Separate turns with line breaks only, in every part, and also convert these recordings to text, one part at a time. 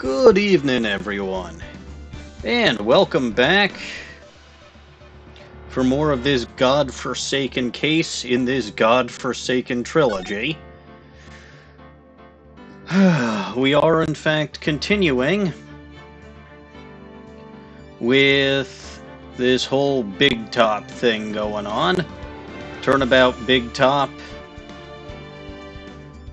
Good evening, everyone, and welcome back for more of this godforsaken case in this godforsaken trilogy. We are, in fact, continuing with this whole Big Top thing going on. Turnabout Big Top.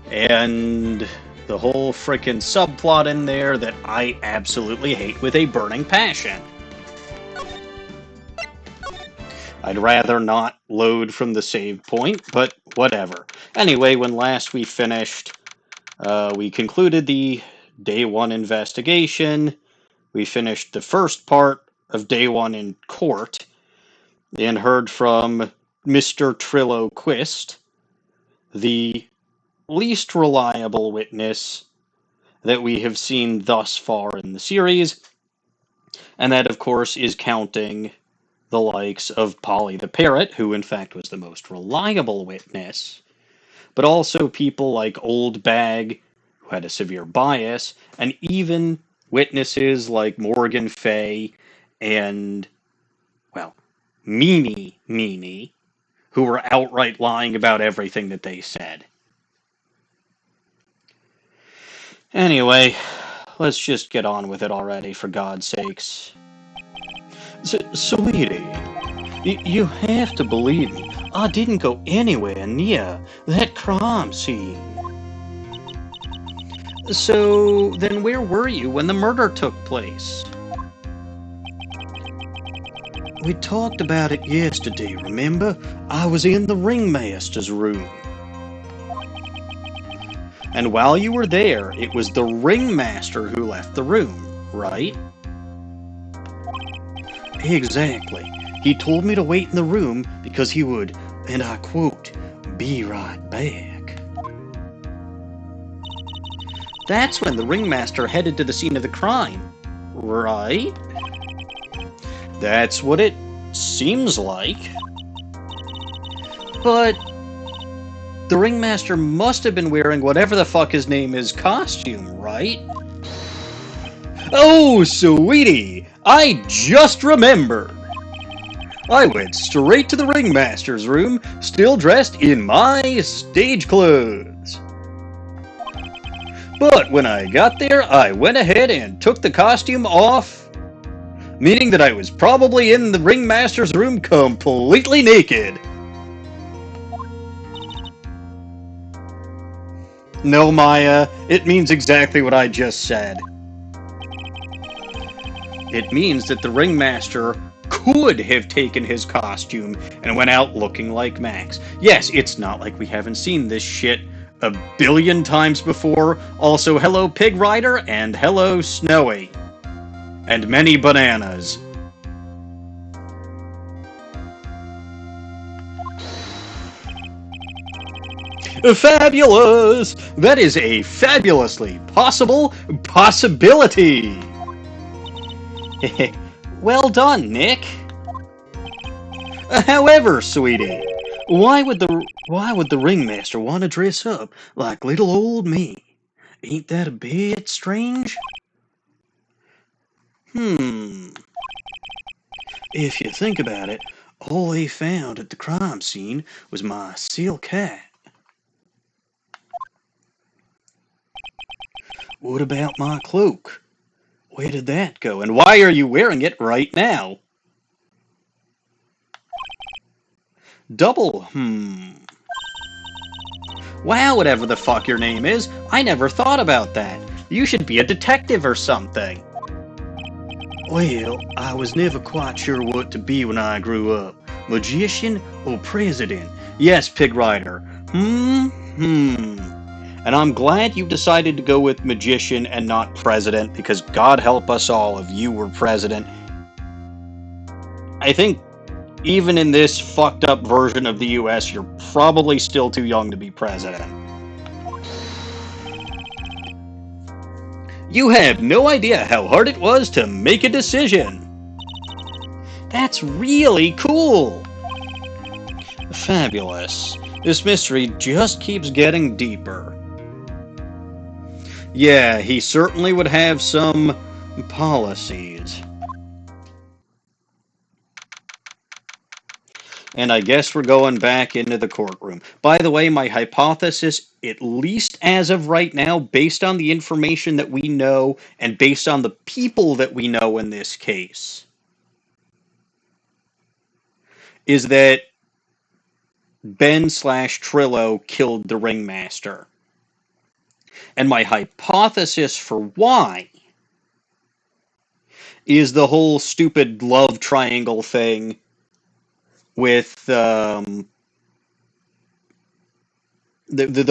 And the whole frickin' subplot in there that I absolutely hate with a burning passion. I'd rather not load from the save point, but whatever. Anyway, when last we finished, we concluded the Day 1 investigation. We finished the first part of Day 1 in court, and heard from Mr. Trillo Quist, the least reliable witness that we have seen thus far in the series, and that, of course, is counting the likes of Polly the Parrot, who in fact was the most reliable witness, but also people like Old Bag, who had a severe bias, and even witnesses like Morgan Fay and, well, Mimi, who were outright lying about everything that they said. Anyway, let's just get on with it already, for God's sakes. Sweetie, you have to believe me. I didn't go anywhere near that crime scene. So, then where were you when the murder took place? We talked about it yesterday, remember? I was in the ringmaster's room. And while you were there, it was the ringmaster who left the room, right? Exactly. He told me to wait in the room because he would, and I quote, be right back. That's when the ringmaster headed to the scene of the crime, right? That's what it seems like. But the ringmaster must have been wearing whatever the fuck his name is costume, right? Oh, sweetie, I just remembered. I went straight to the ringmaster's room, still dressed in my stage clothes. But when I got there, I went ahead and took the costume off, meaning that I was probably in the ringmaster's room completely naked. No, Maya, it means exactly what I just said. It means that the ringmaster could have taken his costume and went out looking like Max. Yes, it's not like we haven't seen this shit a billion times before. Also, hello Pig Rider, and hello Snowy. And many bananas. Fabulous! That is a fabulously possible possibility! Well done, Nick. However, sweetie, why would the ringmaster want to dress up like little old me? Ain't that a bit strange? If you think about it, all they found at the crime scene was my silk hat. What about my cloak? Where did that go? And why are you wearing it right now? Double, Wow, whatever the fuck your name is, I never thought about that. You should be a detective or something. Well, I was never quite sure what to be when I grew up. Magician or president? Yes, Pig Rider. And I'm glad you decided to go with magician and not president, because God help us all if you were president. I think even in this fucked up version of the US, you're probably still too young to be president. You have no idea how hard it was to make a decision. That's really cool. Fabulous. This mystery just keeps getting deeper. Yeah, he certainly would have some policies. And I guess we're going back into the courtroom. By the way, my hypothesis, at least as of right now, based on the information that we know and based on the people that we know in this case, is that Ben/Trillo killed the ringmaster. And my hypothesis for why is the whole stupid love triangle thing with the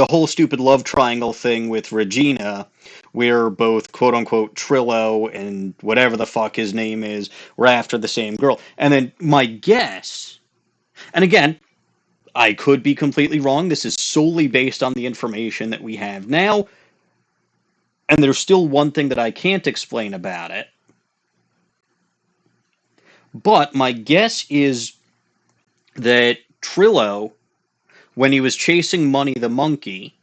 whole stupid love triangle thing with Regina, where both quote unquote Trillo and whatever the fuck his name is were after the same girl. And then my guess, and again, I could be completely wrong. This is solely based on the information that we have now. And there's still one thing that I can't explain about it. But my guess is that Trillo, when he was chasing Money the Monkey,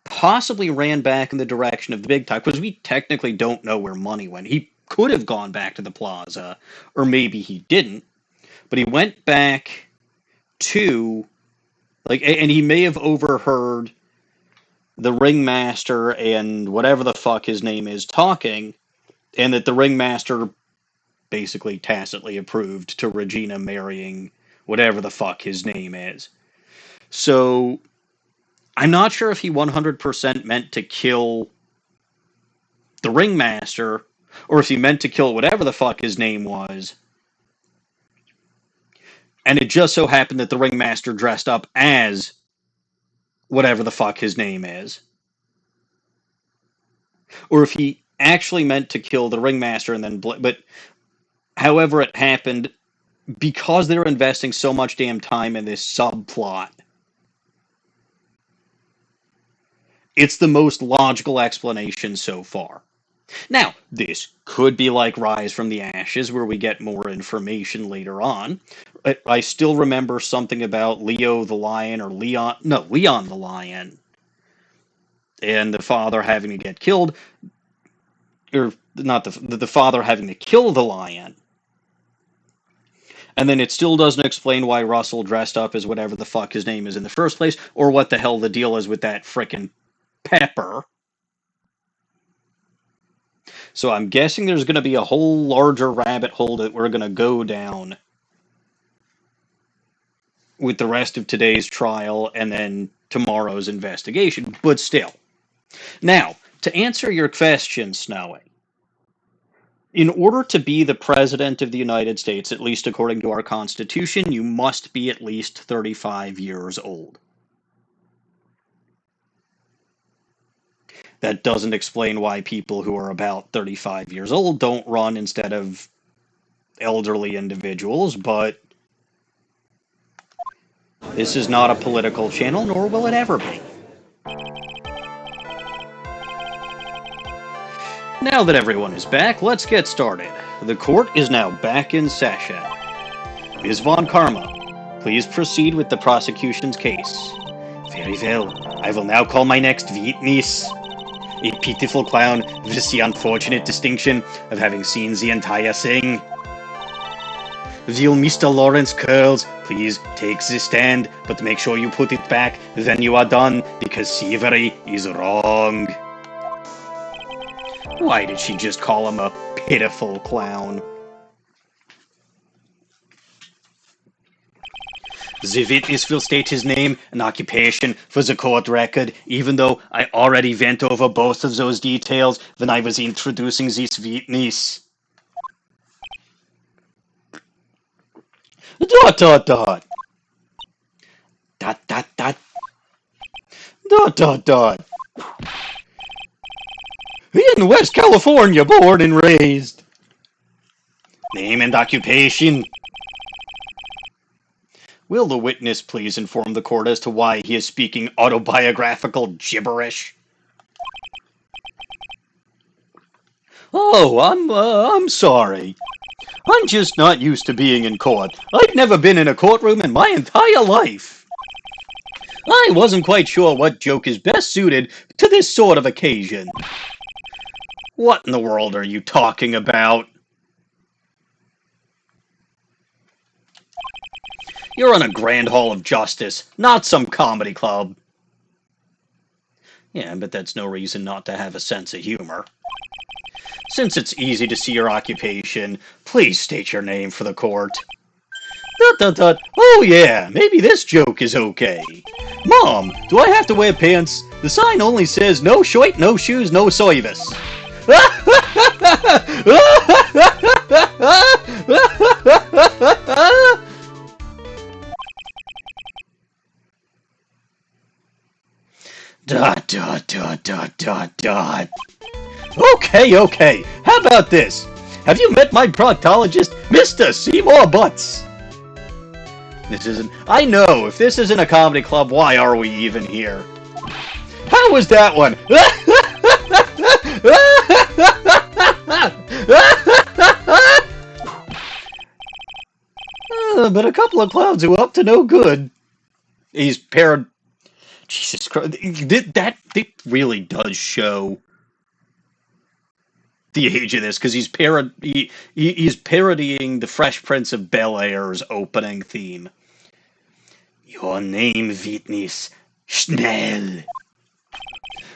possibly ran back in the direction of the big talk, because we technically don't know where Money went. He could have gone back to the plaza, or maybe he didn't, but he went back to, like, and he may have overheard the ringmaster and whatever the fuck his name is talking, and that the ringmaster basically tacitly approved to Regina marrying whatever the fuck his name is. So I'm not sure if he 100% meant to kill the ringmaster or if he meant to kill whatever the fuck his name was. And it just so happened that the ringmaster dressed up as whatever the fuck his name is. Or if he actually meant to kill the ringmaster and then... But however it happened, because they're investing so much damn time in this subplot, it's the most logical explanation so far. Now, this could be like Rise from the Ashes, where we get more information later on. I still remember something about Leo the Lion, or Leon the Lion, and the father having to get killed, or not the father having to kill the lion. And then it still doesn't explain why Russell dressed up as whatever the fuck his name is in the first place, or what the hell the deal is with that frickin' Pepper. So I'm guessing there's going to be a whole larger rabbit hole that we're going to go down with the rest of today's trial and then tomorrow's investigation, but still. Now, to answer your question, Snowy, in order to be the President of the United States, at least according to our Constitution, you must be at least 35 years old. That doesn't explain why people who are about 35 years old don't run instead of elderly individuals, but this is not a political channel, nor will it ever be. Now that everyone is back, let's get started. The court is now back in session. Ms. Von Karma, please proceed with the prosecution's case. Very well. I will now call my next witness. A pitiful clown with the unfortunate distinction of having seen the entire thing. Will Mr. Lawrence Curls please take the stand, but make sure you put it back when you are done, because thievery is wrong. Why did she just call him a pitiful clown? The witness will state his name and occupation for the court record, even though I already went over both of those details when I was introducing this witness. ... Dot, dot, dot. Dot, dot, dot. Dot, dot, dot. In West California, born and raised. Name and occupation. Will the witness please inform the court as to why he is speaking autobiographical gibberish? Oh, I'm sorry. I'm just not used to being in court. I've never been in a courtroom in my entire life. I wasn't quite sure what joke is best suited to this sort of occasion. What in the world are you talking about? You're in a grand hall of justice, not some comedy club. Yeah, but that's no reason not to have a sense of humor. Since it's easy to see your occupation, please state your name for the court. Dut dut dut. Oh yeah, maybe this joke is okay. Mom, do I have to wear pants? The sign only says no shirt, no shoes, no service. Dot dot dot dot dot dot. Okay. How about this? Have you met my proctologist, Mr. Seymour Butts? This isn't... I know, if this isn't a comedy club, why are we even here? How was that one? But a couple of clowns who are up to no good. He's parod... Jesus Christ. That really does show the age of this, because he's parodying the Fresh Prince of Bel-Air's opening theme. Your name, Witness. Schnell.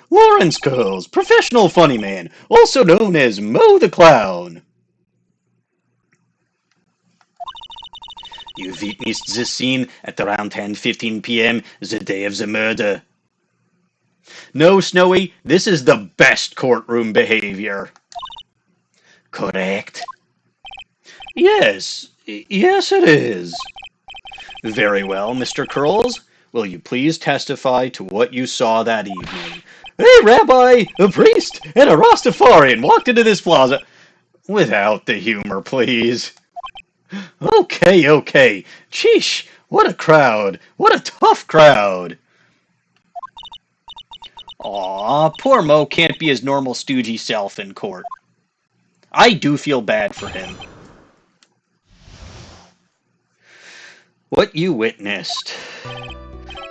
Lawrence Curls, professional funny man, also known as Mo the Clown. You witnessed the scene at around 10:15 p.m. the day of the murder. No, Snowy, this is the best courtroom behavior. Correct? Yes it is. Very well, Mr. Curls. Will you please testify to what you saw that evening? A rabbi, a priest, and a Rastafarian walked into this plaza. Without the humor, please. Okay. Sheesh, what a crowd. What a tough crowd. Aw, poor Mo can't be his normal stoogey self in court. I do feel bad for him. What you witnessed.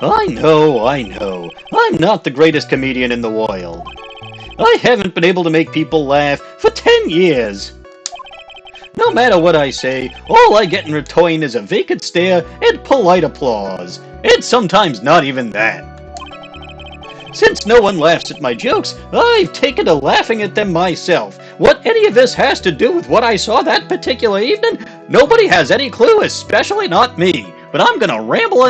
I know. I'm not the greatest comedian in the world. I haven't been able to make people laugh for 10 years. No matter what I say, all I get in return is a vacant stare and polite applause. And sometimes not even that. Since no one laughs at my jokes, I've taken to laughing at them myself. What any of this has to do with what I saw that particular evening, nobody has any clue, especially not me. But I'm gonna ramble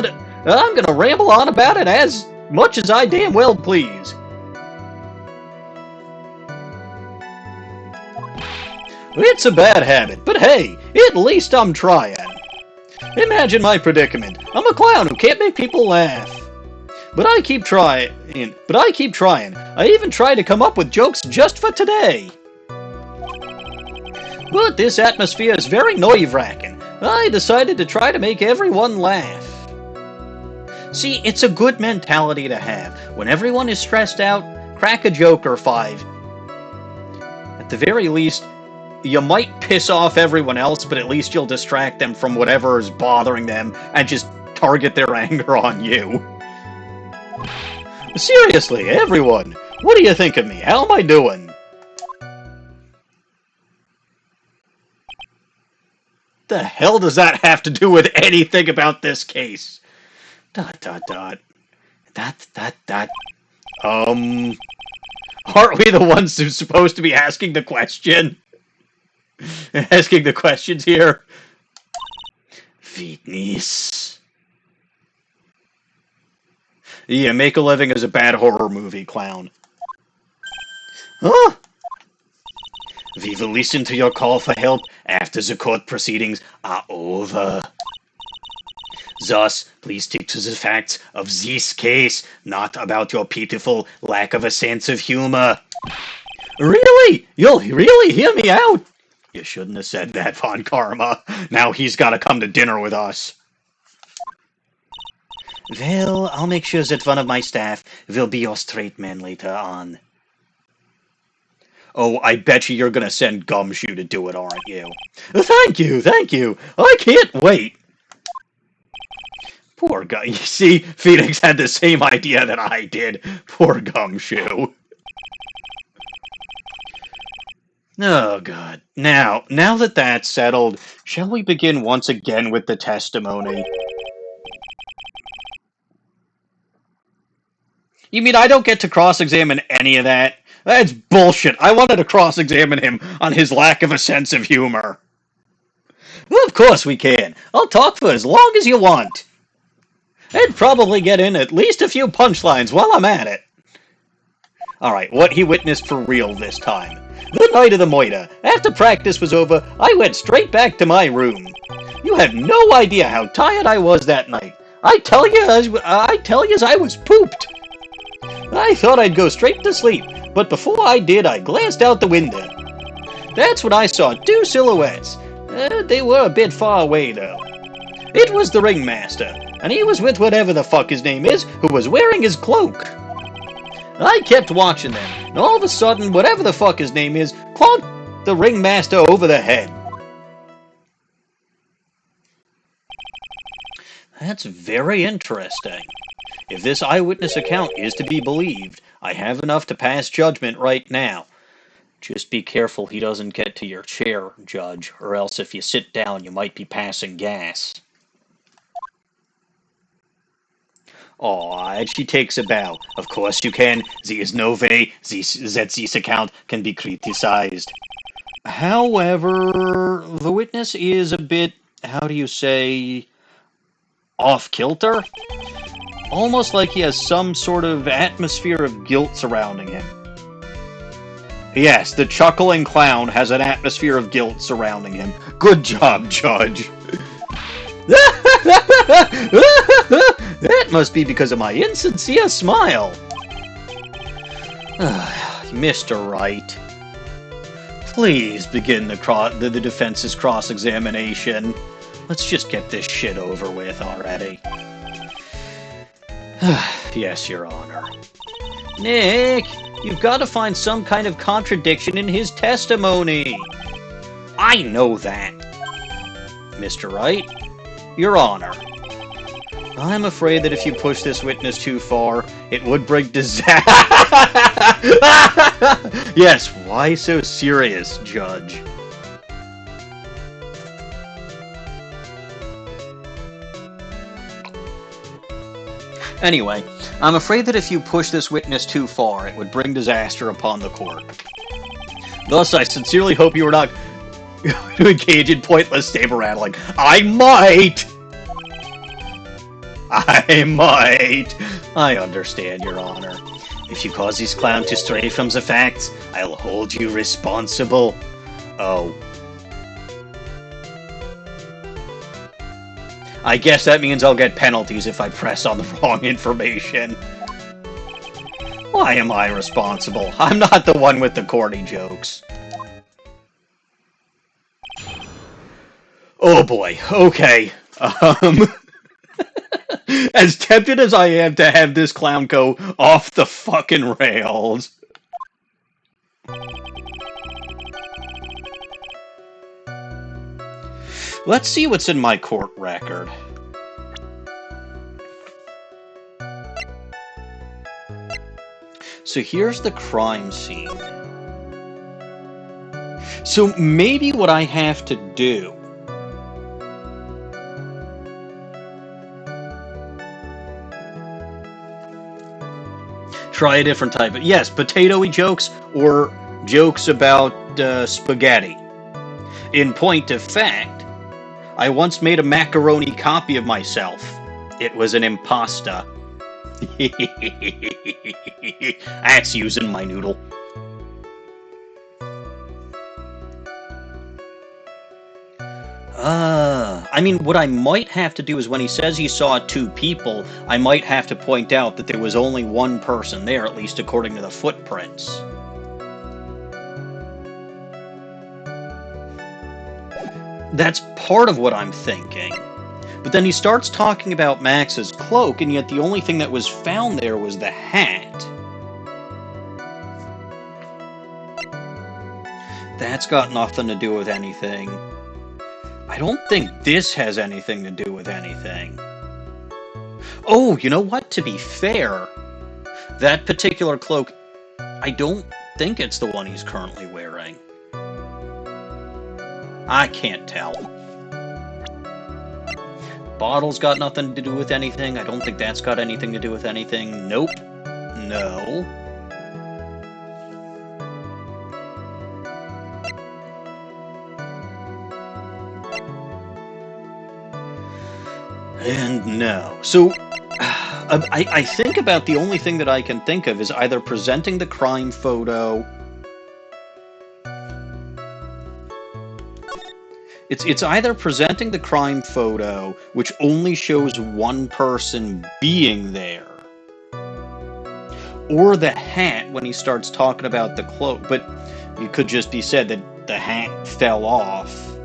on about it as much as I damn well please. It's a bad habit, but hey, at least I'm trying. Imagine my predicament. I'm a clown who can't make people laugh. But I keep trying. I even try to come up with jokes just for today. But this atmosphere is very nerve-wracking. I decided to try to make everyone laugh. See, it's a good mentality to have. When everyone is stressed out, crack a joke or 5. At the very least, you might piss off everyone else, but at least you'll distract them from whatever is bothering them and just target their anger on you. Seriously, everyone, what do you think of me? How am I doing? The hell does that have to do with anything about this case? ... Aren't we the ones who's supposed to be asking the question? Asking the questions here? Witness. Yeah, make a living as a bad horror movie clown. Huh? We will listen to your call for help after the court proceedings are over. Thus, please stick to the facts of this case, not about your pitiful lack of a sense of humor. Really? You'll really hear me out? You shouldn't have said that, Von Karma. Now he's got to come to dinner with us. Well, I'll make sure that one of my staff will be your straight man later on. Oh, I bet you're going to send Gumshoe to do it, aren't you? Thank you. I can't wait. Poor guy. You see, Phoenix had the same idea that I did. Poor Gumshoe. Oh, God. Now that that's settled, shall we begin once again with the testimony? You mean I don't get to cross-examine any of that? That's bullshit. I wanted to cross-examine him on his lack of a sense of humor. Well, of course we can. I'll talk for as long as you want. I'd probably get in at least a few punchlines while I'm at it. Alright, what he witnessed for real this time. The night of the moita. After practice was over, I went straight back to my room. You have no idea how tired I was that night. I tell you, I was pooped. I thought I'd go straight to sleep, but before I did, I glanced out the window. That's when I saw two silhouettes. They were a bit far away, though. It was the ringmaster, and he was with whatever the fuck his name is, who was wearing his cloak. I kept watching them, and all of a sudden, whatever the fuck his name is, clonked the ringmaster over the head. That's very interesting. If this eyewitness account is to be believed, I have enough to pass judgment right now. Just be careful he doesn't get to your chair, Judge, or else if you sit down you might be passing gas. Aw, and she takes a bow. Of course you can. There is no way that this account can be criticized. However, the witness is a bit, how do you say, off-kilter? Almost like he has some sort of atmosphere of guilt surrounding him. Yes, the chuckling clown has an atmosphere of guilt surrounding him. Good job, Judge. That must be because of my insincere smile. Mr. Wright, please begin the defense's cross-examination. Let's just get this shit over with already. Yes, Your Honor. Nick, you've got to find some kind of contradiction in his testimony. I know that. Mr. Wright, Your Honor. I'm afraid that if you push this witness too far, it would bring disaster. Yes, why so serious, Judge? Anyway, I'm afraid that if you push this witness too far, it would bring disaster upon the court. Thus, I sincerely hope you are not to engage in pointless saber rattling. I might! I understand, Your Honor. If you cause this clown to stray from the facts, I'll hold you responsible. Oh. I guess that means I'll get penalties if I press on the wrong information. Why am I responsible? I'm not the one with the corny jokes. Oh boy, okay. As tempted as I am to have this clown go off the fucking rails. Let's see what's in my court record. So here's the crime scene. So maybe what I have to do try a different type of... Yes, potato-y jokes or jokes about spaghetti. In point of fact, I once made a macaroni copy of myself. It was an impasta. That's using my noodle. I mean, what I might have to do is when he says he saw two people, I might have to point out that there was only one person there, at least according to the footprints. That's part of what I'm thinking. But then he starts talking about Max's cloak, and yet the only thing that was found there was the hat. That's got nothing to do with anything. I don't think this has anything to do with anything. Oh, you know what? To be fair, that particular cloak, I don't think it's the one he's currently wearing. I can't tell. Bottle's got nothing to do with anything. I don't think that's got anything to do with anything. Nope. No. And no. So, I think about the only thing that I can think of is either presenting the crime photo. It's either presenting the crime photo, which only shows one person being there, or the hat when he starts talking about the cloak. But it could just be said that the hat fell off.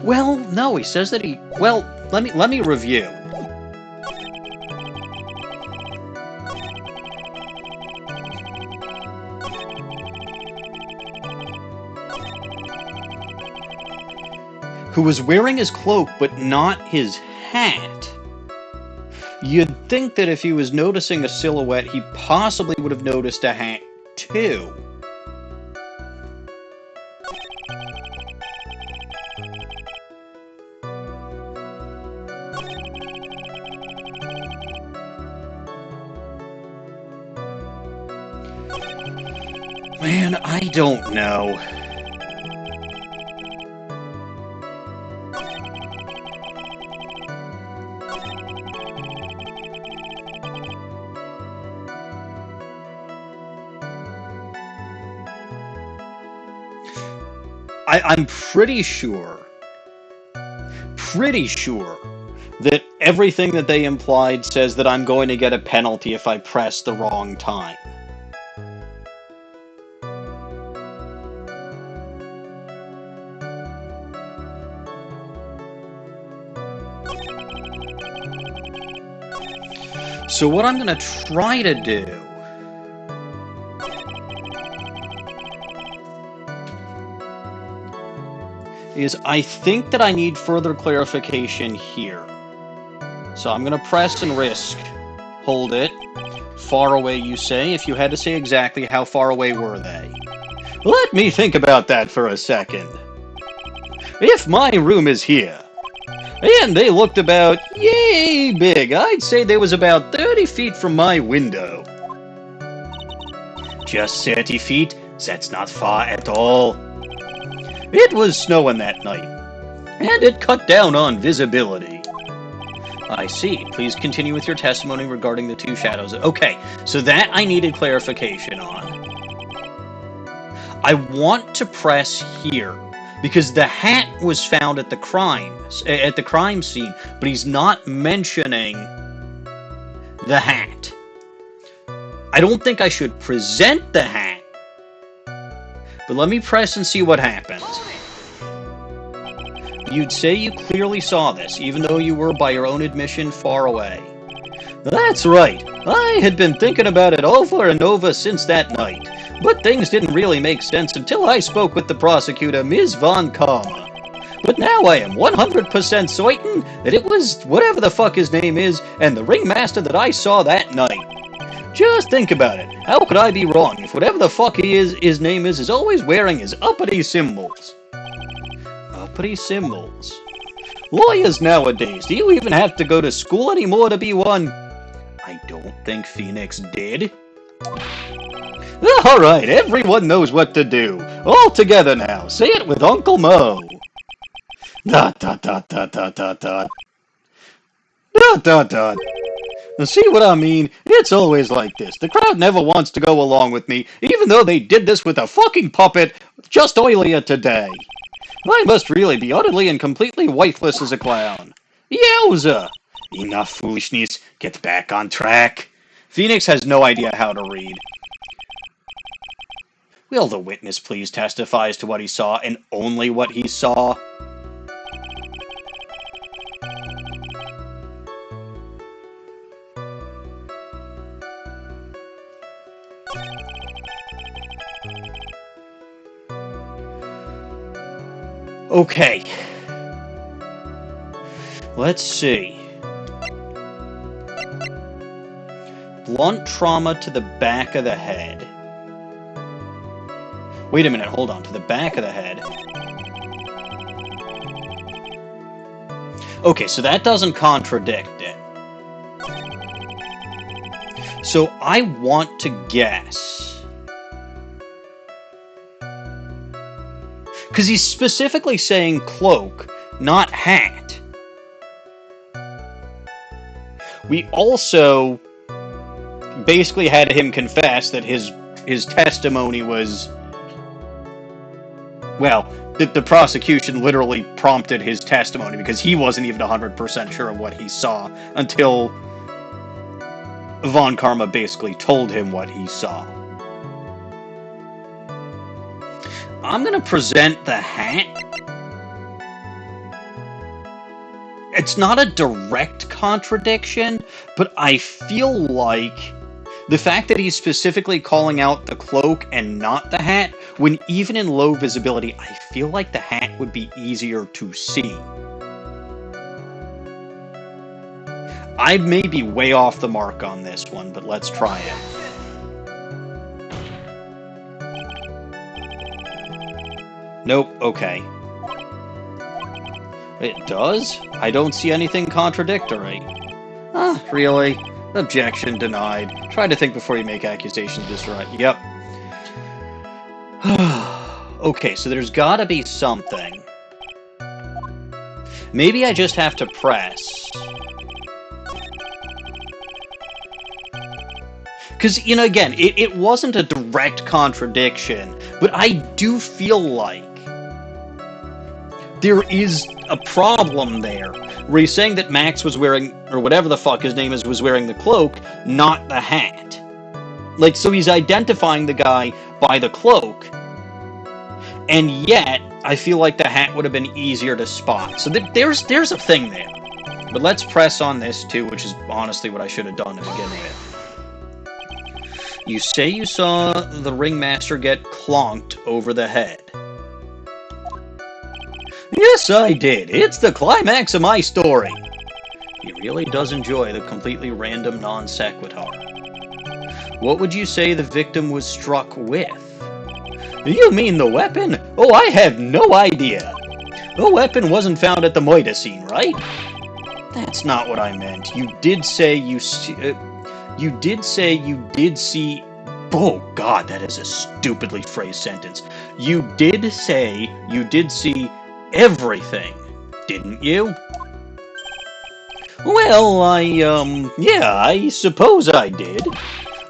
Well, no, he says that he. Well, let me review. Who was wearing his cloak, but not his hat. You'd think that if he was noticing a silhouette, he possibly would have noticed a hat, too. Man, I don't know. I'm pretty sure that everything that they implied says that I'm going to get a penalty if I press the wrong time. So what I'm going to try to do is I think that I need further clarification here. So I'm going to press and risk. Hold it. Far away, you say? If you had to say exactly, how far away were they? Let me think about that for a second. If my room is here, and they looked about yay big, I'd say they was about 30 feet from my window. Just 30 feet? That's not far at all. It was snowing that night, and it cut down on visibility. I see. Please continue with your testimony regarding the two shadows. Okay, so that I needed clarification on. I want to press here, because the hat was found at the crime scene, but he's not mentioning the hat. I don't think I should present the hat. But let me press and see what happens. You'd say you clearly saw this, even though you were, by your own admission, far away. That's right. I had been thinking about it over and over since that night. But things didn't really make sense until I spoke with the prosecutor, Ms. Von Karma. But now I am 100% certain that it was whatever the fuck his name is, and the ringmaster that I saw that night. Just think about it. How could I be wrong if whatever the fuck his name is always wearing his uppity symbols? Uppity symbols. Lawyers nowadays, do you even have to go to school anymore to be one? I don't think Phoenix did. Alright, everyone knows what to do. All together now. Say it with Uncle Mo. Dot dot dot dot dot dot dot. Dot dot dot. See what I mean? It's always like this. The crowd never wants to go along with me, even though they did this with a fucking puppet just earlier today. I must really be utterly and completely wifeless as a clown. Yowza! Enough foolishness. Get back on track. Phoenix has no idea how to read. Will the witness please testify as to what he saw, and only what he saw? Okay. Let's see. blunt trauma to the back of the head. Wait a minute, hold on. To the back of the head. Okay, so that doesn't contradict it. So I want to guess. Because he's specifically saying cloak, not hat. We also basically had him confess that his testimony was, well, the prosecution literally prompted his testimony because he wasn't even 100% sure of what he saw until Von Karma basically told him what he saw. I'm going to present the hat. It's not a direct contradiction, but I feel like the fact that he's specifically calling out the cloak and not the hat, when even in low visibility, I feel like the hat would be easier to see. I may be way off the mark on this one, but let's try it. Nope, okay. It does? I don't see anything contradictory. Ah, really? Objection denied. Try to think before you make accusations this right. Yep. Okay, so there's gotta be something. Maybe I just have to press. Because, you know, again, it wasn't a direct contradiction, but I do feel like there is a problem there, where he's saying that Max was wearing, or whatever the fuck his name is, was wearing the cloak, not the hat. Like, so he's identifying the guy by the cloak, and yet, I feel like the hat would have been easier to spot. So there's a thing there. But let's press on this too, which is honestly what I should have done to begin with. You say you saw the ringmaster get clonked over the head. Yes, I did. It's the climax of my story. He really does enjoy the completely random non sequitur. What would you say the victim was struck with? You mean the weapon? Oh, I have no idea. The weapon wasn't found at the Moida scene, right? That's not what I meant. You did say you did see. Oh God, that is a stupidly phrased sentence. You did say you did see everything, didn't you? Well, yeah, I suppose I did.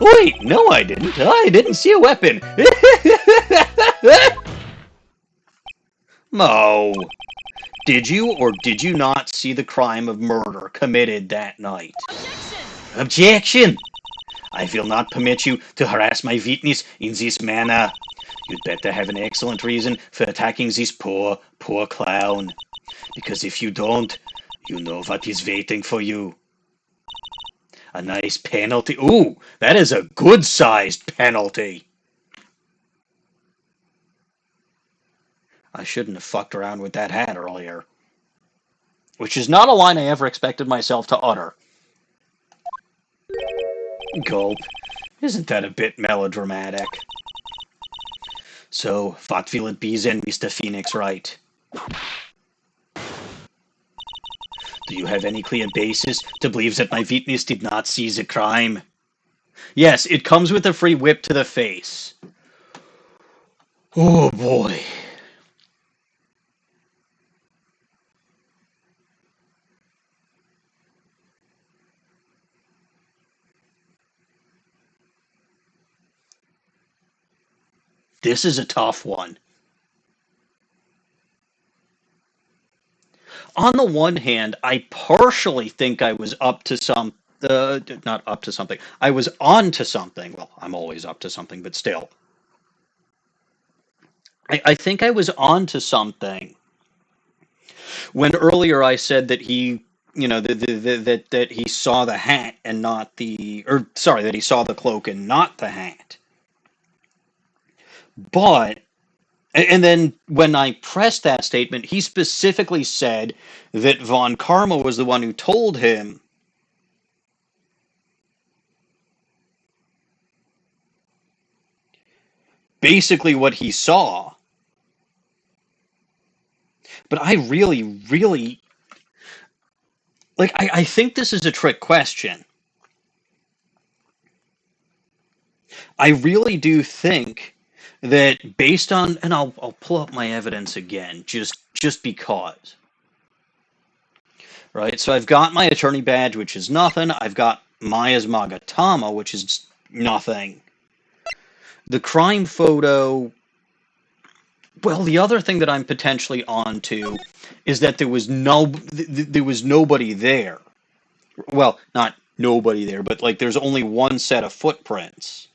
Wait, no I didn't. I didn't see a weapon. Mo, did you or did you not see the crime of murder committed that night? Objection! I will not permit you to harass my witness in this manner. You'd better have an excellent reason for attacking this poor clown. Because if you don't, you know what is waiting for you. A nice penalty. Ooh, that is a good-sized penalty. I shouldn't have fucked around with that hat earlier. Which is not a line I ever expected myself to utter. Gulp. Isn't that a bit melodramatic? So, what will it be then, Mr. Phoenix Wright? Do you have any clear basis to believe that my witness did not see the crime? Yes, it comes with a free whip to the face. Oh boy. This is a tough one. On the one hand, I partially think I was up to not up to something. I was on to something. Well, I'm always up to something, but still. I think I was on to something when earlier I said that he, you know, that he saw the hat and not the, or sorry, that he saw the cloak and not the hat. But, and then when I pressed that statement, he specifically said that Von Karma was the one who told him basically what he saw. But I really, really, like, I think this is a trick question. I really do think that based on, and I'll pull up my evidence again, just because. Right? So I've got my attorney badge, which is nothing. I've got Maya's Magatama, which is nothing. The crime photo, well, the other thing that I'm potentially onto is that there was nobody there. Well, not nobody there, but like there's only one set of footprints.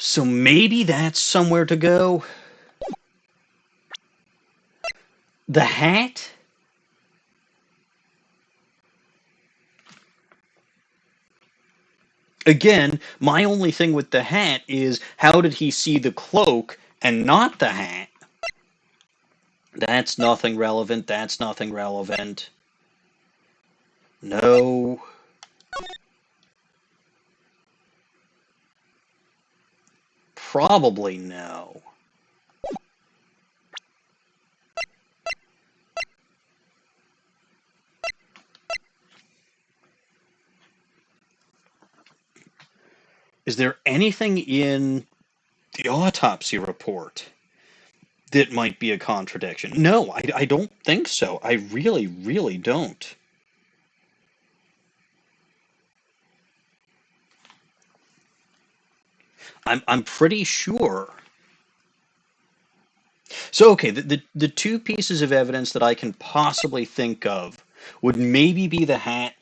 So maybe that's somewhere to go. The hat? Again, my only thing with the hat is how did he see the cloak and not the hat? That's nothing relevant. That's nothing relevant. No. Probably no. Is there anything in the autopsy report that might be a contradiction? No, I don't think so. I really, really don't. I'm pretty sure. So, okay, the two pieces of evidence that I can possibly think of would maybe be the hat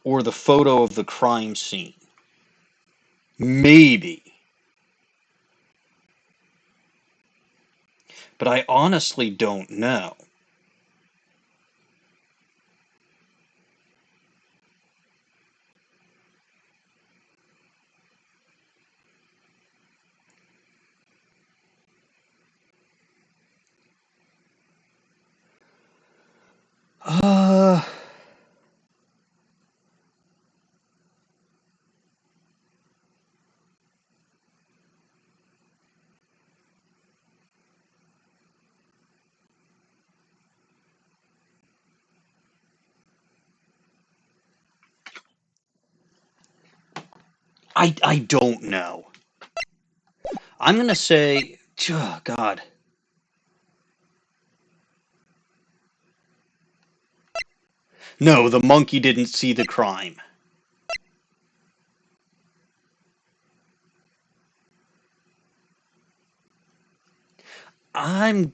or the photo of the crime scene. Maybe. But I honestly don't know. Uh, I don't know. I'm gonna say, oh God. No, the monkey didn't see the crime. I'm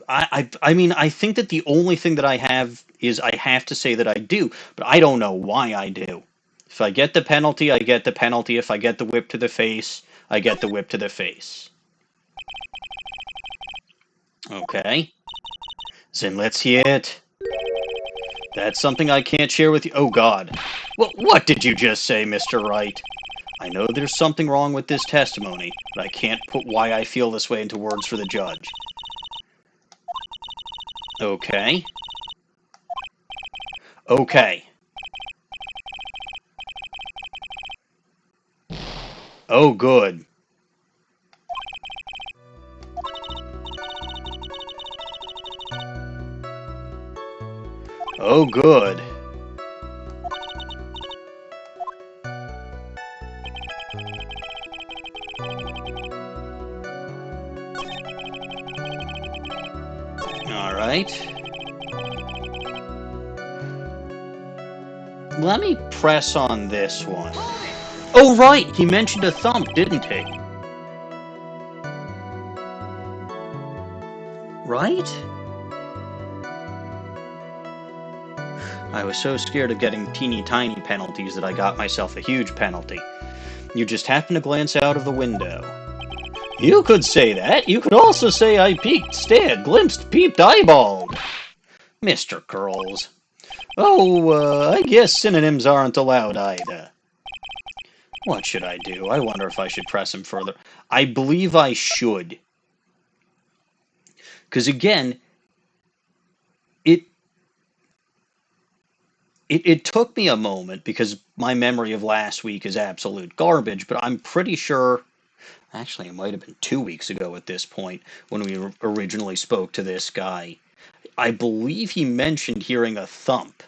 I mean I think that the only thing that I have is I have to say that I do, but I don't know why I do. If I get the penalty, I get the penalty. If I get the whip to the face, I get the whip to the face. Okay. Then let's hear it. That's something I can't share with you. Oh God. Well, what did you just say, Mr. Wright? I know there's something wrong with this testimony, but I can't put why I feel this way into words for the judge. Okay. Okay. Oh, good. Oh, good. All right. Let me press on this one. Oh, right. He mentioned a thump, didn't he? Right? I was so scared of getting teeny tiny penalties that I got myself a huge penalty. You just happened to glance out of the window. You could say that. You could also say I peeked, stared, glimpsed, peeped, eyeballed. Mr. Curls. Oh, I guess synonyms aren't allowed either. What should I do? I wonder if I should press him further. I believe I should. Because again, it it took me a moment because my memory of last week is absolute garbage, but I'm pretty sure, actually, it might have been 2 weeks ago at this point when we originally spoke to this guy. I believe he mentioned hearing a thump,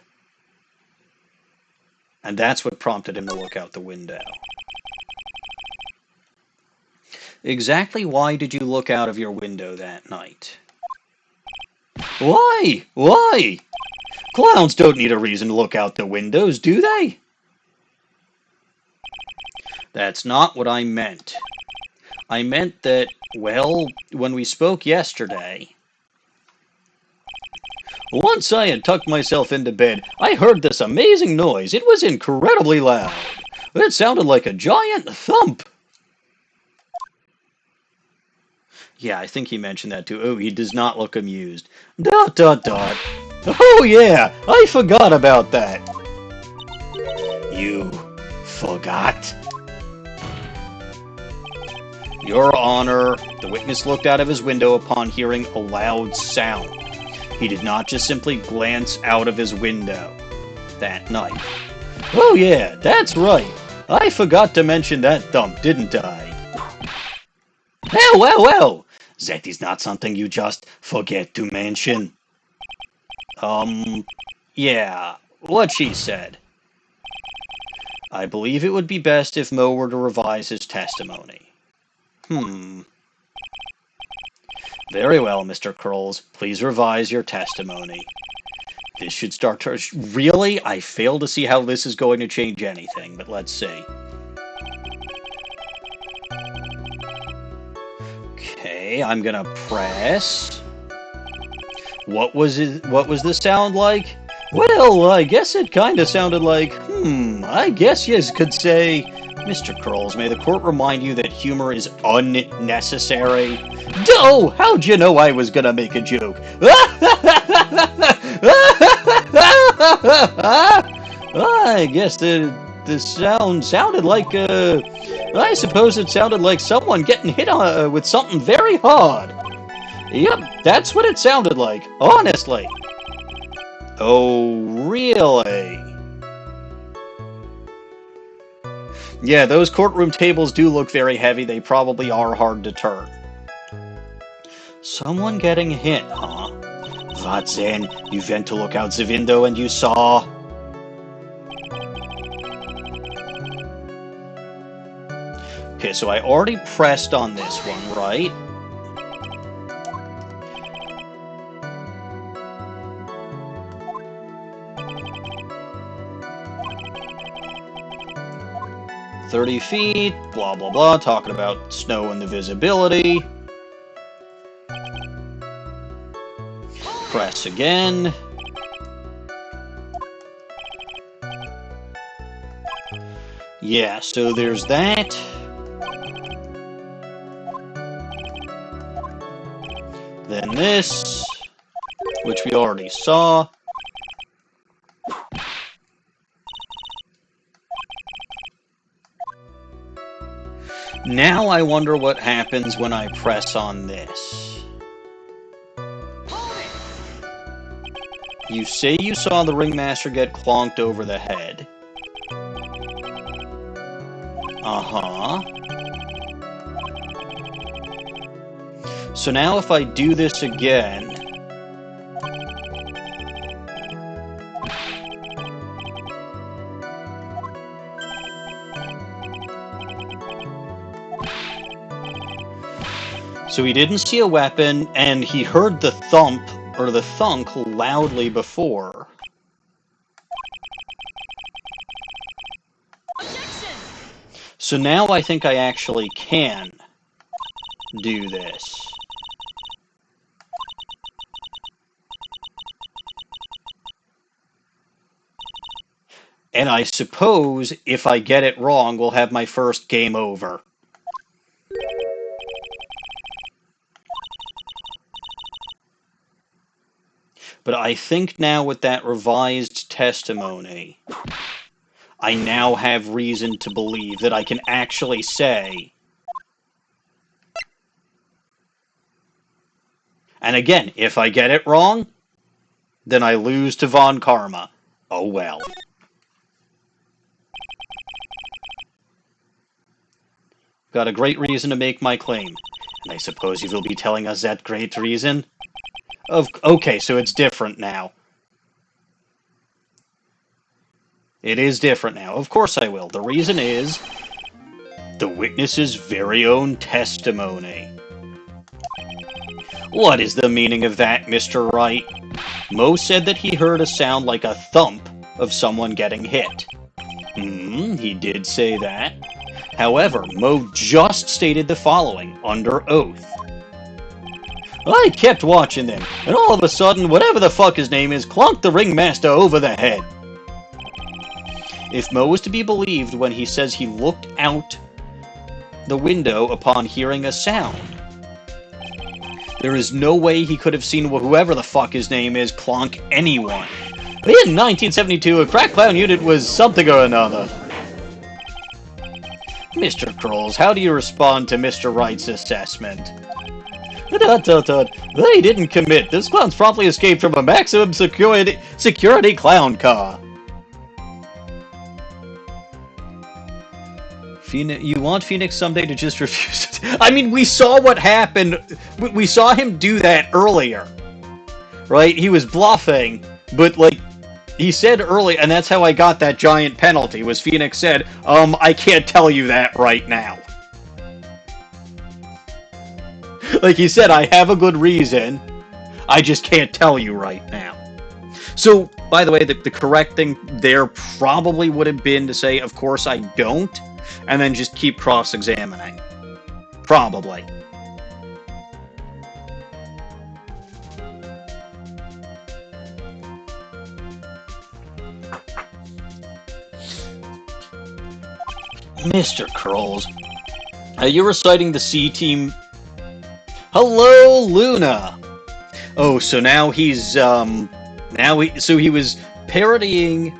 and that's what prompted him to look out the window. Exactly why did you look out of your window that night? Why? Why? Clowns don't need a reason to look out the windows, do they? That's not what I meant. I meant that, well, when we spoke yesterday, once I had tucked myself into bed, I heard this amazing noise. It was incredibly loud. It sounded like a giant thump. Yeah, I think he mentioned that too. Oh, he does not look amused. ... Oh yeah, I forgot about that. You forgot? Your Honor, the witness looked out of his window upon hearing a loud sound. He did not just simply glance out of his window that night. Oh yeah, that's right. I forgot to mention that thump, didn't I? Well, that is not something you just forget to mention. Yeah, what she said. I believe it would be best if Mo were to revise his testimony. Very well, Mr. Curls. Please revise your testimony. This should start to... Really? I fail to see how this is going to change anything, but let's see. Okay, I'm gonna press. What was the sound like? Well, I guess it kinda sounded like, I guess you could say, Mr. Curls, may the court remind you that humor is unnecessary? Oh, how'd you know I was gonna make a joke? I guess the sound sounded like, I suppose it sounded like someone getting hit with something very hard. Yep, that's what it sounded like, honestly. Oh, really? Yeah, those courtroom tables do look very heavy. They probably are hard to turn. Someone getting hit, huh? What then? You went to look out the window and you saw... Okay, so I already pressed on this one, right? "30 feet, blah, blah, blah," talking about snow and the visibility. Press again. Yeah, so there's that. Then this, which we already saw. Now I wonder what happens when I press on this. You say you saw the ringmaster get clonked over the head. Uh-huh. So now if I do this again... So he didn't see a weapon, and he heard the thump, or the thunk, loudly before. Objection! So now I think I actually can do this. And I suppose, if I get it wrong, we'll have my first game over. But I think now with that revised testimony, I now have reason to believe that I can actually say... And again, if I get it wrong, then I lose to Von Karma. Oh well. Got a great reason to make my claim. And I suppose you will be telling us that great reason? Okay, so it's different now. It is different now. Of course I will. The reason is the witness's very own testimony. What is the meaning of that, Mr. Wright? Mo said that he heard a sound like a thump of someone getting hit. He did say that. However, Mo just stated the following, under oath. I kept watching them, and all of a sudden, whatever the fuck his name is, clonked the ringmaster over the head. If Mo was to be believed when he says he looked out the window upon hearing a sound, there is no way he could have seen whoever the fuck his name is clonk anyone. In 1972, a crack clown unit was something or another. Mr. Krolls, how do you respond to Mr. Wright's assessment? They didn't commit. This clown's promptly escaped from a maximum security clown car. You want Phoenix someday to just refuse it? I mean, we saw what happened. We saw him do that earlier. Right? He was bluffing, but, like, he said earlier, and that's how I got that giant penalty, was Phoenix said, I can't tell you that right now. Like he said, I have a good reason, I just can't tell you right now. So, by the way, the correct thing there probably would have been to say, of course I don't, and then just keep cross-examining. Probably. Mr. Krolls, are you reciting the C-Team? Hello, Luna! Oh, so now he's, so he was parodying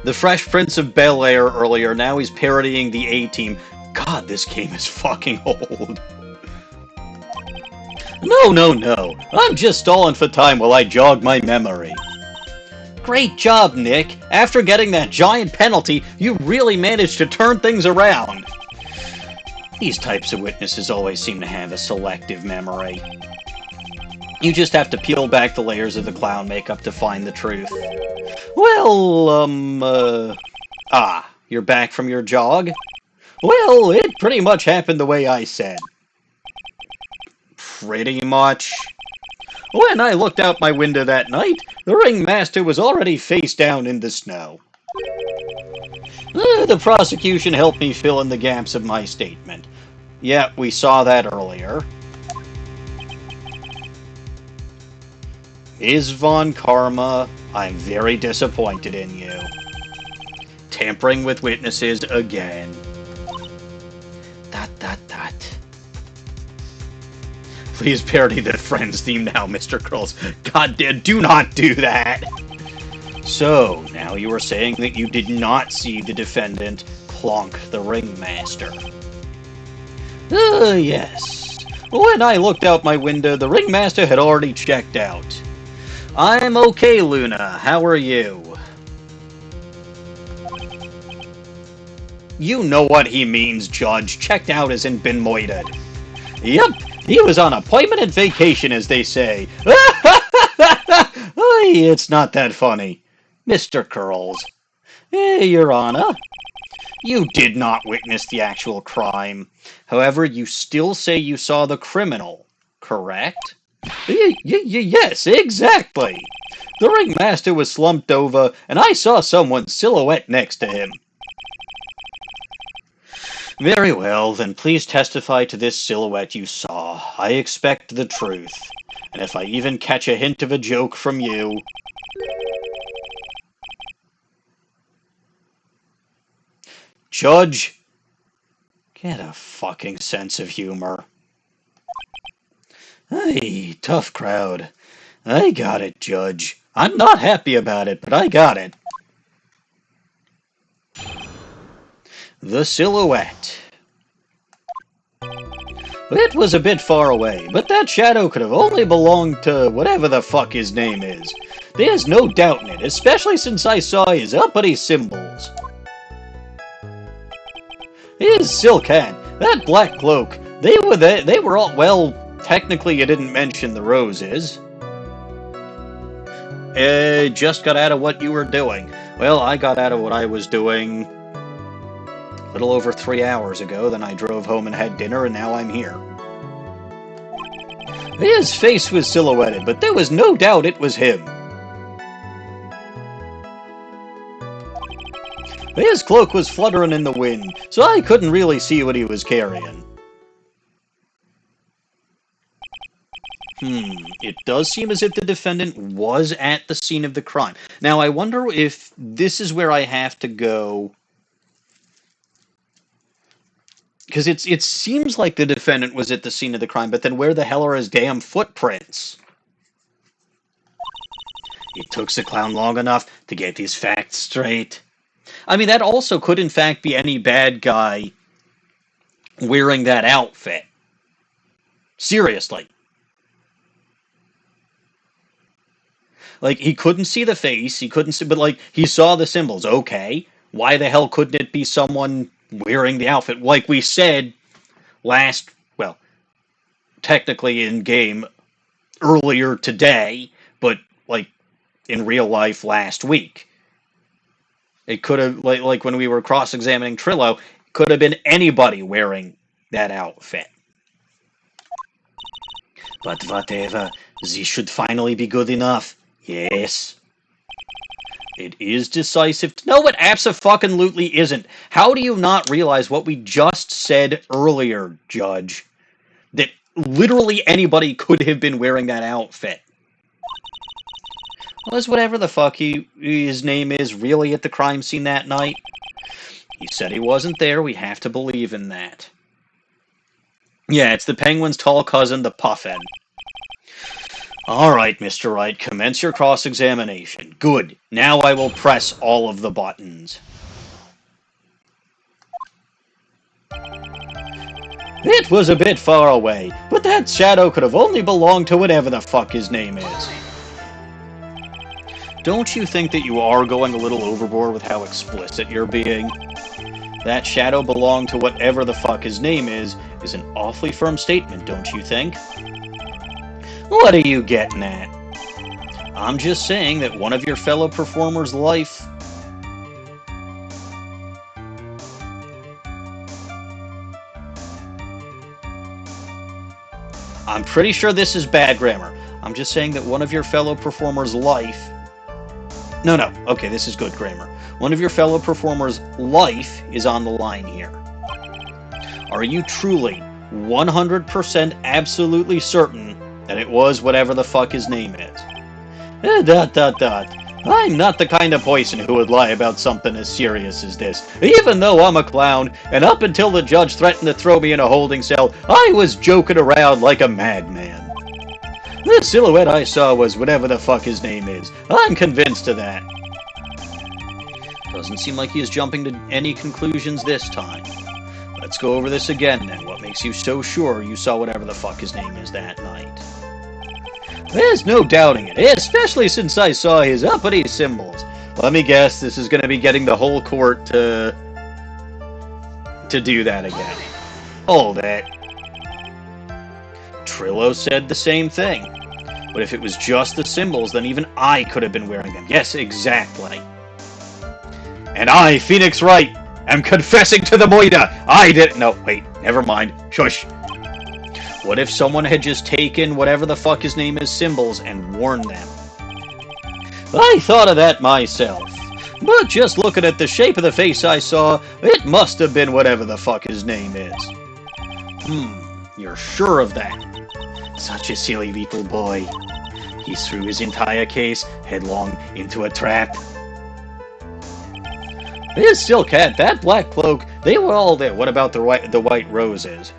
the Fresh Prince of Bel-Air earlier, now he's parodying the A-Team. God, this game is fucking old. No, I'm just stalling for time while I jog my memory. Great job, Nick. After getting that giant penalty, you really managed to turn things around. These types of witnesses always seem to have a selective memory. You just have to peel back the layers of the clown makeup to find the truth. Well, you're back from your jog? Well, it pretty much happened the way I said. Pretty much. When I looked out my window that night, the ringmaster was already face down in the snow. The prosecution helped me fill in the gaps of my statement. Yeah, we saw that earlier. Is Von Karma, I'm very disappointed in you. Tampering with witnesses again. Please parody the Friends theme now, Mr. Krolls. God damn, do not do that! So, now you are saying that you did not see the defendant clonk the ringmaster. Yes. When I looked out my window, the ringmaster had already checked out. I'm okay, Luna. How are you? You know what he means, Judge. Checked out as in been moited. Yep, he was on appointment and vacation, as they say. It's not that funny. Mr. Krolls. Your Honor. You did not witness the actual crime. However, you still say you saw the criminal, correct? Yes, exactly. The ringmaster was slumped over, and I saw someone's silhouette next to him. Very well, then please testify to this silhouette you saw. I expect the truth. And if I even catch a hint of a joke from you... Judge, get a fucking sense of humor. Hey, tough crowd. I got it, Judge. I'm not happy about it, but I got it. The silhouette. It was a bit far away, but that shadow could have only belonged to whatever the fuck his name is. There's no doubt in it, especially since I saw his uppity symbols. His silk hat, that black cloak, they were all, well, technically you didn't mention the roses. Just got out of what you were doing. Well, I got out of what I was doing a little over 3 hours ago, then I drove home and had dinner, and now I'm here. His face was silhouetted, but there was no doubt it was him. His cloak was fluttering in the wind, so I couldn't really see what he was carrying. It does seem as if the defendant was at the scene of the crime. Now, I wonder if this is where I have to go, because it seems like the defendant was at the scene of the crime, but then where the hell are his damn footprints? It took the clown long enough to get these facts straight. I mean, that also could in fact be any bad guy wearing that outfit. Seriously. Like, he couldn't see the face, he couldn't see, but like, he saw the symbols. Okay, why the hell couldn't it be someone wearing the outfit? Like we said last, well, technically in game earlier today, but like in real life last week. It could have, like when we were cross-examining Trillo, could have been anybody wearing that outfit. But whatever, this should finally be good enough. Yes. It is decisive. No, it abso-fucking-lutely isn't. How do you not realize what we just said earlier, Judge? That literally anybody could have been wearing that outfit. Was whatever the fuck his name is really at the crime scene that night? He said he wasn't there. We have to believe in that. Yeah, it's the Penguin's tall cousin, the Puffin. All right, Mr. Wright, commence your cross-examination. Good. Now I will press all of the buttons. It was a bit far away, but that shadow could have only belonged to whatever the fuck his name is. Don't you think that you are going a little overboard with how explicit you're being? That shadow belonged to whatever the fuck his name is an awfully firm statement, don't you think? What are you getting at? I'm just saying that one of your fellow performers' life... I'm pretty sure this is bad grammar. I'm just saying that one of your fellow performers' life... No, okay, this is good grammar. One of your fellow performers' life is on the line here. Are you truly 100% absolutely certain that it was whatever the fuck his name is? I'm not the kind of person who would lie about something as serious as this. Even though I'm a clown, and up until the judge threatened to throw me in a holding cell, I was joking around like a madman. The silhouette I saw was whatever the fuck his name is. I'm convinced of that. Doesn't seem like he is jumping to any conclusions this time. Let's go over this again then. What makes you so sure you saw whatever the fuck his name is that night? There's no doubting it, especially since I saw his uppity symbols. Let me guess, this is going to be getting the whole court to do that again. Hold it. Trillo said the same thing. But if it was just the symbols, then even I could have been wearing them. Yes, exactly. And I, Phoenix Wright, am confessing to the murder. I didn't... No, wait, never mind. Shush. What if someone had just taken whatever the fuck his name is symbols and worn them? I thought of that myself. But just looking at the shape of the face I saw, it must have been whatever the fuck his name is. You're sure of that? Such a silly little boy. He threw his entire case headlong into a trap. His silk hat, that black cloak, they were all there. What about the white roses?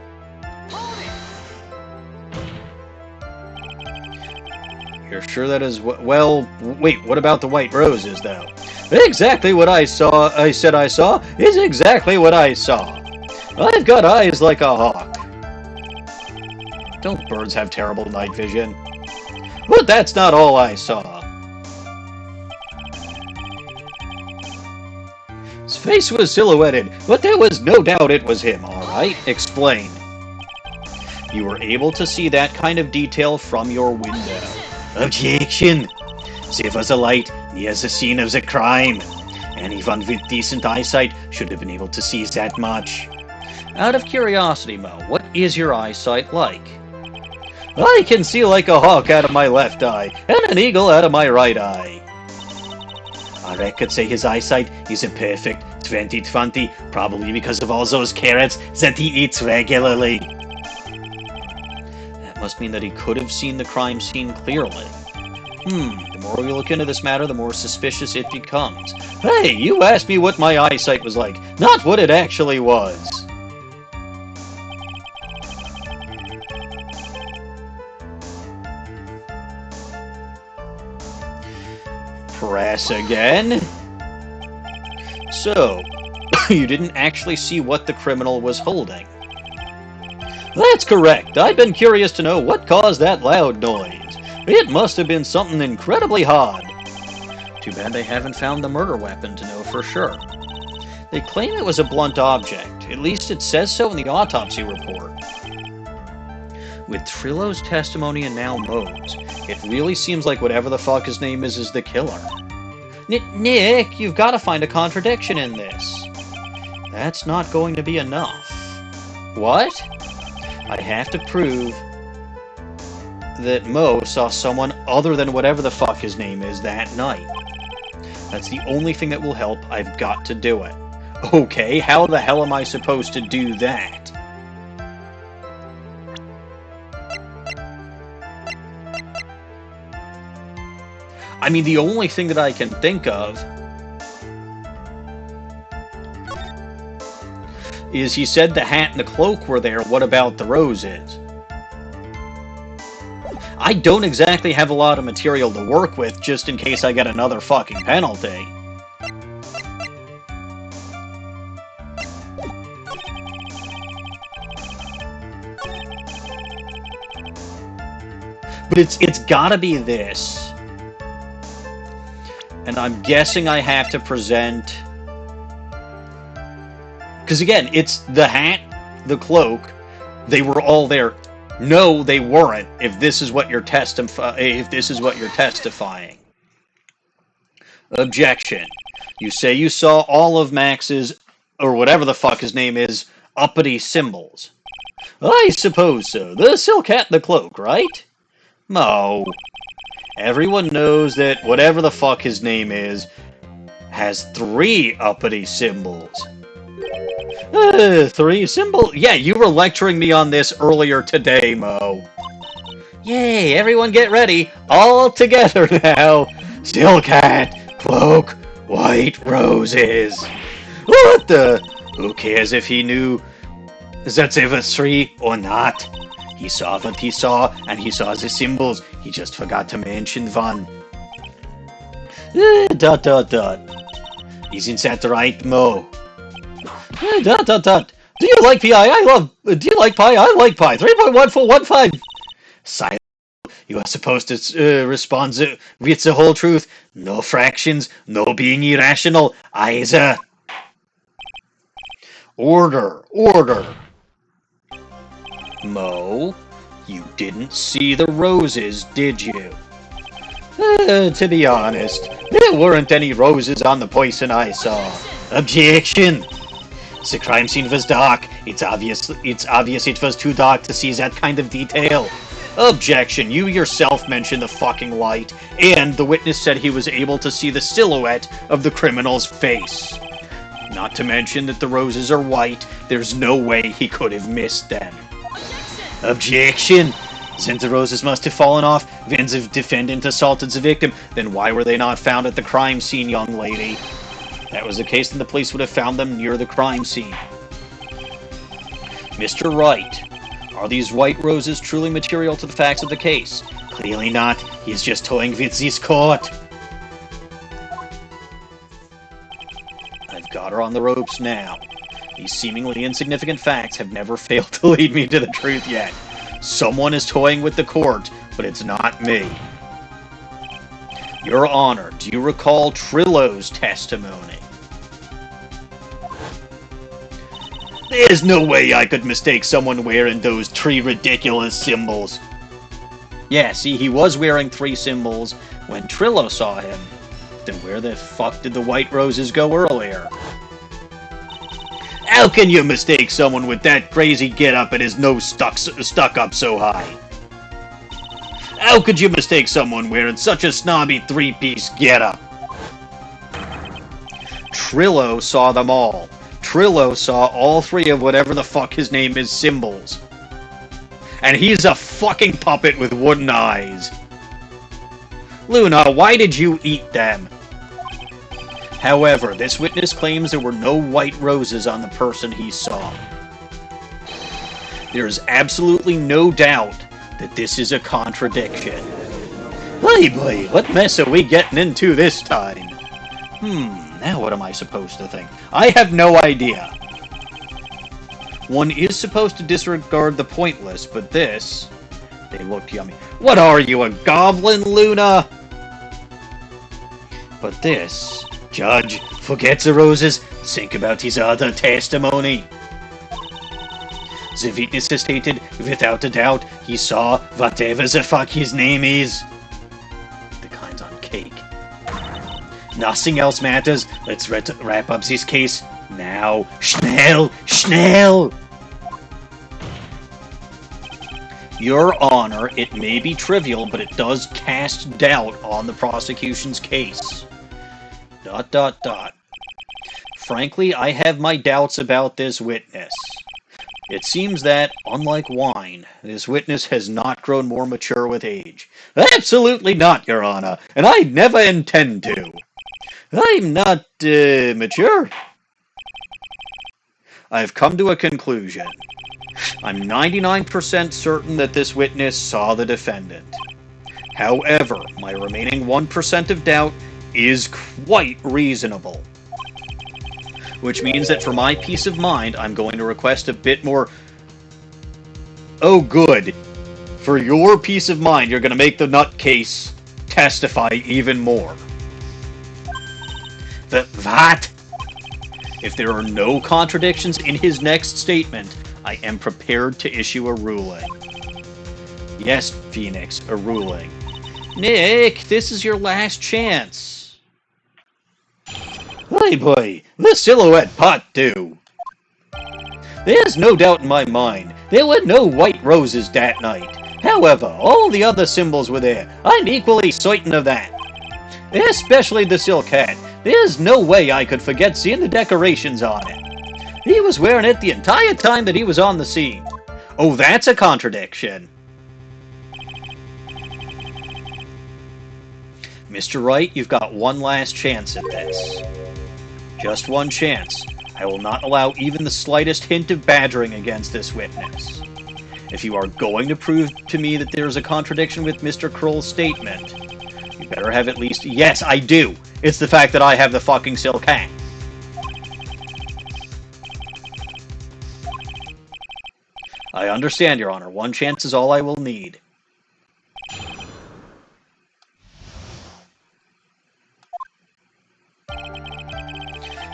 You're sure that is what... Well, wait, what about the white roses, though? Exactly what I said I saw, is exactly what I saw. I've got eyes like a hawk. Don't birds have terrible night vision? But that's not all I saw. His face was silhouetted, but there was no doubt it was him, alright? Explain. You were able to see that kind of detail from your window. Objection! There was a light near the scene of the crime. Anyone with decent eyesight should have been able to see that much. Out of curiosity, Mo, what is your eyesight like? I can see like a hawk out of my left eye, and an eagle out of my right eye. I reckon say his eyesight is a perfect 20/20, probably because of all those carrots that he eats regularly. That must mean that he could have seen the crime scene clearly. The more we look into this matter, the more suspicious it becomes. Hey, you asked me what my eyesight was like, not what it actually was. Press again. So, you didn't actually see what the criminal was holding. That's correct. I've been curious to know what caused that loud noise. It must have been something incredibly hard. Too bad they haven't found the murder weapon to know for sure. They claim it was a blunt object. At least it says so in the autopsy report. With Trillo's testimony and now Moe's, it really seems like whatever the fuck his name is the killer. Nick, you've got to find a contradiction in this. That's not going to be enough. What? I have to prove that Mo saw someone other than whatever the fuck his name is that night. That's the only thing that will help. I've got to do it. Okay, how the hell am I supposed to do that? I mean, the only thing that I can think of is he said the hat and the cloak were there. What about the roses? I don't exactly have a lot of material to work with just in case I get another fucking penalty. But it's gotta be this. And I'm guessing I have to present... Because again, it's the hat, the cloak, they were all there. No, they weren't, if this is what you're testifying. Objection. You say you saw all of Max's, or whatever the fuck his name is, uppity symbols. I suppose so. The silk hat and the cloak, right? No. Everyone knows that whatever the fuck his name is has 3 uppity symbols. 3 symbols? Yeah, you were lecturing me on this earlier today, Mo. Yay, everyone get ready. All together now. Silk hat, cloak, white roses. What the? Who cares if he knew that there were 3 or not? He saw what he saw, and he saw the symbols. He just forgot to mention one. Dot dot dot. Isn't that right, Mo? Dot dot dot. Do you like pie? Do you like pie? I like pie. 3.1415. Silent. You are supposed to respond with the whole truth. No fractions. No being irrational either. Order. Order. Mo, you didn't see the roses, did you? To be honest, there weren't any roses on the person I saw. Objection! The crime scene was dark. It's obvious it was too dark to see that kind of detail. Objection! You yourself mentioned the fucking light, and the witness said he was able to see the silhouette of the criminal's face. Not to mention that the roses are white. There's no way he could have missed them. Objection! Since the roses must have fallen off when the defendant assaulted the victim, then why were they not found at the crime scene, young lady? If that was the case, then the police would have found them near the crime scene. Mr. Wright, are these white roses truly material to the facts of the case? Clearly not. He's just toying with this court. I've got her on the ropes now. These seemingly insignificant facts have never failed to lead me to the truth yet. Someone is toying with the court, but it's not me. Your Honor, do you recall Trillo's testimony? There's no way I could mistake someone wearing those 3 ridiculous symbols. Yeah, see, he was wearing 3 symbols when Trillo saw him. Then where the fuck did the white roses go earlier? How can you mistake someone with that crazy get-up and his nose stuck up so high? How could you mistake someone wearing such a snobby 3-piece get-up? Trillo saw them all. Trillo saw all 3 of whatever the fuck his name is symbols. And he's a fucking puppet with wooden eyes. Luna, why did you eat them? However, this witness claims there were no white roses on the person he saw. There is absolutely no doubt that this is a contradiction. Hey boy, what mess are we getting into this time? Now what am I supposed to think? I have no idea. One is supposed to disregard the pointless, but this... They looked yummy. What are you, a goblin, Luna? But this... Judge, forget the roses, think about his other testimony. The witness has stated, without a doubt, he saw whatever the fuck his name is. The kind's on cake. Nothing else matters. Let's wrap up this case. Now. Schnell! Schnell! Your Honor, it may be trivial, but it does cast doubt on the prosecution's case. ... Frankly, I have my doubts about this witness. It seems that, unlike wine, this witness has not grown more mature with age. Absolutely not, Your Honor, and I never intend to. I'm not, mature. I've come to a conclusion. I'm 99% certain that this witness saw the defendant. However, my remaining 1% of doubt is quite reasonable. Which means that for my peace of mind, I'm going to request a bit more... Oh, good. For your peace of mind, you're going to make the nutcase testify even more. What? If there are no contradictions in his next statement, I am prepared to issue a ruling. Yes, Phoenix, a ruling. Nick, this is your last chance. Hey boy, the silhouette pot too. There's no doubt in my mind, there were no white roses that night. However, all the other symbols were there. I'm equally certain of that. Especially the silk hat. There's no way I could forget seeing the decorations on it. He was wearing it the entire time that he was on the scene. Oh, that's a contradiction. Mr. Wright, you've got one last chance at this. Just one chance. I will not allow even the slightest hint of badgering against this witness. If you are going to prove to me that there is a contradiction with Mr. Kroll's statement, you better have at least... Yes, I do! It's the fact that I have the fucking silk hat. I understand, Your Honor. One chance is all I will need.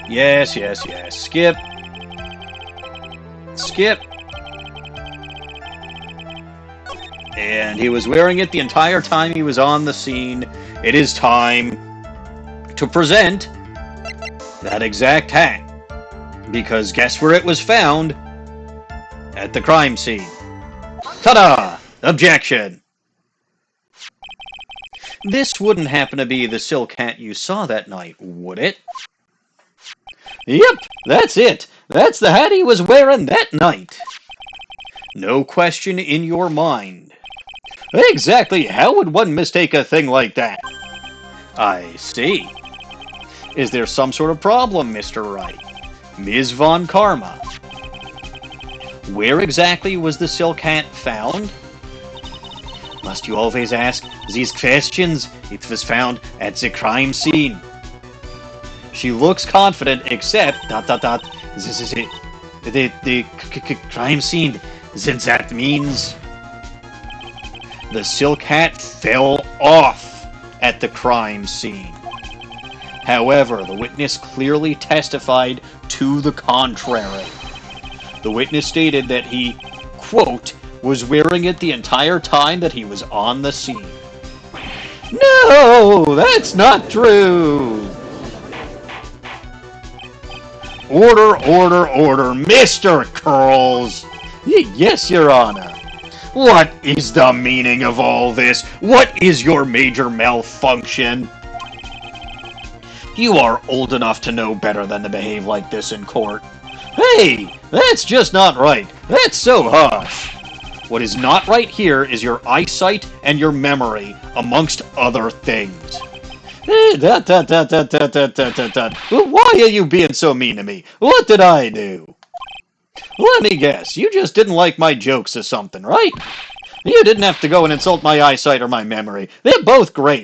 Yes, yes, yes. Skip. Skip. And he was wearing it the entire time he was on the scene. It is time to present that exact hat. Because guess where it was found? At the crime scene. Ta-da! Objection! This wouldn't happen to be the silk hat you saw that night, would it? Yep, that's it. That's the hat he was wearing that night. No question in your mind. Exactly how would one mistake a thing like that? I see. Is there some sort of problem, Mr. Wright? Ms. Von Karma? Where exactly was the silk hat found? Must you always ask these questions? It was found at the crime scene. She looks confident, except... This is it. The crime scene. Then that means... The silk hat fell off at the crime scene. However, the witness clearly testified to the contrary. The witness stated that he, quote, was wearing it the entire time that he was on the scene. No, that's not true. Order, order, order, Mr. Curls. Yes, Your Honor. What is the meaning of all this? What is your major malfunction? You are old enough to know better than to behave like this in court. Hey, that's just not right. That's so harsh. What is not right here is your eyesight and your memory, amongst other things. Why are you being so mean to me? What did I do? Let me guess, you just didn't like my jokes or something, right? You didn't have to go and insult my eyesight or my memory. They're both great.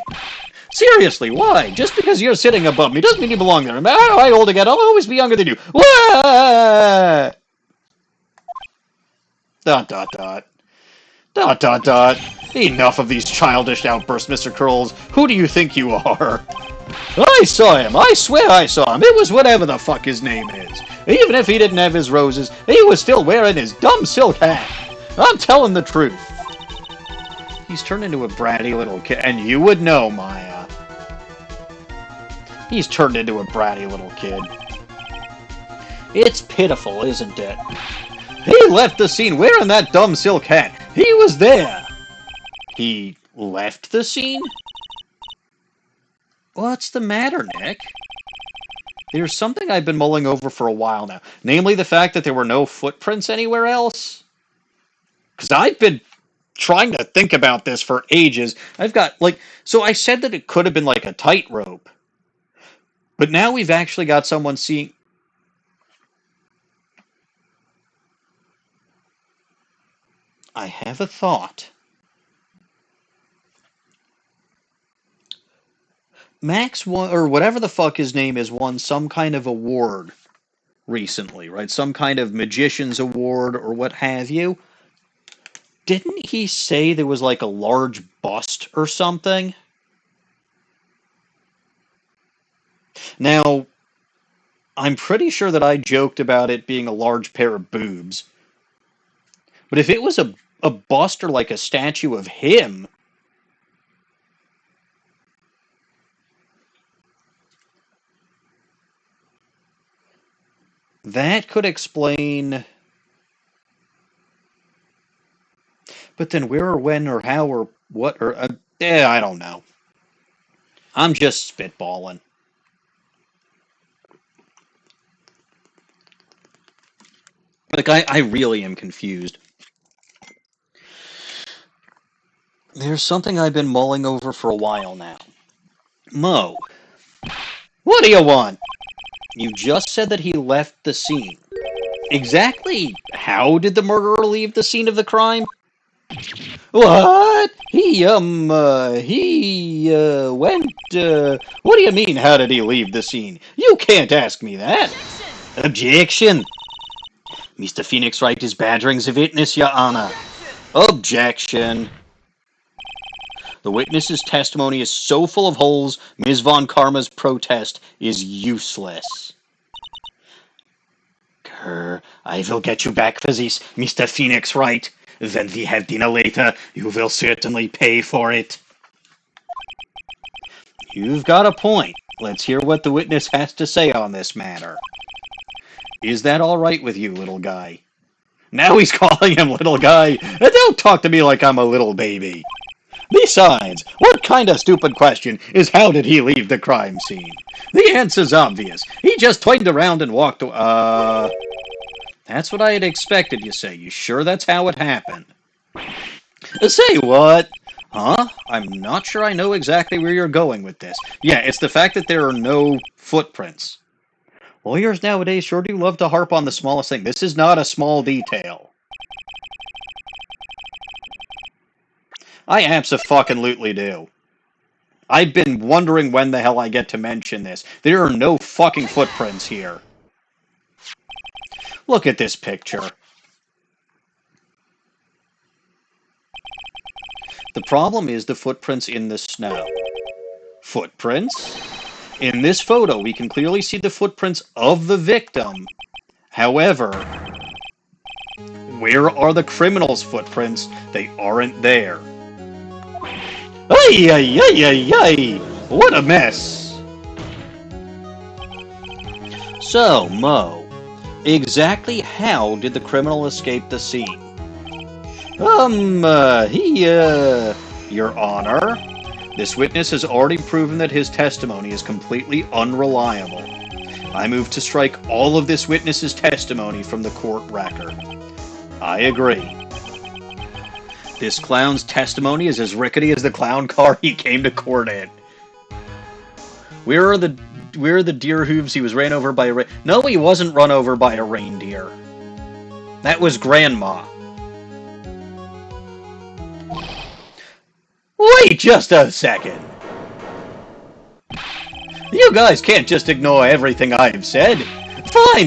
Seriously, why? Just because you're sitting above me doesn't mean you belong there. No matter how old I get, I'll always be younger than you. What? Dot, dot, dot. Dot, dot, dot. Enough of these childish outbursts, Mr. Curls. Who do you think you are? I saw him. I swear I saw him. It was whatever the fuck his name is. Even if he didn't have his roses, he was still wearing his dumb silk hat. I'm telling the truth. He's turned into a bratty little kid, and you would know, Maya. He's turned into a bratty little kid. It's pitiful, isn't it? He left the scene wearing that dumb silk hat. He was there. He left the scene? What's the matter, Nick? There's something I've been mulling over for a while now. Namely, the fact that there were no footprints anywhere else. Because I've been trying to think about this for ages. So I said that it could have been like a tightrope. But now we've actually got someone seeing... I have a thought. Max won, or whatever the fuck his name is, won some kind of award recently, right? Some kind of magician's award or what have you. Didn't he say there was like a large bust or something? Now, I'm pretty sure that I joked about it being a large pair of boobs. But if it was a bust or like a statue of him... that could explain... But then where or when or how or what or... I don't know. I'm just spitballing. Like, I really am confused. There's something I've been mulling over for a while now. Mo, what do you want? You just said that he left the scene. Exactly how did the murderer leave the scene of the crime? What? He went, what do you mean, how did he leave the scene? You can't ask me that. Objection. Mr. Phoenix Wright is badgering the witness, Your Honor. Objection. The witness's testimony is so full of holes, Ms. Von Karma's protest is useless. Grr, I will get you back for this, Mr. Phoenix Wright. When we have dinner later, you will certainly pay for it. You've got a point. Let's hear what the witness has to say on this matter. Is that all right with you, little guy? Now he's calling him little guy. Don't talk to me like I'm a little baby. Besides, what kind of stupid question is how did he leave the crime scene? The answer's obvious. He just turned around and walked away. That's what I had expected, you say. You sure that's how it happened? Say what? Huh? I'm not sure I know exactly where you're going with this. Yeah, it's the fact that there are no footprints. Lawyers nowadays sure do love to harp on the smallest thing. This is not a small detail. I abso-fucking-lutely do. I've been wondering when the hell I get to mention this. There are no fucking footprints here. Look at this picture. The problem is the footprints in the snow. Footprints? In this photo, we can clearly see the footprints of the victim. However, where are the criminal's footprints? They aren't there. Ay, ay, ay, ay, ay! What a mess! So, Mo, exactly how did the criminal escape the scene? Your Honor, this witness has already proven that his testimony is completely unreliable. I move to strike all of this witness's testimony from the court record. I agree. This clown's testimony is as rickety as the clown car he came to court in. Where are the deer hooves he was ran over by a No, he wasn't run over by a reindeer. That was Grandma. Wait just a second. You guys can't just ignore everything I've said.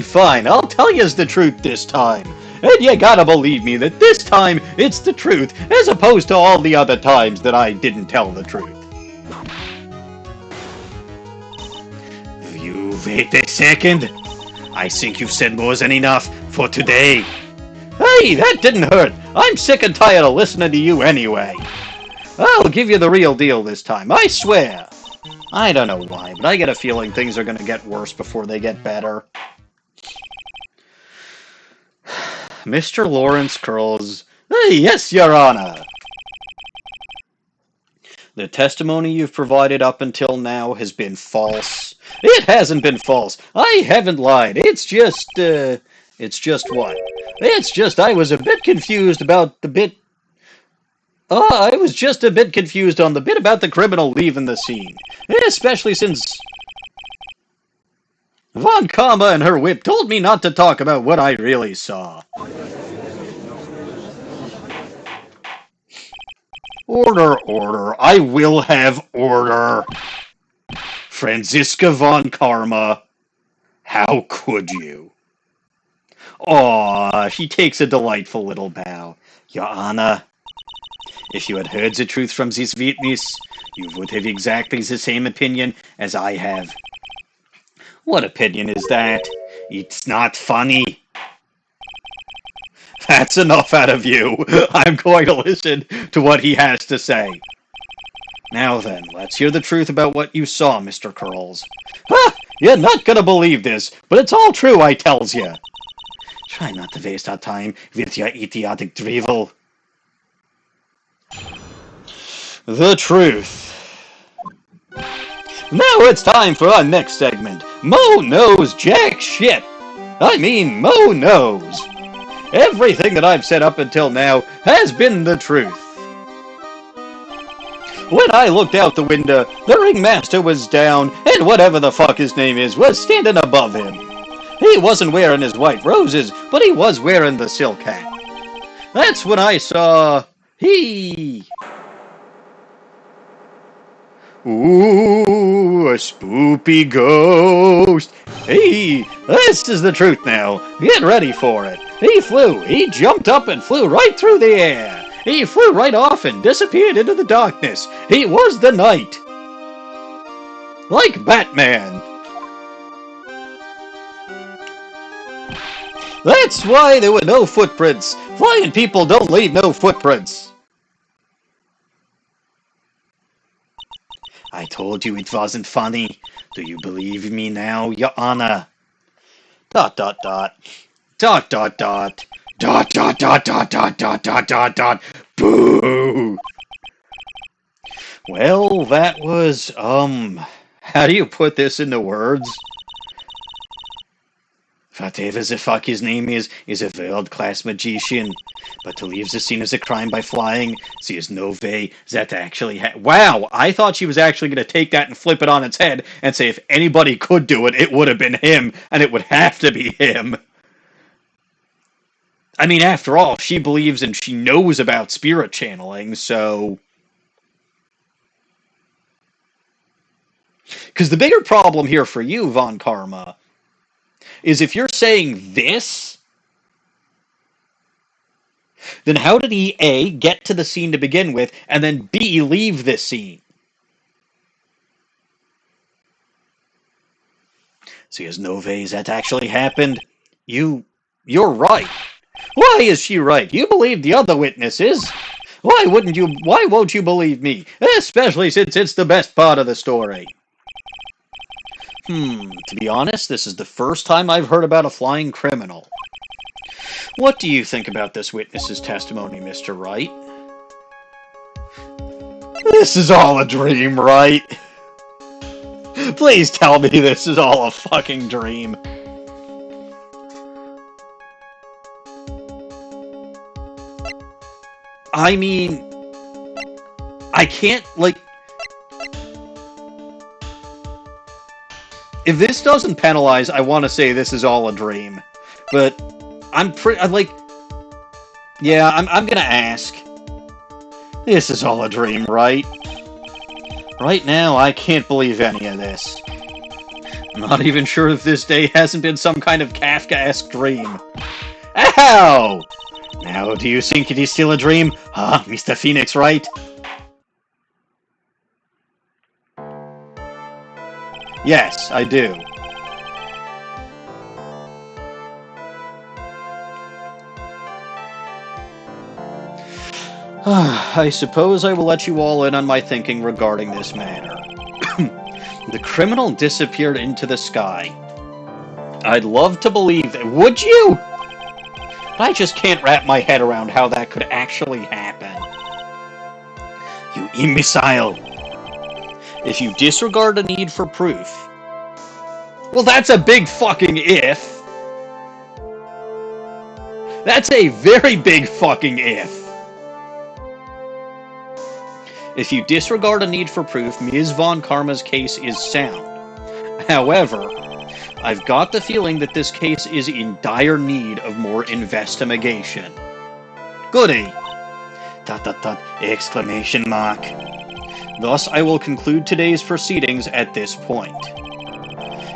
Fine, I'll tell you the truth this time. And you gotta believe me that this time it's the truth, as opposed to all the other times that I didn't tell the truth. You wait a second. I think you've said more than enough for today. Hey, that didn't hurt. I'm sick and tired of listening to you anyway. I'll give you the real deal this time, I swear. I don't know why, but I get a feeling things are going to get worse before they get better. Mr. Lawrence Curls. Hey, yes, Your Honor. The testimony you've provided up until now has been false. It hasn't been false. I haven't lied. It's just what? It's just I was a bit confused about the bit... I was just a bit confused on the bit about the criminal leaving the scene. Especially since Von Karma and her whip told me not to talk about what I really saw. Order. I will have order. Franziska Von Karma. How could you? Aw, she takes a delightful little bow. Your Honor, if you had heard the truth from this witness, you would have exactly the same opinion as I have. What opinion is that? It's not funny. That's enough out of you. I'm going to listen to what he has to say. Now then, let's hear the truth about what you saw, Mr. Curls. Ha! You're not gonna believe this, but it's all true, I tells you. Try not to waste our time with your idiotic drivel. The truth. Now it's time for our next segment. Mo knows jack shit. I mean, Mo knows. Everything that I've said up until now has been the truth. When I looked out the window, the ringmaster was down, and whatever the fuck his name is was standing above him. He wasn't wearing his white roses, but he was wearing the silk hat. That's when I saw... Ooh, a spoopy ghost. Hey, this is the truth now. Get ready for it. He jumped up and flew right through the air. He flew right off and disappeared into the darkness. He was the night. Like Batman. That's why there were no footprints. Flying people don't leave no footprints. I told you it wasn't funny. Do you believe me now, Your Honor? ... Boo! Well, that was, how do you put this into words? Whatever the fuck his name is a world-class magician. But to leave the scene as a crime by flying, there is no way that actually Wow, I thought she was actually going to take that and flip it on its head and say if anybody could do it, it would have been him, and it would have to be him. I mean, after all, she believes and she knows about spirit channeling, so... Because the bigger problem here for you, Von Karma, is if you're saying this, Then how did he A, get to the scene to begin with, and then B, leave this scene? See, as no ways that actually happened. You're right. Why is she right? You believe the other witnesses. Why won't you believe me? Especially since it's the best part of the story. To be honest, this is the first time I've heard about a flying criminal. What do you think about this witness's testimony, Mr. Wright? This is all a dream, right? Please tell me this is all a fucking dream. I mean, I can't, like... If this doesn't penalize, I want to say this is all a dream. But I'm like... Yeah, I'm gonna ask. This is all a dream, right? Right now, I can't believe any of this. I'm not even sure if this day hasn't been some kind of Kafkaesque dream. Ow! Now, do you think it is still a dream? Huh, Mr. Phoenix, right? Yes, I do. I suppose I will let you all in on my thinking regarding this matter. The criminal disappeared into the sky. I'd love to believe that. Would you? I just can't wrap my head around how that could actually happen. You imbecile. If you disregard the need for proof. Well, that's a big fucking if. That's a very big fucking if. If you disregard a need for proof, Ms. Von Karma's case is sound. However, I've got the feeling that this case is in dire need of more investigation. Goody! ... exclamation mark. Thus, I will conclude today's proceedings at this point.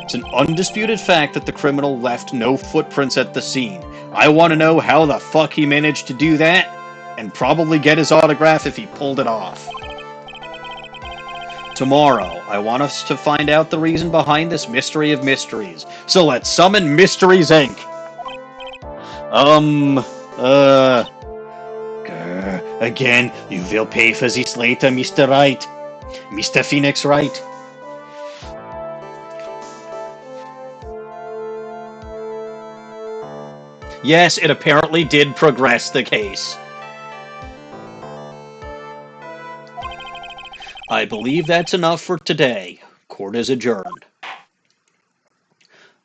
It's an undisputed fact that the criminal left no footprints at the scene. I want to know how the fuck he managed to do that, and probably get his autograph if he pulled it off. Tomorrow, I want us to find out the reason behind this mystery of mysteries. So let's summon Mysteries, Inc. Again, you will pay for this later, Mr. Wright. Mr. Phoenix Wright. Yes, it apparently did progress the case. I believe that's enough for today. Court is adjourned.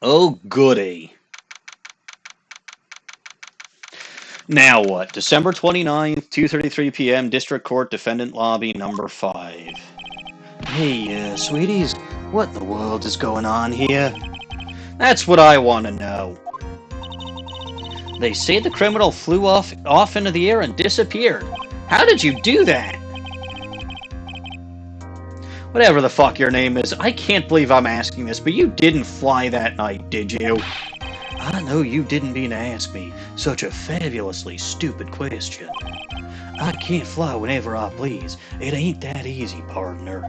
Oh, goody. Now what? December 29th, 2:33 p.m., District Court, Defendant Lobby, number 5. Hey, sweeties, what in the world is going on here? That's what I want to know. They say the criminal flew off into the air and disappeared. How did you do that? Whatever the fuck your name is, I can't believe I'm asking this, but you didn't fly that night, did you? I know you didn't mean to ask me such a fabulously stupid question. I can't fly whenever I please. It ain't that easy, partner.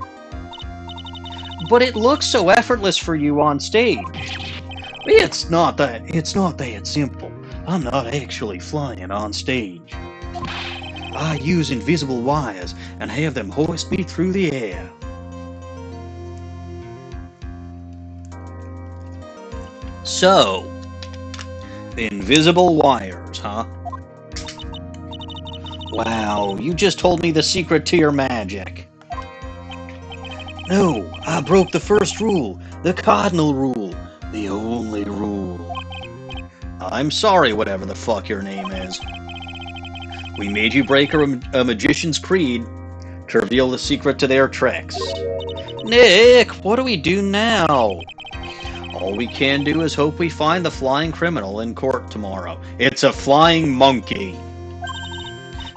But it looks so effortless for you on stage. It's not that simple. I'm not actually flying on stage. I use invisible wires and have them hoist me through the air. So, invisible wires, huh? Wow, you just told me the secret to your magic. No, I broke the first rule, the cardinal rule, the only rule. I'm sorry, whatever the fuck your name is. We made you break a magician's creed to reveal the secret to their tricks. Nick, what do we do now? All we can do is hope we find the flying criminal in court tomorrow. It's a flying monkey.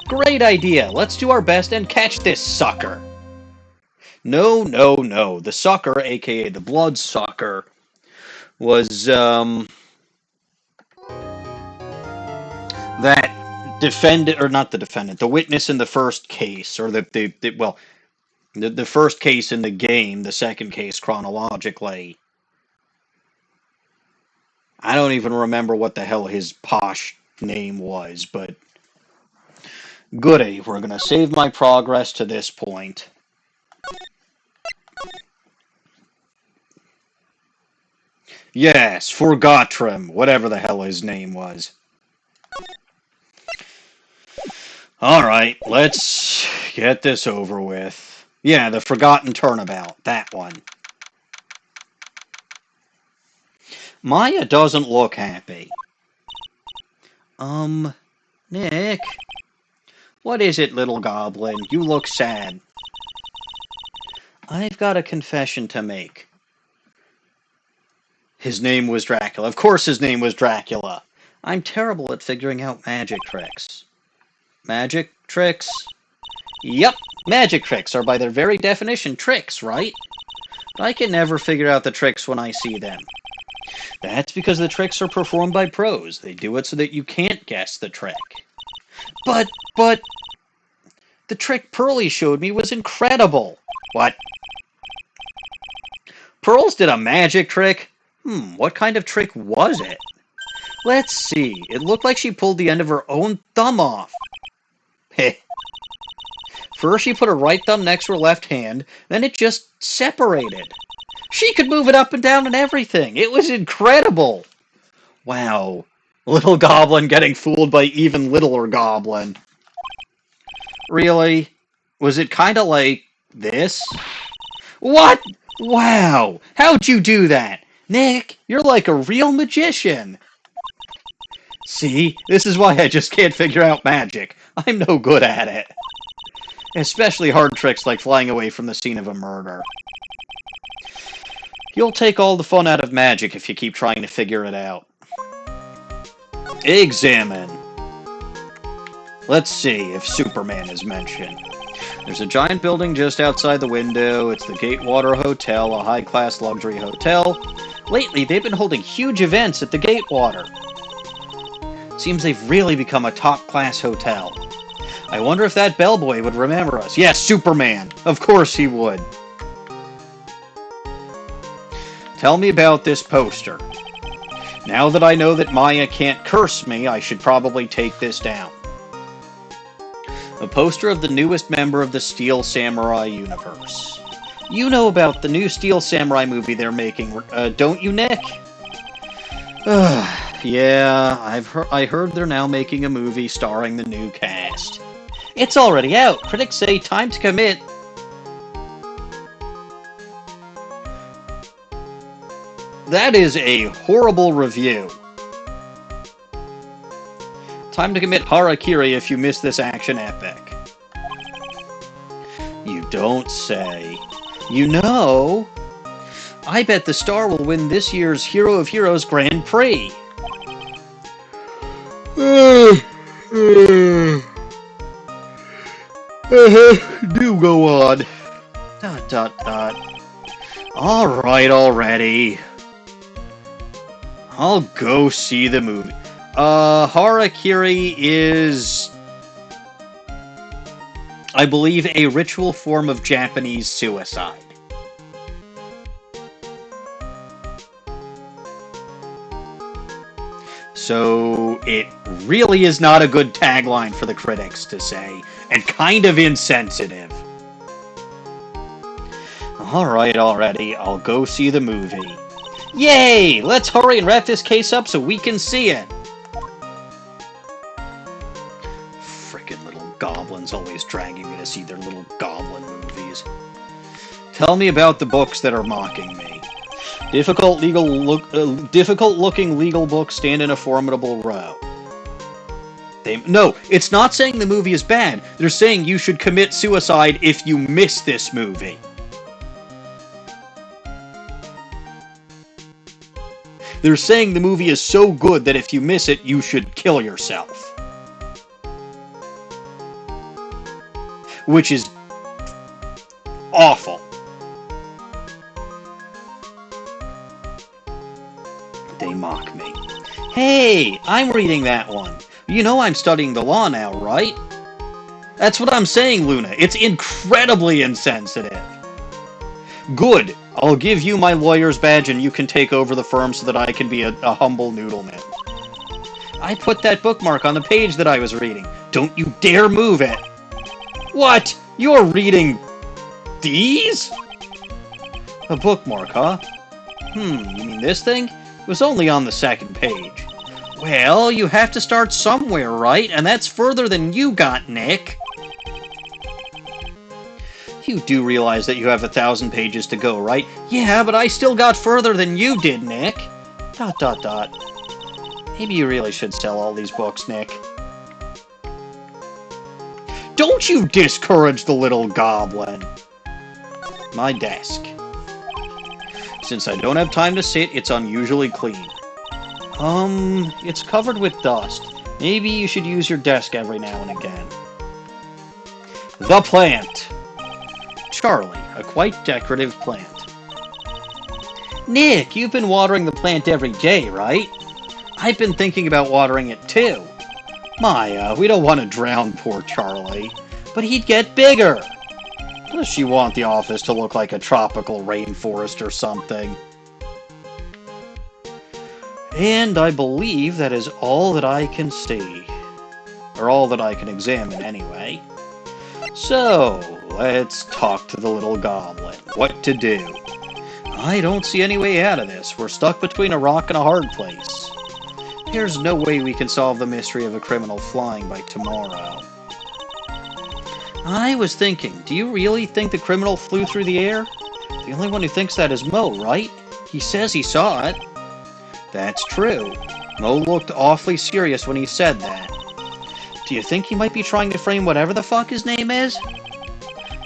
Great idea. Let's do our best and catch this sucker. No. The sucker, aka the bloodsucker, was, that defendant, or not the defendant, the witness in the first case, or the first case in the game, the second case chronologically. I don't even remember what the hell his posh name was, but goody, we're going to save my progress to this point. Yes, Forgotrim, whatever the hell his name was. Alright, let's get this over with. Yeah, the Forgotten Turnabout, that one. Maya doesn't look happy. Nick? What is it, little goblin? You look sad. I've got a confession to make. His name was Dracula. Of course his name was Dracula. I'm terrible at figuring out magic tricks. Magic tricks? Yep, magic tricks are by their very definition tricks, right? But I can never figure out the tricks when I see them. That's because the tricks are performed by pros. They do it so that you can't guess the trick. But... the trick Pearlie showed me was incredible. What? Pearls did a magic trick? What kind of trick was it? Let's see. It looked like she pulled the end of her own thumb off. Heh. First she put her right thumb next to her left hand, then it just separated. She could move it up and down and everything. It was incredible. Wow. Little goblin getting fooled by even littler goblin. Really? Was it kind of like this? What? Wow. How'd you do that? Nick, you're like a real magician. See? This is why I just can't figure out magic. I'm no good at it. Especially hard tricks like flying away from the scene of a murder. You'll take all the fun out of magic if you keep trying to figure it out. Examine. Let's see if Superman is mentioned. There's a giant building just outside the window. It's the Gatewater Hotel, a high-class luxury hotel. Lately, they've been holding huge events at the Gatewater. Seems they've really become a top-class hotel. I wonder if that bellboy would remember us. Yes, Superman. Of course he would. Tell me about this poster. Now that I know that Maya can't curse me, I should probably take this down. A poster of the newest member of the Steel Samurai universe. You know about the new Steel Samurai movie they're making, don't you, Nick? Yeah, I heard they're now making a movie starring the new cast. It's already out. Critics say time to commit. That is a horrible review. Time to commit harakiri if you miss this action epic. You don't say. You know, I bet the star will win this year's Hero of Heroes Grand Prix. Do go on. ... Alright already. I'll go see the movie. Harakiri is, I believe, a ritual form of Japanese suicide. So it really is not a good tagline for the critics to say, and kind of insensitive. Alright already, I'll go see the movie. Yay! Let's hurry and wrap this case up so we can see it! Frickin' little goblins always dragging me to see their little goblin movies. Tell me about the books that are mocking me. Difficult-looking legal books stand in a formidable row. No, it's not saying the movie is bad. They're saying you should commit suicide if you miss this movie. They're saying the movie is so good that if you miss it, you should kill yourself. Which is awful. They mock me. Hey, I'm reading that one. You know I'm studying the law now, right? That's what I'm saying, Luna. It's incredibly insensitive. Good. I'll give you my lawyer's badge and you can take over the firm so that I can be a humble noodleman. I put that bookmark on the page that I was reading. Don't you dare move it. What? You're reading these? A bookmark, huh? You mean this thing? It was only on the second page. Well, you have to start somewhere, right? And that's further than you got, Nick. You do realize that you have 1,000 pages to go, right? Yeah, but I still got further than you did, Nick. ... Maybe you really should sell all these books, Nick. Don't you discourage the little goblin. My desk. Since I don't have time to sit, it's unusually clean. It's covered with dust. Maybe you should use your desk every now and again. The plant. Charlie, a quite decorative plant. Nick, you've been watering the plant every day, right? I've been thinking about watering it too. Maya, we don't want to drown poor Charlie, but he'd get bigger. Does she want the office to look like a tropical rainforest or something? And I believe that is all that I can see. Or all that I can examine, anyway. So, let's talk to the little goblin. What to do? I don't see any way out of this. We're stuck between a rock and a hard place. There's no way we can solve the mystery of a criminal flying by tomorrow. I was thinking, do you really think the criminal flew through the air? The only one who thinks that is Mo, right? He says he saw it. That's true. Mo looked awfully serious when he said that. Do you think he might be trying to frame whatever the fuck his name is?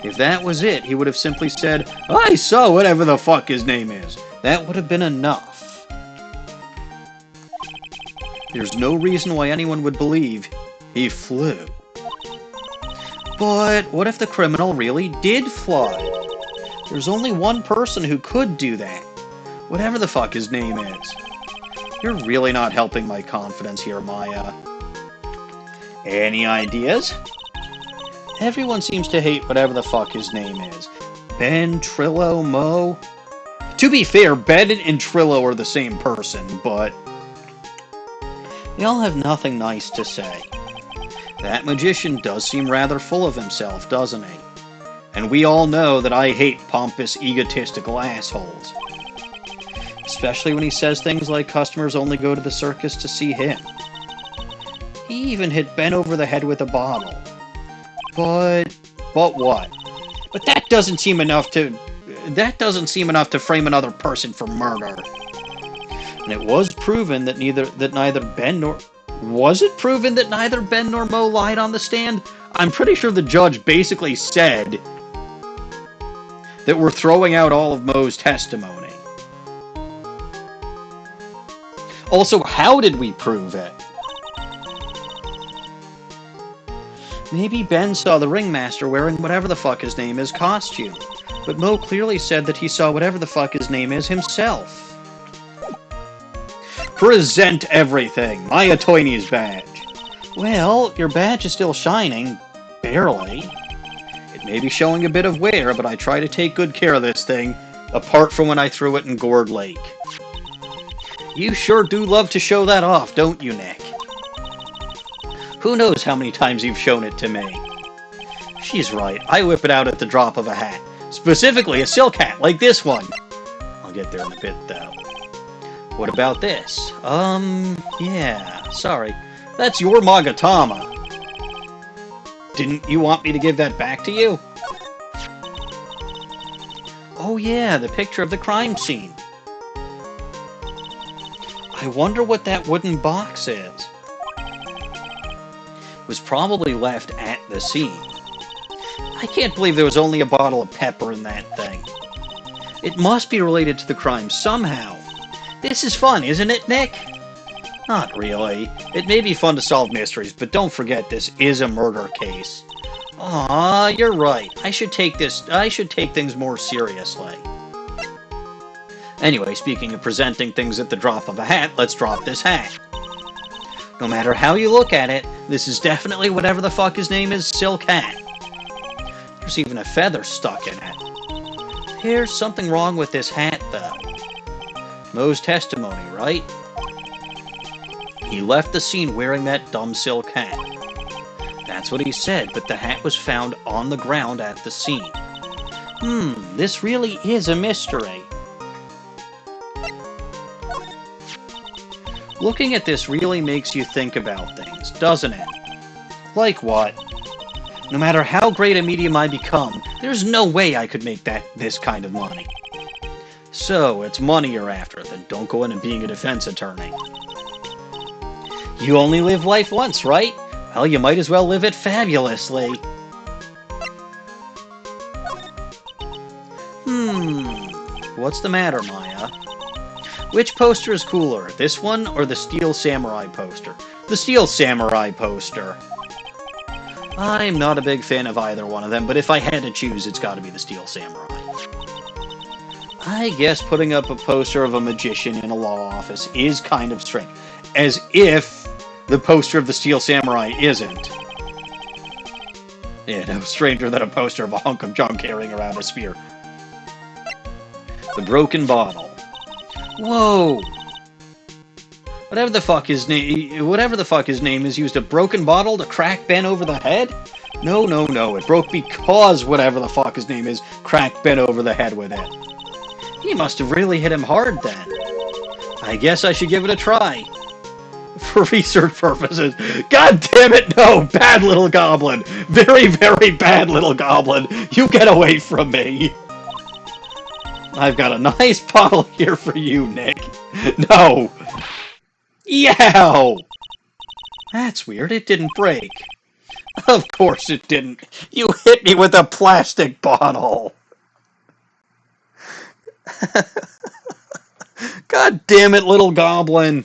If that was it, he would have simply said, I saw whatever the fuck his name is. That would have been enough. There's no reason why anyone would believe he flew. But what if the criminal really did fly? There's only one person who could do that. Whatever the fuck his name is. You're really not helping my confidence here, Maya. Any ideas? Everyone seems to hate whatever the fuck his name is. Ben, Trillo, Mo? To be fair, Ben and Trillo are the same person, but they all have nothing nice to say. That magician does seem rather full of himself, doesn't he? And we all know that I hate pompous, egotistical assholes. Especially when he says things like customers only go to the circus to see him. He even hit Ben over the head with a bottle. But what? But that doesn't seem enough to frame another person for murder. And it was proven that neither Ben nor Mo lied on the stand? I'm pretty sure the judge basically said that we're throwing out all of Mo's testimony. Also, how did we prove it? Maybe Ben saw the ringmaster wearing whatever the fuck his name is costume, but Mo clearly said that he saw whatever the fuck his name is himself. Present everything! Maya Toyney's badge. Well, your badge is still shining. Barely. It may be showing a bit of wear, but I try to take good care of this thing, apart from when I threw it in Gourd Lake. You sure do love to show that off, don't you, Nick? Who knows how many times you've shown it to me? She's right. I whip it out at the drop of a hat. Specifically a silk hat, like this one. I'll get there in a bit, though. What about this? Yeah, sorry. That's your Magatama. Didn't you want me to give that back to you? Oh yeah, the picture of the crime scene. I wonder what that wooden box is. It was probably left at the scene. I can't believe there was only a bottle of pepper in that thing. It must be related to the crime somehow. This is fun, isn't it, Nick? Not really. It may be fun to solve mysteries, but don't forget this is a murder case. Aw, you're right. I should take things more seriously. Anyway, speaking of presenting things at the drop of a hat, let's drop this hat. No matter how you look at it, this is definitely whatever the fuck his name is, Silk Hat. There's even a feather stuck in it. There's something wrong with this hat, though. Moe's testimony, right? He left the scene wearing that dumb silk hat. That's what he said, but the hat was found on the ground at the scene. This really is a mystery. Looking at this really makes you think about things, doesn't it? Like what? No matter how great a medium I become, there's no way I could make this kind of money. So, it's money you're after, then don't go into being a defense attorney. You only live life once, right? Well, you might as well live it fabulously. What's the matter, Maya? Which poster is cooler, this one or the Steel Samurai poster? The Steel Samurai poster. I'm not a big fan of either one of them, but if I had to choose, it's gotta be the Steel Samurai. I guess putting up a poster of a magician in a law office is kind of strange. As if the poster of the Steel Samurai isn't. Yeah, no stranger than a poster of a hunk of junk carrying around a spear. The broken bottle. Whoa! Whatever the fuck his name is, used a broken bottle to crack Ben over the head? No. It broke because whatever the fuck his name is cracked Ben over the head with it. He must have really hit him hard then. I guess I should give it a try. For research purposes. God damn it, no! Bad little goblin! Very, very bad little goblin! You get away from me! I've got a nice bottle here for you, Nick. No! Yow! That's weird, it didn't break. Of course it didn't. You hit me with a plastic bottle! God damn it, little goblin!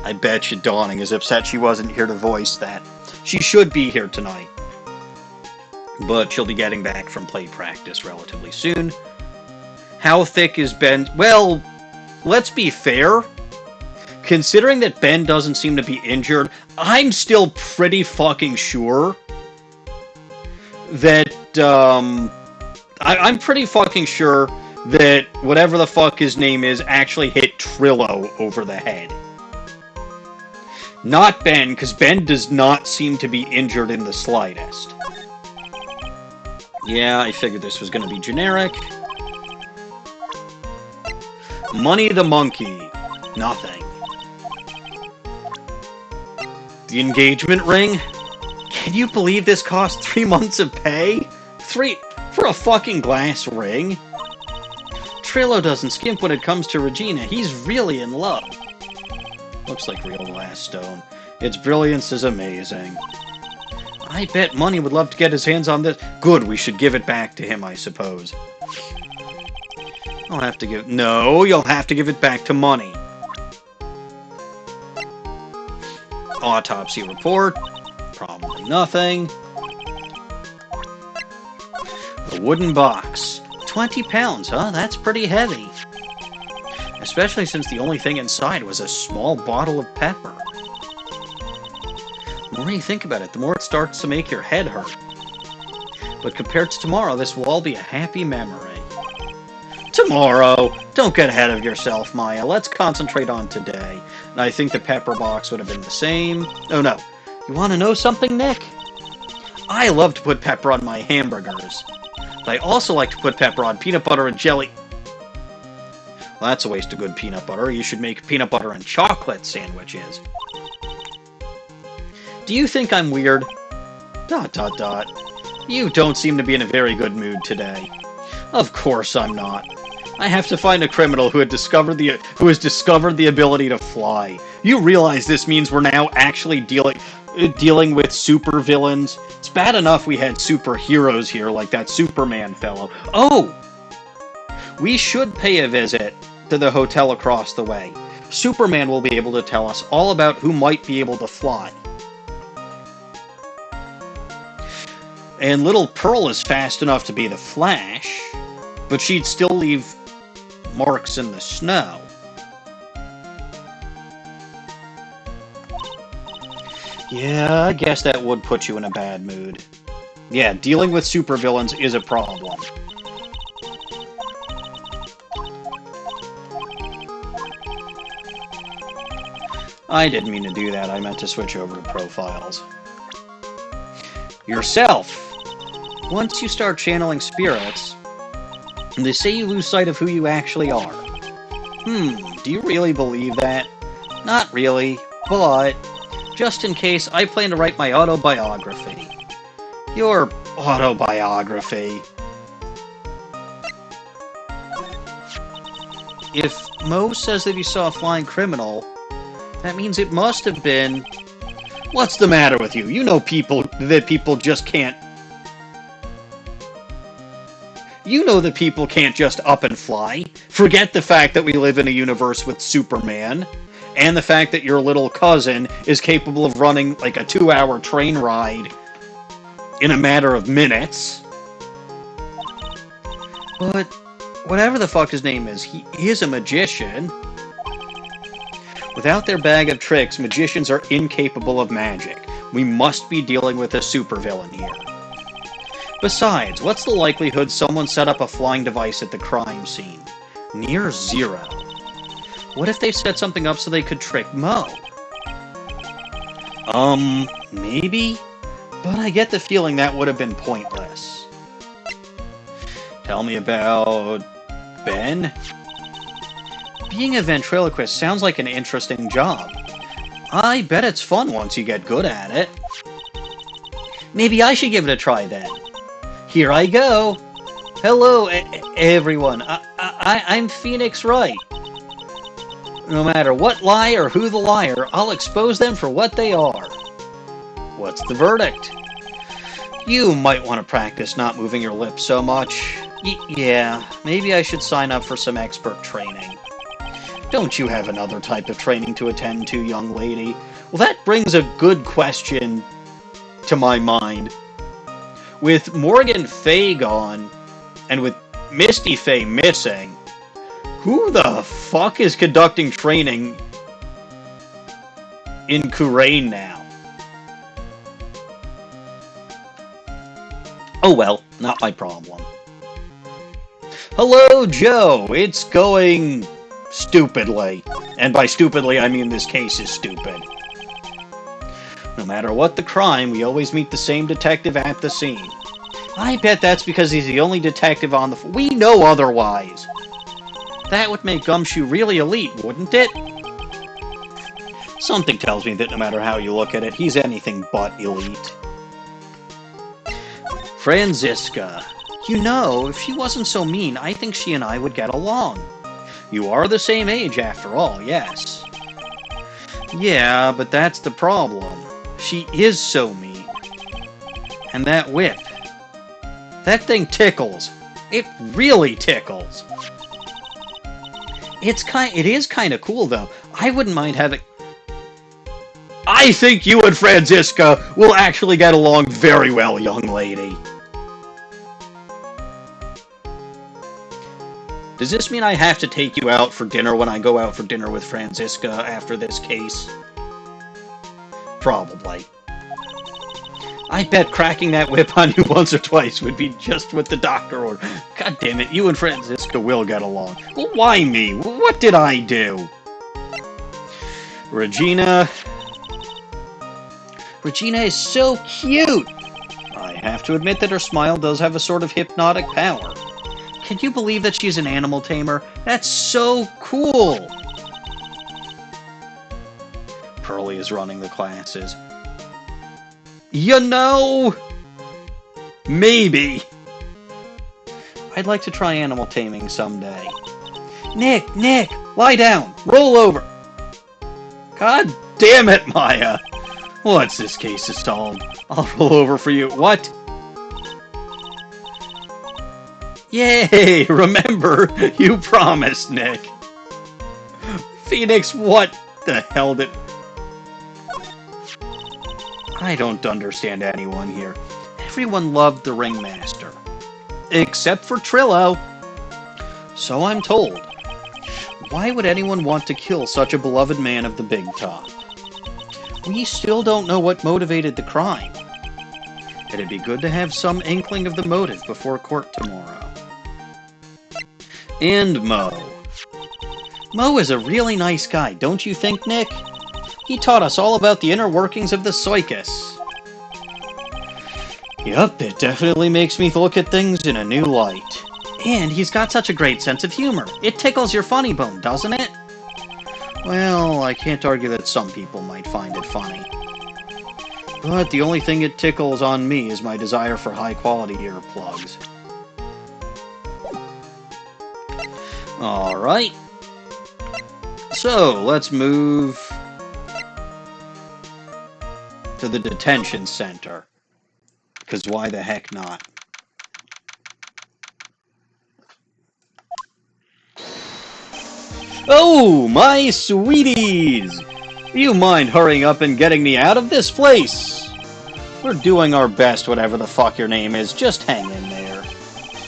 I bet you Dawning is upset she wasn't here to voice that. She should be here tonight. But she'll be getting back from play practice relatively soon. How thick is Ben? Well, let's be fair. Considering that Ben doesn't seem to be injured, I'm still pretty fucking sure that, I'm pretty fucking sure that whatever the fuck his name is actually hit Trillo over the head. Not Ben, because Ben does not seem to be injured in the slightest. Yeah, I figured this was going to be generic. Money the monkey. Nothing. The engagement ring? Can you believe this cost 3 months of pay? 3 for a fucking glass ring? Trillo doesn't skimp when it comes to Regina. He's really in love. Looks like real glass stone. Its brilliance is amazing. I bet Money would love to get his hands on this. Good, we should give it back to him, I suppose. I'll have to give... No, you'll have to give it back to Money. Autopsy report. Probably nothing. The wooden box. 20 pounds, huh? That's pretty heavy. Especially since the only thing inside was a small bottle of pepper. The more you think about it, the more it starts to make your head hurt. But compared to tomorrow, this will all be a happy memory. Tomorrow! Don't get ahead of yourself, Maya. Let's concentrate on today. And I think the pepper box would have been the same. Oh no. You want to know something, Nick? I love to put pepper on my hamburgers. But I also like to put pepper on peanut butter and jelly. Well, that's a waste of good peanut butter. You should make peanut butter and chocolate sandwiches. Do you think I'm weird? ... You don't seem to be in a very good mood today. Of course I'm not. I have to find a criminal who has discovered the ability to fly. You realize this means we're now actually dealing with supervillains? It's bad enough we had superheroes here, like that Superman fellow. Oh! We should pay a visit to the hotel across the way. Superman will be able to tell us all about who might be able to fly. And Little Pearl is fast enough to be the Flash, but she'd still leave marks in the snow. Yeah, I guess that would put you in a bad mood. Yeah, dealing with supervillains is a problem. I didn't mean to do that. I meant to switch over to profiles. Yourself. Once you start channeling spirits, they say you lose sight of who you actually are. Do you really believe that? Not really, but just in case, I plan to write my autobiography. Your autobiography. If Mo says that he saw a flying criminal, that means it must have been... What's the matter with you? You know people just can't... You know that people can't just up and fly. Forget the fact that we live in a universe with Superman, and the fact that your little cousin is capable of running like a 2-hour train ride in a matter of minutes. But whatever the fuck his name is, he is a magician. Without their bag of tricks, magicians are incapable of magic. We must be dealing with a supervillain here. Besides, what's the likelihood someone set up a flying device at the crime scene? Near zero. What if they set something up so they could trick Mo? Maybe? But I get the feeling that would have been pointless. Tell me about... Ben? Being a ventriloquist sounds like an interesting job. I bet it's fun once you get good at it. Maybe I should give it a try then. Here I go. Hello, everyone. I'm Phoenix Wright. No matter what lie or who the liar, I'll expose them for what they are. What's the verdict? You might want to practice not moving your lips so much. Yeah, maybe I should sign up for some expert training. Don't you have another type of training to attend to, young lady? Well, that brings a good question to my mind. With Morgan Fay gone, and with Misty Fay missing, who the fuck is conducting training in Kurain now? Oh well, not my problem. Hello, Joe. It's going stupidly. And by stupidly, I mean this case is stupid. No matter what the crime, we always meet the same detective at the scene. I bet that's because he's the only detective on the... We know otherwise. That would make Gumshoe really elite, wouldn't it? Something tells me that no matter how you look at it, he's anything but elite. Franziska. You know, if she wasn't so mean, I think she and I would get along. You are the same age, after all, yes. Yeah, but that's the problem. She is so mean. And that whip. That thing tickles. It really tickles. It is kind of cool, though. I wouldn't mind having... I think you and Franziska will actually get along very well, young lady. Does this mean I have to take you out for dinner when I go out for dinner with Franziska after this case? Probably. I bet cracking that whip on you once or twice would be just what the doctor ordered. God damn it, you and Franziska will get along. Well, why me? What did I do? Regina... Regina is so cute! I have to admit that her smile does have a sort of hypnotic power. Can you believe that she's an animal tamer? That's so cool! Pearlie is running the classes. You know... Maybe. I'd like to try animal taming someday. Nick! Lie down! Roll over! God damn it, Maya! Once this case is solved, I'll roll over for you. What? Yay! Remember, you promised, Nick. Phoenix, what the hell did... I don't understand anyone here. Everyone loved the Ringmaster. Except for Trillo. So I'm told. Why would anyone want to kill such a beloved man of the big top? We still don't know what motivated the crime. It'd be good to have some inkling of the motive before court tomorrow. And Mo. Mo is a really nice guy, don't you think, Nick? He taught us all about the inner workings of the circus. Yup, it definitely makes me look at things in a new light. And he's got such a great sense of humor. It tickles your funny bone, doesn't it? Well, I can't argue that some people might find it funny. But the only thing it tickles on me is my desire for high-quality earplugs. Alright. So, let's move to the detention center. Because why the heck not? Oh, my sweeties! You mind hurrying up and getting me out of this place? We're doing our best, whatever the fuck your name is. Just hang in there.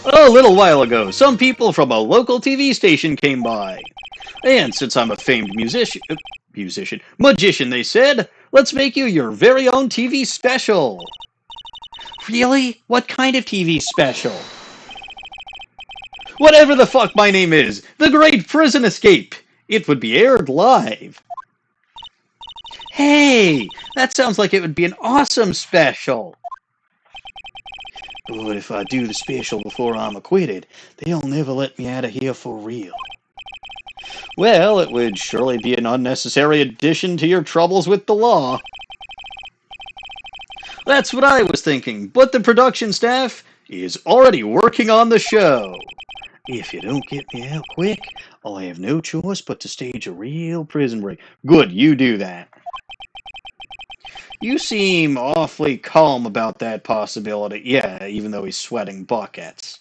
A little while ago, some people from a local TV station came by. And since I'm a famed magician, they said, let's make you your very own TV special. Really? What kind of TV special? Whatever the fuck my name is, The Great Prison Escape. It would be aired live. Hey, that sounds like it would be an awesome special. But if I do the special before I'm acquitted, they'll never let me out of here for real. Well, it would surely be an unnecessary addition to your troubles with the law. That's what I was thinking, but the production staff is already working on the show. If you don't get me out quick, I'll have no choice but to stage a real prison break. Good, you do that. You seem awfully calm about that possibility. Yeah, even though he's sweating buckets.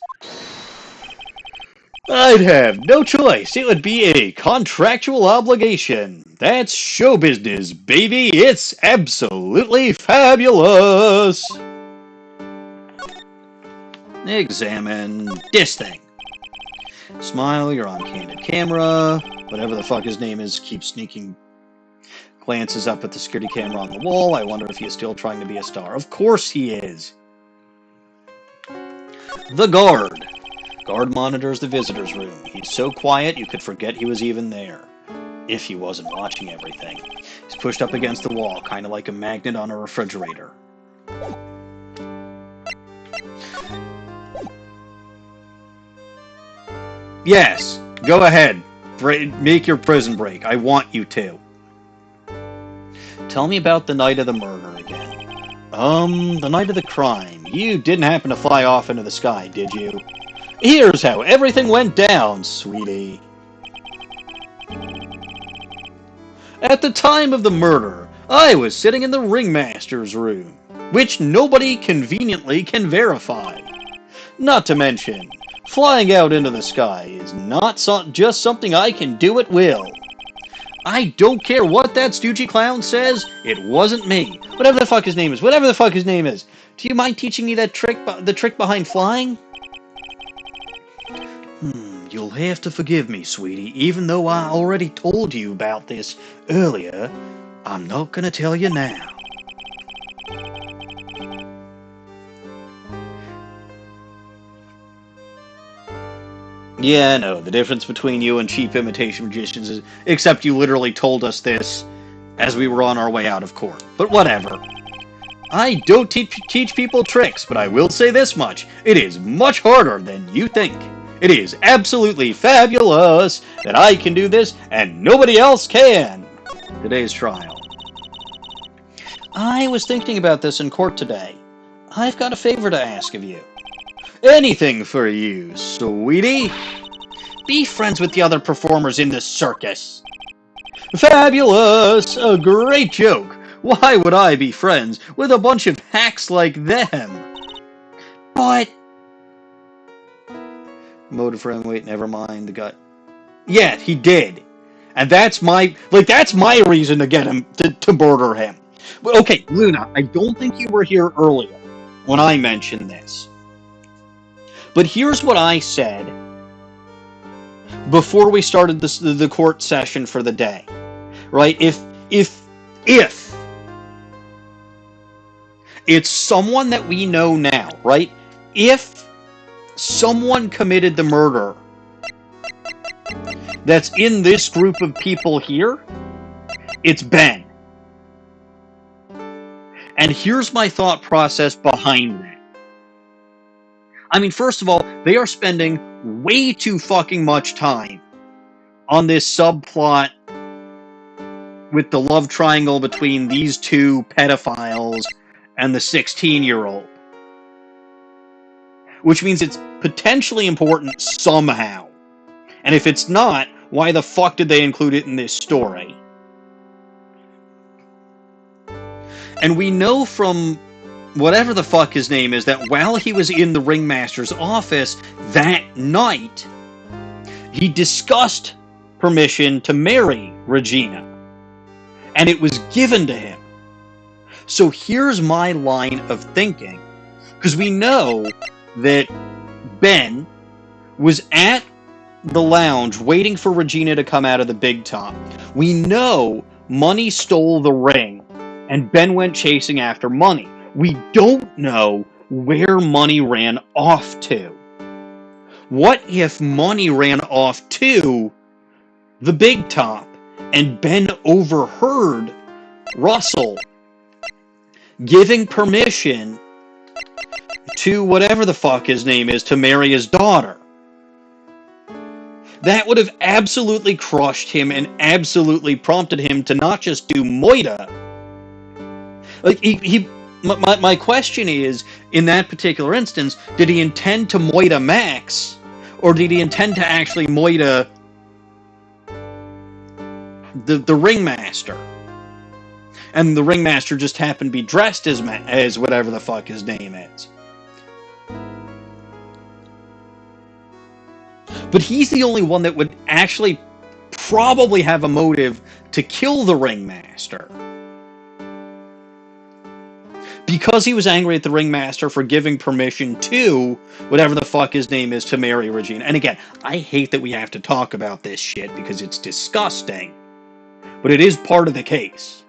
I'd have no choice. It would be a contractual obligation. That's show business, baby. It's absolutely fabulous. Examine this thing. Smile, you're on candid camera. Whatever the fuck his name is keeps sneaking glances up at the security camera on the wall. I wonder if he is still trying to be a star. Of course he is. The guard. Guard monitors the visitor's room. He's so quiet you could forget he was even there. If he wasn't watching everything. He's pushed up against the wall, kind of like a magnet on a refrigerator. Yes, go ahead. Make your prison break. I want you to. Tell me about the night of the murder again. The night of the crime. You didn't happen to fly off into the sky, did you? Here's how everything went down, sweetie. At the time of the murder, I was sitting in the ringmaster's room, which nobody conveniently can verify. Not to mention, flying out into the sky is not just something I can do at will. I don't care what that stoogey clown says, it wasn't me. Whatever the fuck his name is, Do you mind teaching me that the trick behind flying? You'll have to forgive me, sweetie. Even though I already told you about this earlier, I'm not gonna tell you now. Yeah, no, the difference between you and cheap imitation magicians is, except you literally told us this as we were on our way out of court. But whatever. I don't teach people tricks, but I will say this much. It is much harder than you think. It is absolutely fabulous that I can do this and nobody else can. Today's trial. I was thinking about this in court today. I've got a favor to ask of you. Anything for you, sweetie. Be friends with the other performers in the circus. Fabulous! A great joke. Why would I be friends with a bunch of hacks like them? But... Motive for him, wait, never mind, the guy... Yeah, he did. And that's my reason to get him, to murder him. Okay, Luna, I don't think you were here earlier when I mentioned this. But here's what I said before we started the court session for the day. Right? If It's someone that we know now, right? If someone committed the murder that's in this group of people here, it's Ben. And here's my thought process behind that. I mean, first of all, they are spending way too fucking much time on this subplot with the love triangle between these two pedophiles and the 16-year-old. Which means it's potentially important somehow. And if it's not, why the fuck did they include it in this story? And we know from whatever the fuck his name is that while he was in the ringmaster's office that night, he discussed permission to marry Regina. And it was given to him. So here's my line of thinking. Because we know that Ben was at the lounge waiting for Regina to come out of the big top. We know Money stole the ring and Ben went chasing after Money. We don't know where Money ran off to. What if Money ran off to the big top and Ben overheard Russell giving permission to whatever the fuck his name is to marry his daughter? That would have absolutely crushed him and absolutely prompted him to not just do Moida. Like, my question is, in that particular instance, did he intend to Moida Max, or did he intend to actually Moida the ringmaster? And the ringmaster just happened to be dressed as whatever the fuck his name is. But he's the only one that would actually probably have a motive to kill the ringmaster. Because he was angry at the ringmaster for giving permission to whatever the fuck his name is to marry Regina. And again, I hate that we have to talk about this shit because it's disgusting. But it is part of the case.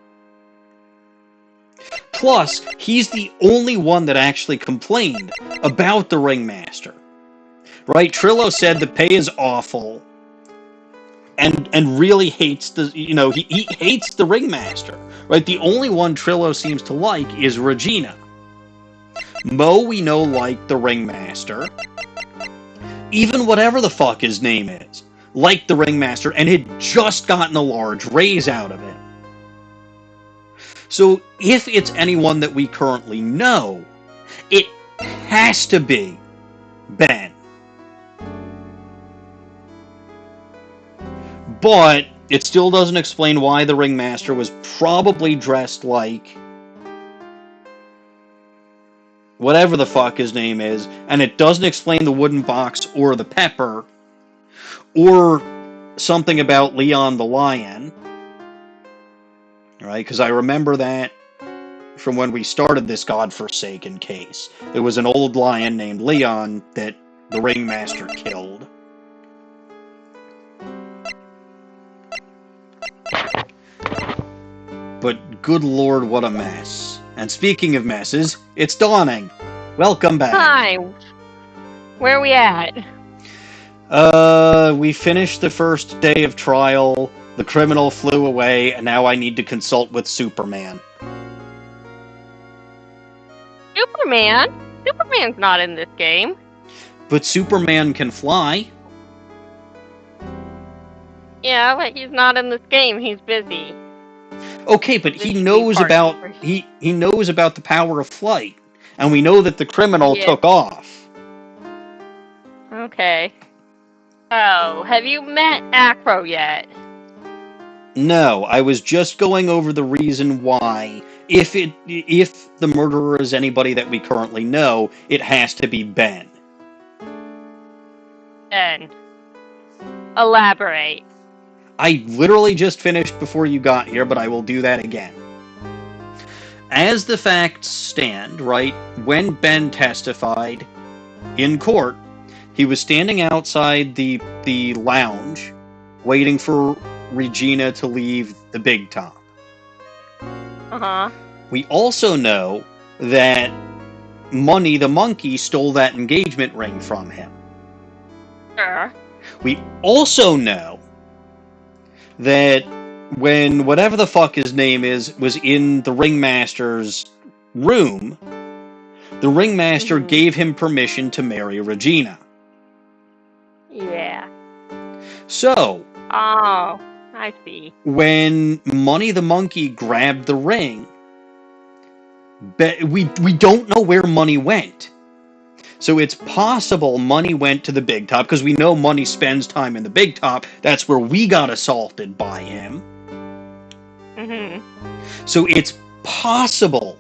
Plus, he's the only one that actually complained about the ringmaster. Right? Trillo said the pay is awful. And really hates the, he hates the ringmaster. Right? The only one Trillo seems to like is Regina. Mo, we know, liked the ringmaster. Even whatever the fuck his name is, liked the ringmaster and had just gotten a large raise out of it. So, if it's anyone that we currently know, it has to be Ben. But it still doesn't explain why the ringmaster was probably dressed like whatever the fuck his name is, and it doesn't explain the wooden box or the pepper or something about Leon the lion. Right? Because I remember that from when we started this godforsaken case. It was an old lion named Leon that the ringmaster killed. But good lord, what a mess. And speaking of messes, it's Dawning. Welcome back.
Hi. Where are we at?
We finished the first day of trial. The criminal flew away, and now I need to consult with Superman.
Superman? Superman's not in this game.
But Superman can fly.
Yeah, but he's not in this game. He's busy.
Okay, but he knows about he knows about the power of flight, and we know that the criminal took off.
Okay. Oh, have you met Acro yet?
No, I was just going over the reason why, if the murderer is anybody that we currently know, it has to be Ben.
Ben. Elaborate.
I literally just finished before you got here, but I will do that again. As the facts stand, right, when Ben testified in court, he was standing outside the lounge, waiting for Regina to leave the big top.
Uh-huh.
We also know that Money the Monkey stole that engagement ring from him.
Sure.
We also know that when whatever the fuck his name is was in the ringmaster's room, the ringmaster gave him permission to marry Regina.
Yeah.
So,
Oh, I see.
when Money the Monkey grabbed the ring, we don't know where Money went. So it's possible Money went to the Big Top, because we know Money spends time in the Big Top. That's where we got assaulted by him. So it's possible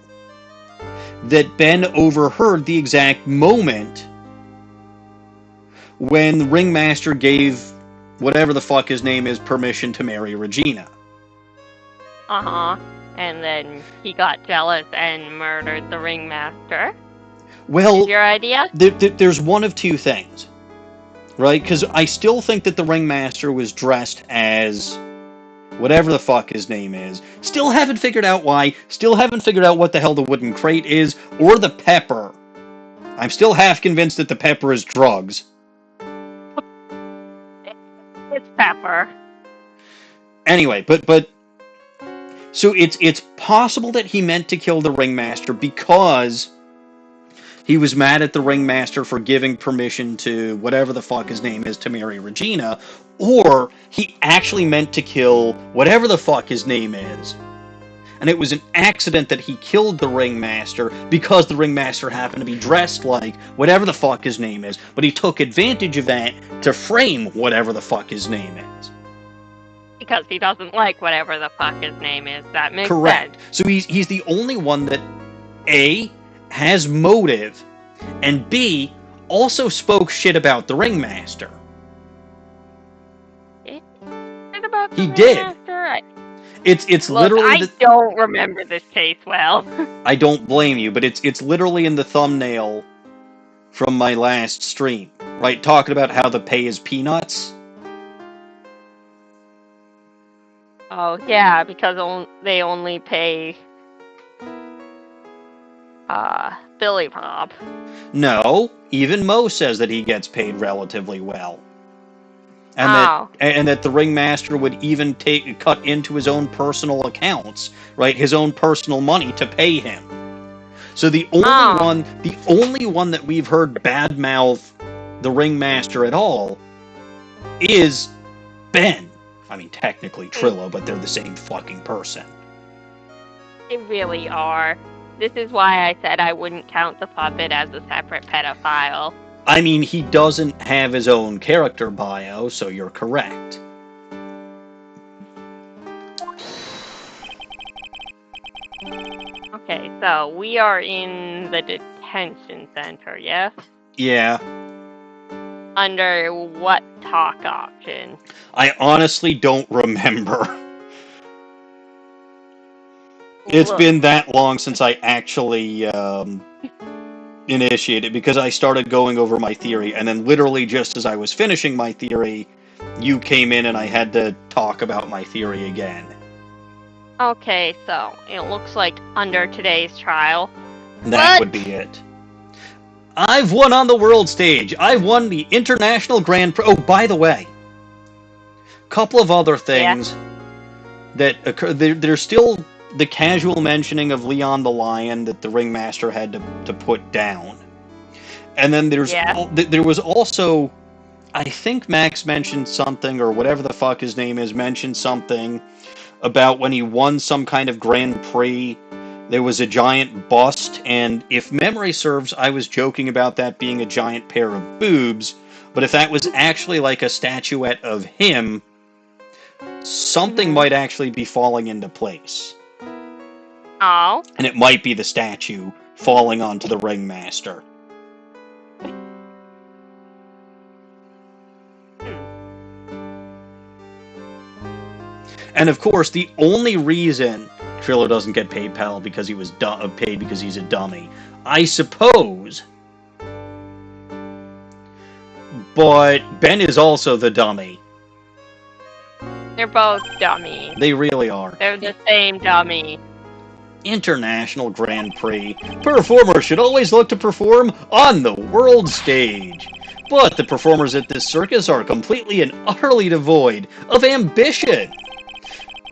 that Ben overheard the exact moment when the ringmaster gave whatever the fuck his name is permission to marry Regina.
And then he got jealous and murdered the ringmaster.
Well,
is your idea?
There's one of two things, right? Because I still think that the ringmaster was dressed as whatever the fuck his name is. Still haven't figured out why. Still haven't figured out what the hell the wooden crate is, or the pepper. I'm still half convinced that the pepper is drugs.
It's pepper.
Anyway, but so it's possible that he meant to kill the ringmaster because he was mad at the ringmaster for giving permission to whatever the fuck his name is to marry Regina, or he actually meant to kill whatever the fuck his name is. And it was an accident that he killed the ringmaster because the ringmaster happened to be dressed like whatever the fuck his name is, but he took advantage of that to frame whatever the fuck his name is.
Because he doesn't like whatever the fuck his name is. That makes
Correct.
sense.
So he's the only one that, A, has motive, and B, also spoke shit about the ringmaster. He did. It's
Look,
literally.
I don't remember this case well.
I don't blame you, but it's literally in the thumbnail from my last stream, right? Talking about how the pay is peanuts.
Oh yeah, because they only pay Billy Bob.
No, even Mo says that he gets paid relatively well. And that the ringmaster would even cut into his own personal accounts, right? His own personal money to pay him. So the only one that we've heard badmouth the ringmaster at all is Ben. I mean, technically Trillo, but they're the same fucking person.
They really are. This is why I said I wouldn't count the puppet as a separate pedophile.
I mean, he doesn't have his own character bio, so you're correct.
Okay, so we are in the detention center, yes?
Yeah.
Under what talk option?
I honestly don't remember. It's been that long since I actually initiated, because I started going over my theory, and then literally just as I was finishing my theory, you came in and I had to talk about my theory again.
Okay, so it looks like under today's trial.
That would be it. I've won on the world stage. I've won the International Grand Prix. Oh, by the way, a couple of other things that occur. There's still the casual mentioning of Leon the Lion that the ringmaster had to put down. And then there was also, I think Max mentioned something, or whatever the fuck his name is, mentioned something about when he won some kind of Grand Prix, there was a giant bust, and if memory serves, I was joking about that being a giant pair of boobs, but if that was actually like a statuette of him, something might actually be falling into place.
Oh.
And it might be the statue falling onto the ringmaster. And of course, the only reason Trillo doesn't get paid because he was paid because he's a dummy, I suppose. But Ben is also the dummy.
They're both dummies.
They really are.
They're the same dummy.
International Grand Prix. Performers should always look to perform on the world stage. But the performers at this circus are completely and utterly devoid of ambition.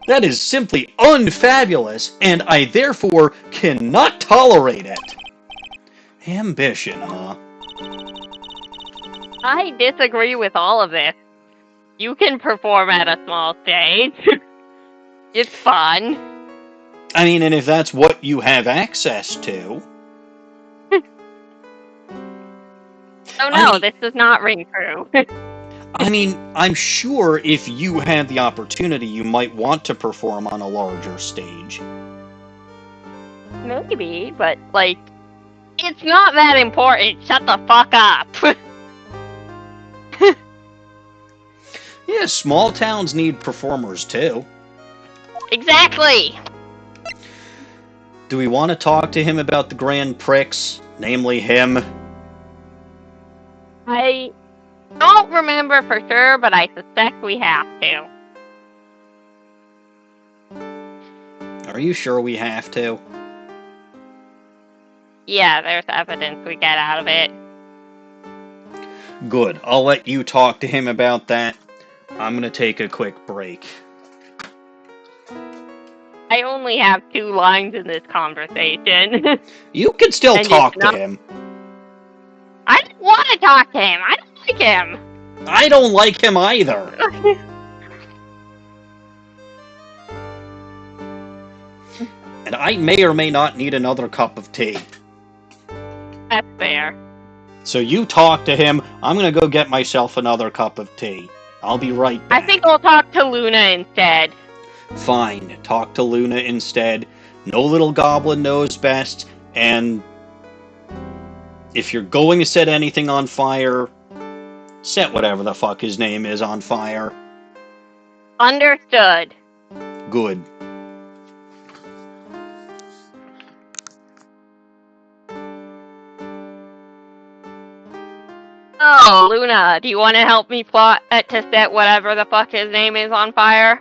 That is simply unfabulous, and I therefore cannot tolerate it. Ambition, huh?
I disagree with all of this. You can perform at a small stage. It's fun.
I mean, and if that's what you have access to.
Oh no, this does not ring true.
I mean, I'm sure if you had the opportunity, you might want to perform on a larger stage.
Maybe, but, like, it's not that important. Shut the fuck up.
Yeah, small towns need performers too.
Exactly.
Do we want to talk to him about the Grand Prix, namely him?
I don't remember for sure, but I suspect we have to.
Are you sure we have to?
Yeah, there's evidence we get out of it.
Good. I'll let you talk to him about that. I'm going to take a quick break.
I only have 2 lines in this conversation.
You can still
And
talk
it's
to
not-
him.
I don't want to talk to him. I don't like him.
I don't like him either. And I may or may not need another cup of tea.
That's fair.
So you talk to him. I'm going to go get myself another cup of tea. I'll be right back.
I think I'll talk to Luna instead.
Fine. Talk to Luna instead. No little goblin knows best. And if you're going to set anything on fire, set whatever the fuck his name is on fire.
Understood.
Good.
Oh, Luna, do you want to help me plot to set whatever the fuck his name is on fire?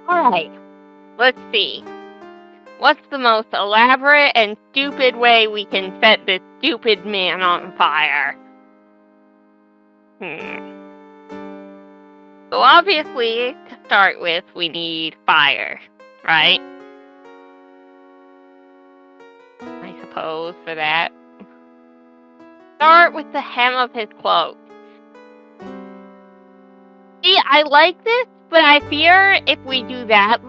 Alright, let's see. What's the most elaborate and stupid way we can set this stupid man on fire? So obviously, to start with, we need fire, right? I suppose for that. Start with the hem of his cloak. See, I like this, but I fear if we do that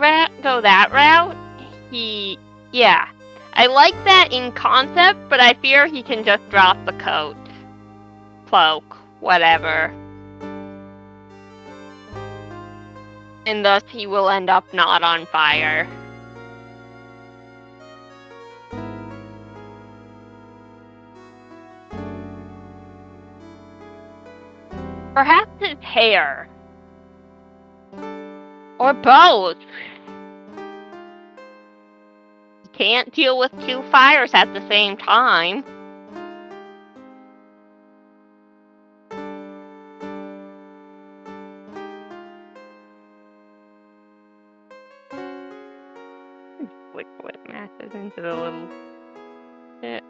go that route, yeah. I like that in concept, but I fear he can just drop the coat, cloak, whatever. And thus he will end up not on fire. Perhaps his hair. Or both. You can't deal with 2 fires at the same time. Liquid matches into the little bit.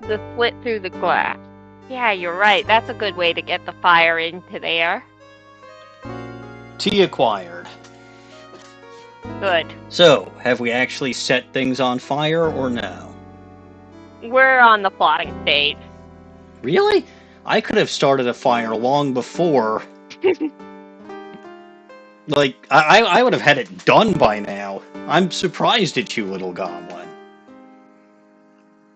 The slit through the glass. Yeah, you're right. That's a good way to get the fire into there.
Tea acquired.
Good.
So, have we actually set things on fire or no?
we're on the plotting stage.
Really? I could have started a fire long before. Like, I would have had it done by now. I'm surprised at you, little goblin.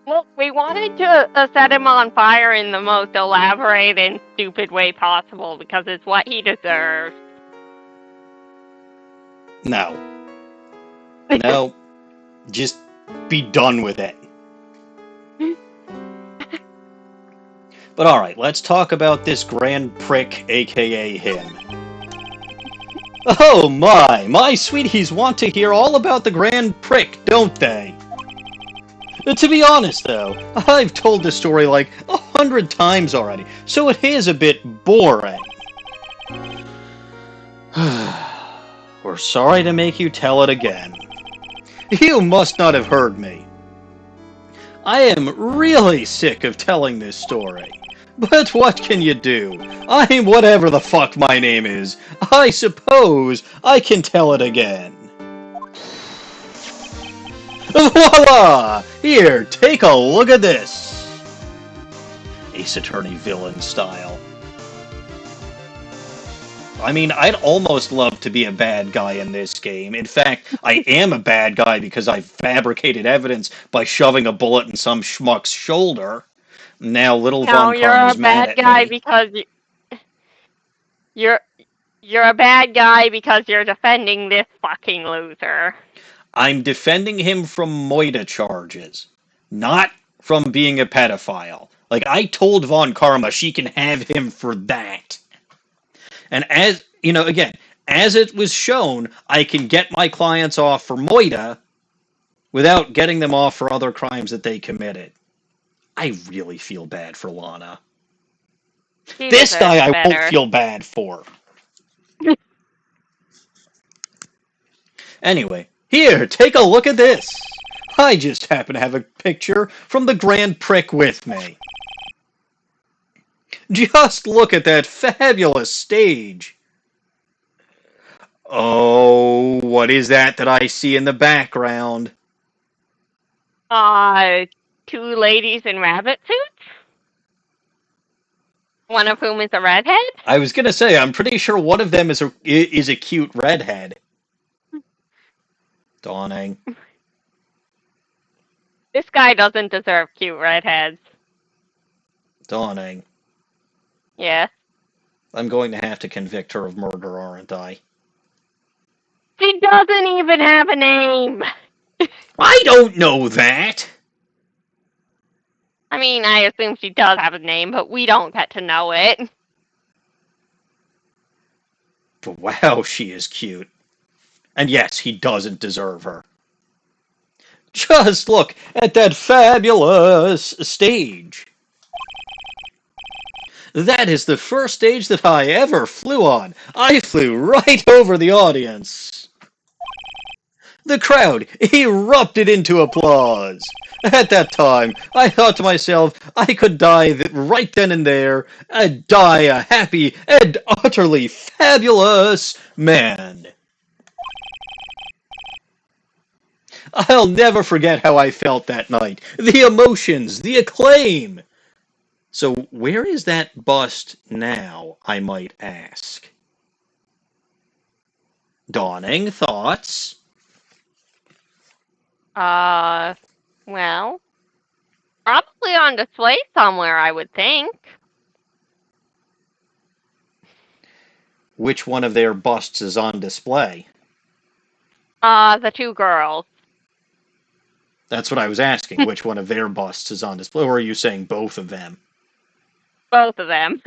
Look, we wanted to set him on fire in the most elaborate and stupid way possible because it's what he deserves.
No. No. Just be done with it. But alright, let's talk about this Grand Prick, aka him. Oh my sweeties want to hear all about the Grand Prick, don't they? To be honest, though, I've told this story like 100 times already, so it is a bit boring. We're sorry to make you tell it again. You must not have heard me. I am really sick of telling this story. But what can you do? I'm whatever the fuck my name is. I suppose I can tell it again. Voila! Here, take a look at this. Ace Attorney villain style. I mean, I'd almost love to be a bad guy in this game. In fact, I am a bad guy because I fabricated evidence by shoving a bullet in some schmuck's shoulder. Now, little
No,
Von
you're a
Karma's mad
bad
at
guy
me.
because you're a bad guy because you're defending this fucking loser.
I'm defending him from Moida charges, not from being a pedophile. Like, I told Von Karma she can have him for that. And as, you know, again, as it was shown, I can get my clients off for Moida without getting them off for other crimes that they committed. I really feel bad for Lana.
He
This guy I
deserves
won't
better.
feel bad for. Anyway, here, take a look at this. I just happen to have a picture from the Grand Prick with me. Just look at that fabulous stage. Oh, what is that I see in the background?
Two ladies in rabbit suits? One of whom is a redhead?
I was gonna say, I'm pretty sure one of them is a cute redhead. Dawning.
This guy doesn't deserve cute redheads.
Dawning.
Yeah.
I'm going to have to convict her of murder, aren't I?
She doesn't even have a name!
I don't know that!
I mean, I assume she does have a name, but we don't get to know it.
But wow, she is cute. And yes, he doesn't deserve her. Just look at that fabulous stage. That is the first stage that I ever flew on. I flew right over the audience. The crowd erupted into applause. At that time, I thought to myself, I could die right then and there, and die a happy and utterly fabulous man. I'll never forget how I felt that night. The emotions, the acclaim. So where is that bust now, I might ask? Dawning, thoughts?
Well, probably on display somewhere, I would think.
Which one of their busts is on display?
The two girls.
That's what I was asking. Which one of their busts is on display? Or are you saying both of them?
Both of them.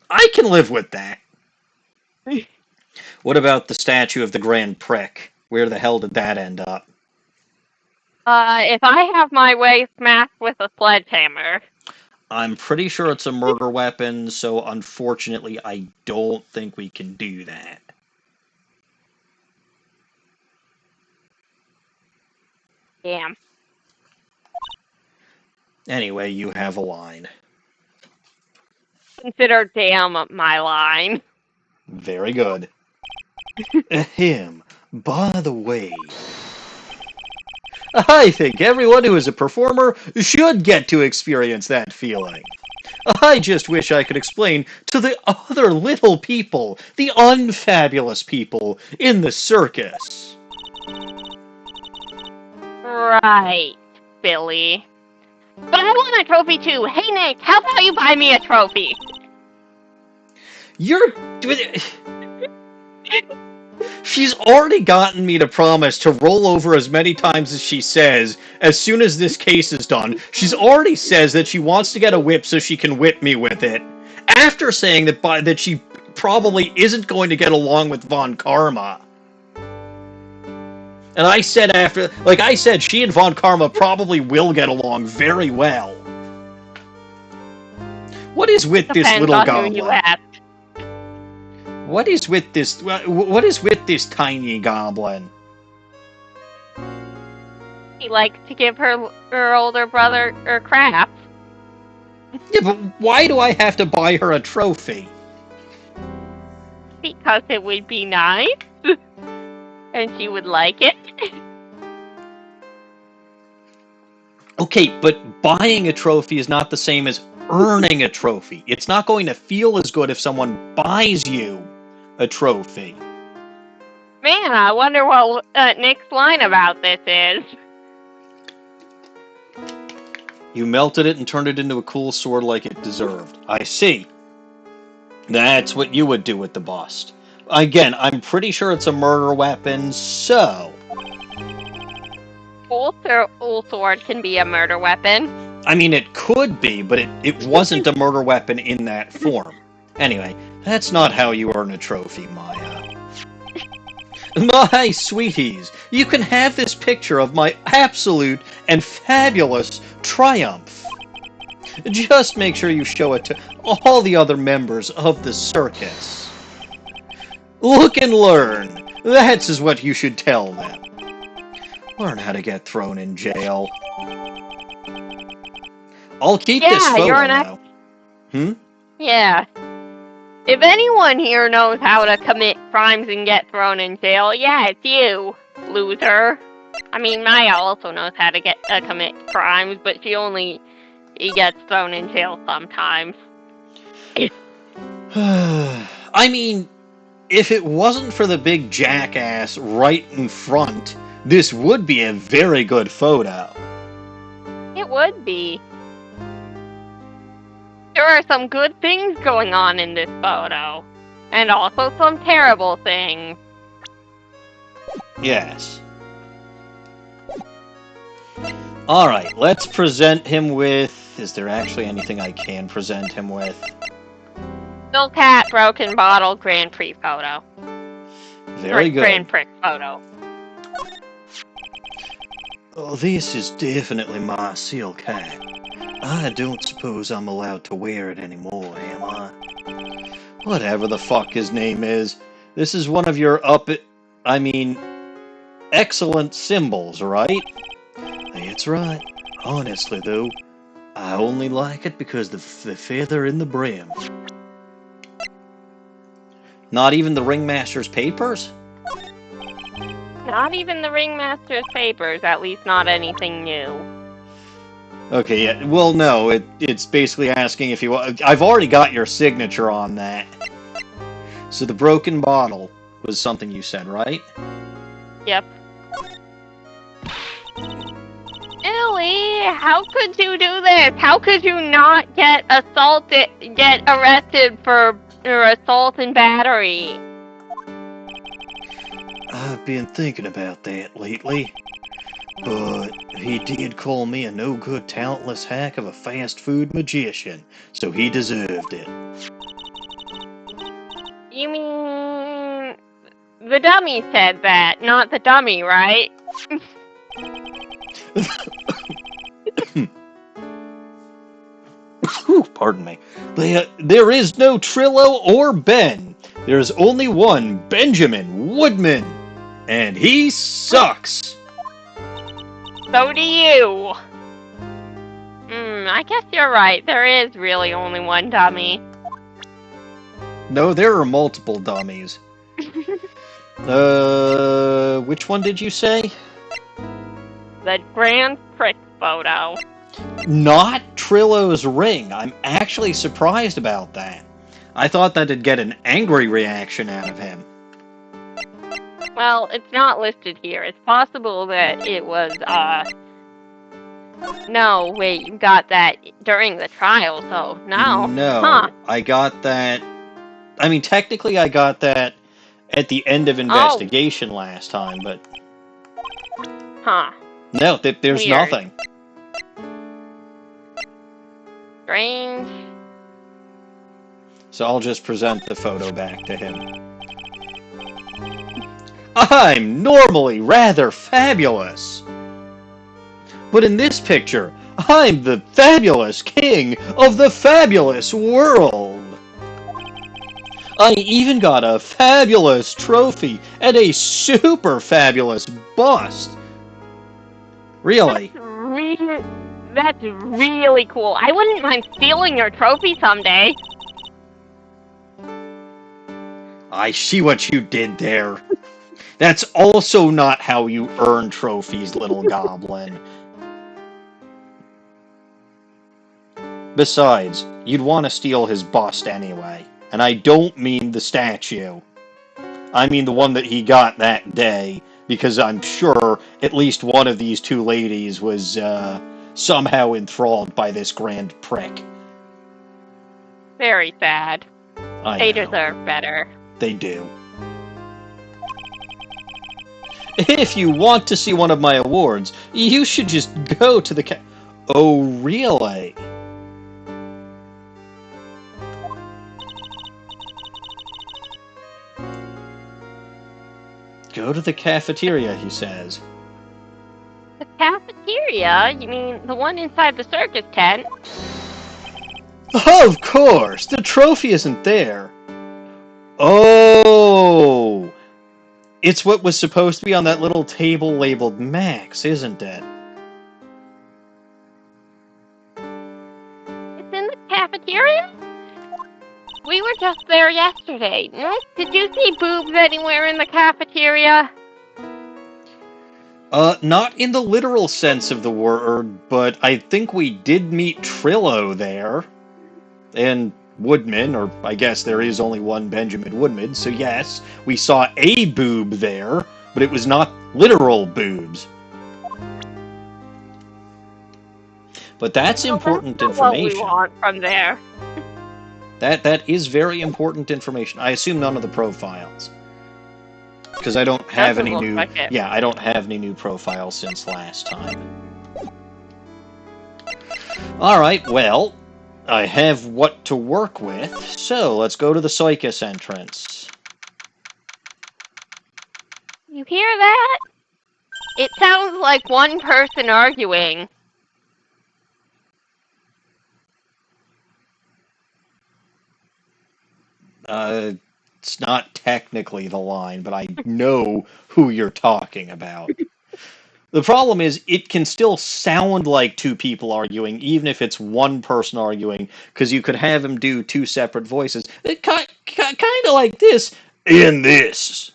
I can live with that. What about the statue of the Grand Prick? Where the hell did that end up?
If I have my way, smashed with a sledgehammer.
I'm pretty sure it's a murder weapon, so unfortunately I don't think we can do that.
Damn.
Anyway, you have a line.
Consider damn my line.
Very good. Him, by the way, I think everyone who is a performer should get to experience that feeling. I just wish I could explain to the other little people, the unfabulous people in the circus.
Right, Billy. But I want a trophy too. Hey, Nick, how about you buy me a trophy?
You're... She's already gotten me to promise to roll over as many times as she says as soon as this case is done. She's already says that she wants to get a whip so she can whip me with it. After saying that she probably isn't going to get along with Von Karma. And I said she and Von Karma probably will get along very well. What is with this little goblin? What is with this tiny goblin?
He likes to give her older brother crap.
Yeah, but why do I have to buy her a trophy?
Because it would be nice. And she would like it.
Okay, but buying a trophy is not the same as earning a trophy. It's not going to feel as good if someone buys you a trophy.
Man, I wonder what Nick's line about this is.
You melted it and turned it into a cool sword like it deserved. I see. That's what you would do with the bust. Again, I'm pretty sure it's a murder weapon, so...
Full sword can be a murder weapon.
I mean, it could be, but it wasn't a murder weapon in that form. Anyway, that's not how you earn a trophy, Maya. My sweeties, you can have this picture of my absolute and fabulous triumph. Just make sure you show it to all the other members of the circus. Look and learn. That's what you should tell them. Learn how to get thrown in jail. I'll keep this photo now.
Yeah. If anyone here knows how to commit crimes and get thrown in jail, yeah, it's you, loser. I mean, Maya also knows how to commit crimes, but she gets thrown in jail sometimes.
I mean, if it wasn't for the big jackass right in front, this would be a very good photo.
It would be. There are some good things going on in this photo. And also some terrible things.
Yes. Alright, let's present him with... Is there actually anything I can present him with?
Still cat, broken bottle, Grand Prix photo.
Very good.
Grand Prix photo.
Oh, this is definitely my silk hat. I don't suppose I'm allowed to wear it anymore, am I? Whatever the fuck his name is. This is one of your excellent symbols, right? That's right. Honestly, though, I only like it because the feather in the brim. Not even the ringmaster's papers?
Not even the ringmaster's papers, at least not anything new.
Okay, yeah. Well, no, it's basically asking if you want... I've already got your signature on that. So the broken bottle was something you said, right?
Yep. Ellie, how could you do this? How could you not get arrested for assault and battery?
I've been thinking about that lately. But he did call me a no-good, talentless hack of a fast food magician, so he deserved it.
You mean... The dummy said that, not the dummy, right?
Pardon me. There is no Trillo or Ben. There's only one Benjamin Woodman. And he sucks.
So do you. I guess you're right. There is really only one dummy.
No, there are multiple dummies. Which one did you say?
the Grand Prix photo.
Not Trillo's ring. I'm actually surprised about that. I thought that'd get an angry reaction out of him.
Well, it's not listed here. It's possible that it was, No, wait, you got that during the trial, so no.
No,
Huh.
I got that... I mean, technically I got that at the end of investigation last time, but...
Huh.
No, there's
Weird.
nothing.
Strange.
So I'll just present the photo back to him. I'm normally rather fabulous. But in this picture, I'm the fabulous king of the fabulous world. I even got a fabulous trophy and a super fabulous bust. Really?
That's really cool. I wouldn't mind stealing your trophy someday.
I see what you did there. That's also not how you earn trophies, little goblin. Besides, you'd want to steal his bust anyway. And I don't mean the statue. I mean the one that he got that day, because I'm sure at least one of these two ladies was somehow enthralled by this Grand Prix.
Very sad. They deserve better.
They do. If you want to see one of my awards, you should just go to the Oh, really? Go to the cafeteria, he says.
The cafeteria? You mean the one inside the circus tent?
Of course! The trophy isn't there. Oh! It's what was supposed to be on that little table labeled Max, isn't it?
It's in the cafeteria? We were just there yesterday. Did you see boobs anywhere in the cafeteria?
Not in the literal sense of the word, but I think we did meet Trillo there. And Woodman, or I guess there is only one Benjamin Woodman, so yes, we saw a boob there, but it was not literal boobs. But that's important information.
What we want from there.
That is very important information. I assume none of the profiles. Because I don't have any new... Yeah, I don't have any new profiles since last time. Alright, well, I have what to work with, so let's go to the circus entrance.
You hear that? It sounds like one person arguing.
It's not technically the line, but I know who you're talking about. The problem is, it can still sound like two people arguing, even if it's one person arguing, because you could have him do two separate voices. Kind of like this, in this.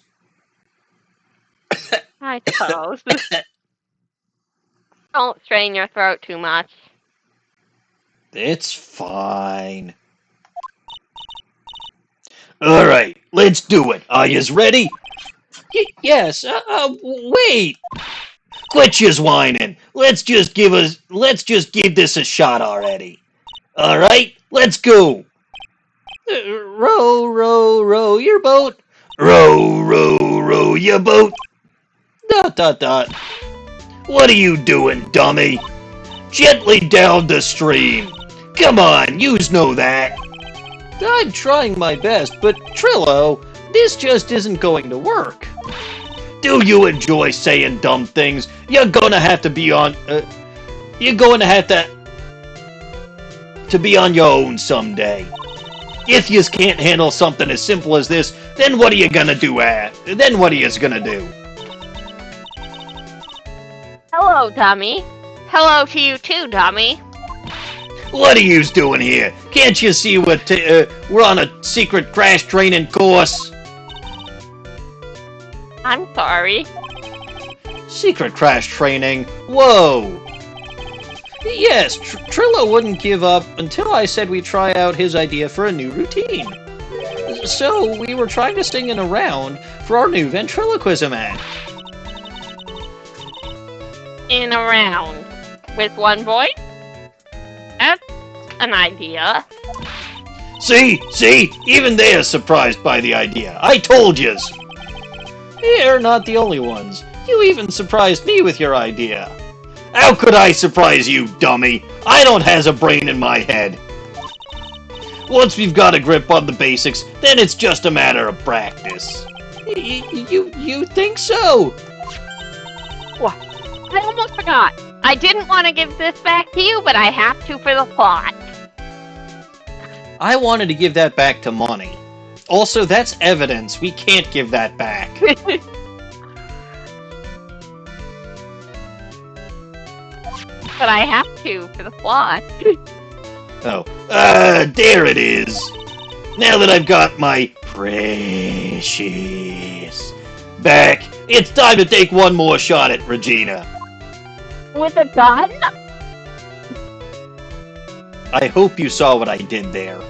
I suppose. Don't strain your throat too much.
It's fine. Alright, let's do it. Are yous ready? Yes, wait! Quit yous whining. Let's just give this a shot already. Alright, let's go! Row, row, row your boat. Row, row, row your boat. ... What are you doing, dummy? Gently down the stream. Come on, yous know that. I'm trying my best, but Trillo, this just isn't going to work. Do you enjoy saying dumb things? You're gonna have to be on... you're going to have to be on your own someday. If yous can't handle something as simple as this, then what are you gonna do Then what are yous gonna do?
Hello, dummy. Hello to you too, dummy.
What are yous doing here? Can't you see we're on a secret crash training course?
I'm sorry.
Secret crash training? Whoa! Yes, Trillo wouldn't give up until I said we try out his idea for a new routine. So, we were trying to sing in a round for our new ventriloquism act.
In a round. With one voice? That's an idea.
See? Even they are surprised by the idea. I told yous! You're not the only ones. You even surprised me with your idea. How could I surprise you, dummy? I don't has a brain in my head. Once we've got a grip on the basics, then it's just a matter of practice. You think so?
What? I almost forgot. I didn't want to give this back to you, but I have to for the plot.
I wanted to give that back to Money. Also, that's evidence. We can't give that back.
But I have to for the plot.
Oh. There it is. Now that I've got my precious back, it's time to take one more shot at Regina.
With a gun?
I hope you saw what I did there.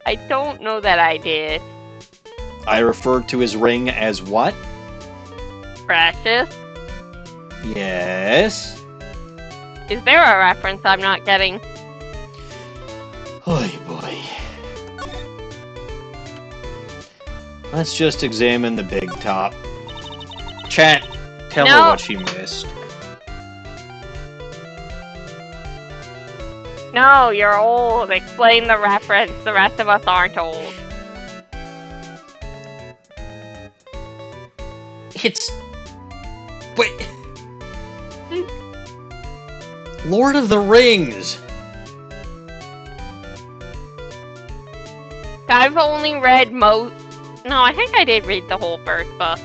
I don't know that I did.
I referred to his ring as what?
Precious?
Yes?
Is there a reference I'm not getting?
Oy boy. Let's just examine the big top. Chat, tell her what she missed.
No, you're old. Explain the reference. The rest of us aren't old.
It's... Wait... Lord of the Rings!
I've only read No, I think I did read the whole first book.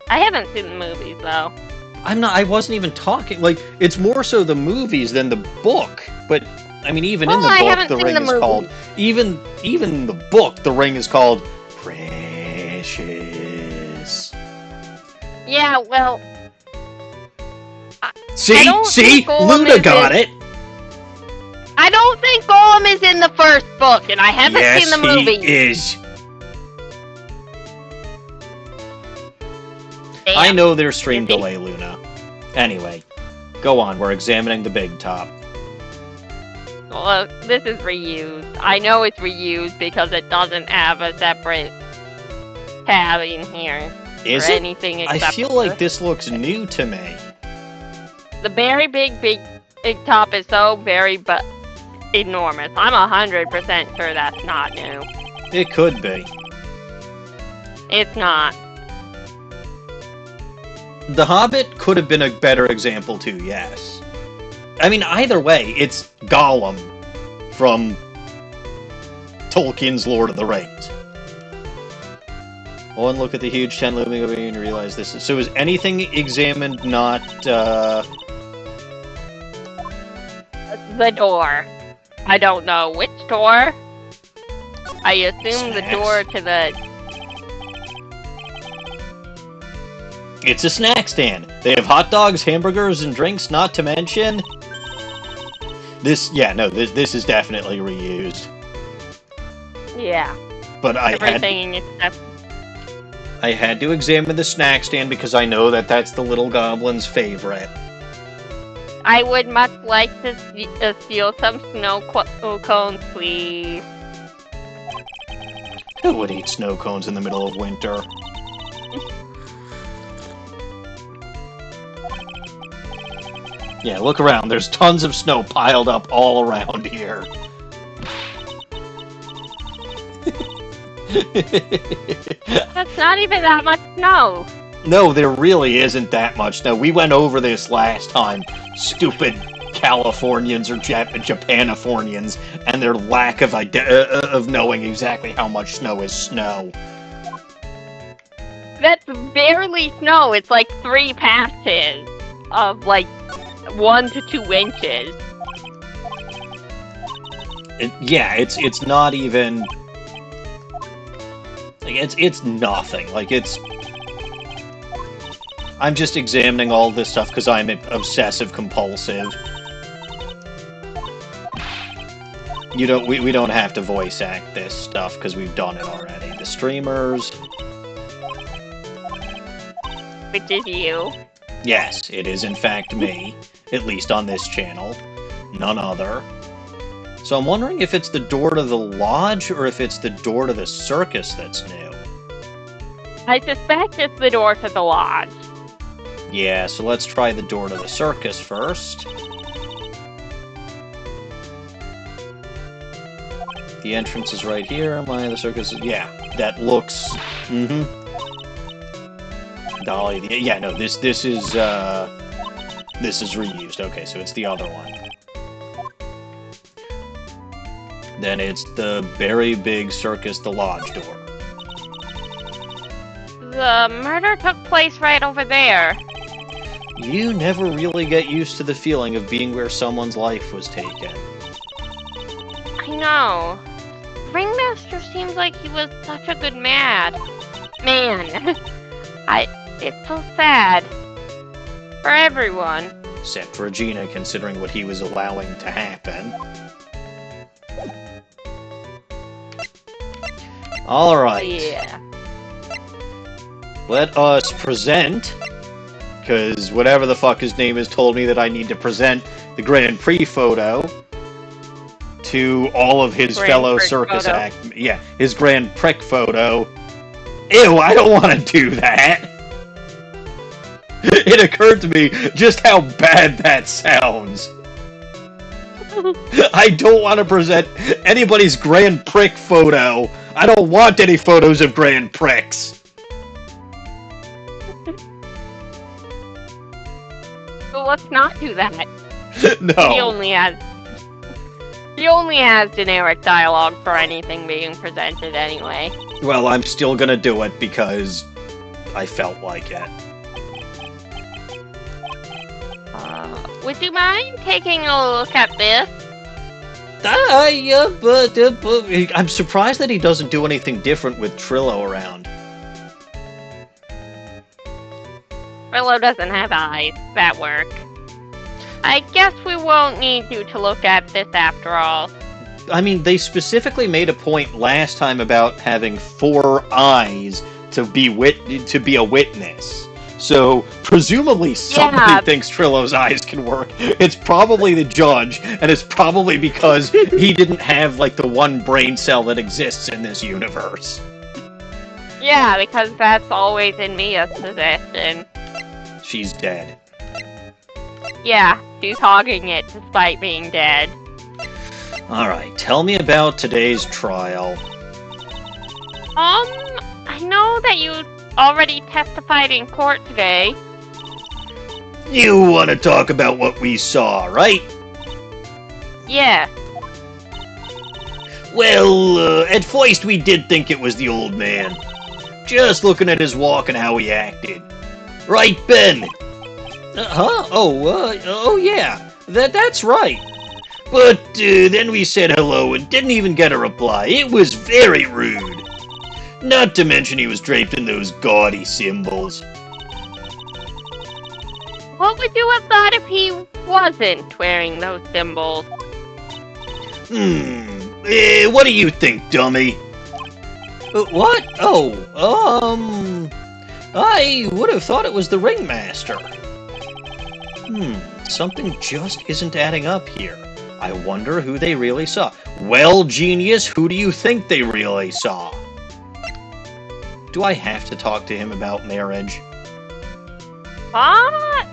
I haven't seen the movies, though.
I wasn't even talking, like, it's more so the movies than the book, but, I mean, even in the book, the ring is called, even in the book, the ring is called Precious.
Yeah, well...
See? Luna got it!
I don't think Gollum is in the first book, and I haven't seen the movie.
Yes, he is.
Damn.
I know there's stream delay, Luna. Anyway, go on, we're examining the big top.
Well, this is reused. I know it's reused because it doesn't have a separate tab in here.
Is
or
it?
Anything except
I feel like this looks new to me.
The very big top is so very enormous. I'm 100% sure that's not new.
It could be.
It's not.
The Hobbit could have been a better example too, yes. I mean, either way, it's Gollum from Tolkien's Lord of the Rings. One look at the huge 10 looming over you and realize this is... So is anything examined not,
The door. I don't know which door. I assume the door to the...
It's a snack stand. They have hot dogs, hamburgers, and drinks, not to mention... This is definitely reused.
Yeah.
But I had to examine the snack stand because I know that that's the little goblin's favorite.
I would much like to steal some snow cones, please.
Who would eat snow cones in the middle of winter? Yeah, look around. There's tons of snow piled up all around here.
That's not even that much snow.
No, there really isn't that much snow. We went over this last time. Stupid Californians or Japanifornians and their lack of knowing exactly how much snow is snow.
That's barely snow. It's like 3 passes of like 1 to 2 inches.
It's not even. Like, it's nothing. Like, it's I'm just examining all this stuff because I'm obsessive compulsive. We don't have to voice act this stuff because we've done it already. The streamers.
Which is you.
Yes, it is in fact me. At least on this channel. None other. So I'm wondering if it's the door to the lodge or if it's the door to the circus that's new.
I suspect it's the door to the lodge.
Yeah, so let's try the door to the circus first. The entrance is right here. The circus is... Yeah, that looks... Mm-hmm. Dolly... Yeah, no, this is reused. Okay, so it's the other one. Then it's the very big circus, the lodge door.
The murder took place right over there.
You never really get used to the feeling of being where someone's life was taken.
I know. Ringmaster seems like he was such a good man. It's so sad. For everyone.
Except for Regina, considering what he was allowing to happen. Alright.
Yeah.
Let us present, because whatever the fuck his name is told me that I need to present the Grand Prix photo to all of his fellow circus act. Yeah, his Grand Prix photo. Ew, I don't want to do that. It occurred to me just how bad that sounds. I don't want to present anybody's Grand Prix photo. I don't want any photos of Grand Prix.
Well, let's not do that.
No.
He only has generic dialogue for anything being presented anyway.
Well, I'm still gonna do it because I felt like it.
Would you mind taking a look at this?
Yeah, but I'm surprised that he doesn't do anything different with Trillo around.
Trillo doesn't have eyes. That work. I guess we won't need you to look at this after all.
I mean, they specifically made a point last time about having 4 eyes to be a witness. So, presumably somebody thinks Trillo's eyes can work. It's probably the judge, and it's probably because he didn't have, like, the one brain cell that exists in this universe.
Yeah, because that's always in Mia's possession.
She's dead.
Yeah, she's hogging it despite being dead.
Alright, tell me about today's trial.
I know that you already testified in court today.
You want to talk about what we saw, right?
Yeah.
Well, at first we did think it was the old man. Just looking at his walk and how he acted. Right, Ben? Oh yeah, that's right. But then we said hello and didn't even get a reply. It was very rude. Not to mention he was draped in those gaudy symbols.
What would you have thought if he wasn't wearing those symbols?
What do you think, dummy? What? I would have thought it was the ringmaster. Something just isn't adding up here. I wonder who they really saw. Well, genius, who do you think they really saw? Do I have to talk to him about marriage?
What?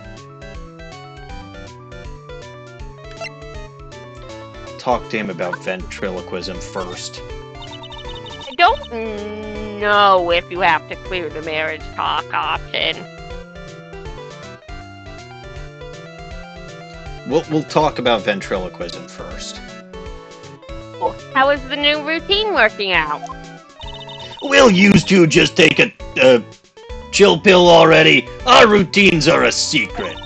Talk to him about ventriloquism first.
I don't know if you have to clear the marriage talk option.
We'll talk about ventriloquism first.
How is the new routine working out?
Will you two just take a chill pill already? Our routines are a secret.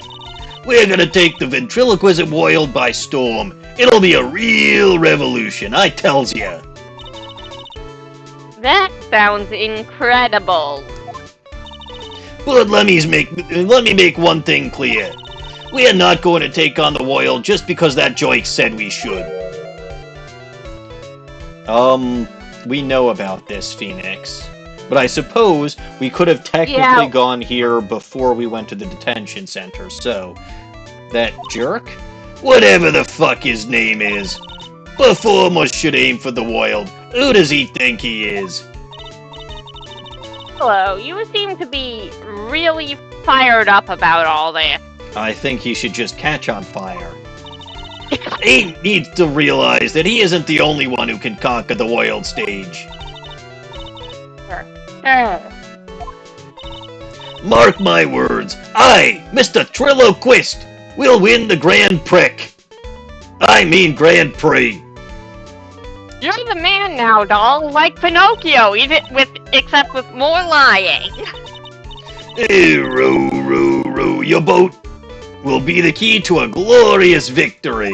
We're gonna take the ventriloquism world by storm. It'll be a real revolution, I tells ya.
That sounds incredible.
But let me make one thing clear. We are not going to take on the world just because that joke said we should. We know about this, Phoenix. But I suppose we could have technically gone here before we went to the detention center, so... That jerk? Whatever the fuck his name is. Performer should aim for the world. Who does he think he is?
Hello, you seem to be really fired up about all this.
I think he should just catch on fire. He needs to realize that he isn't the only one who can conquer the world stage. Mark my words, I, Mr. Trilloquist, will win the Grand Prix. I mean Grand Prix.
You're the man now, doll, like Pinocchio, except with more lying.
Hey, row, row, row, your boat will be the key to a glorious victory.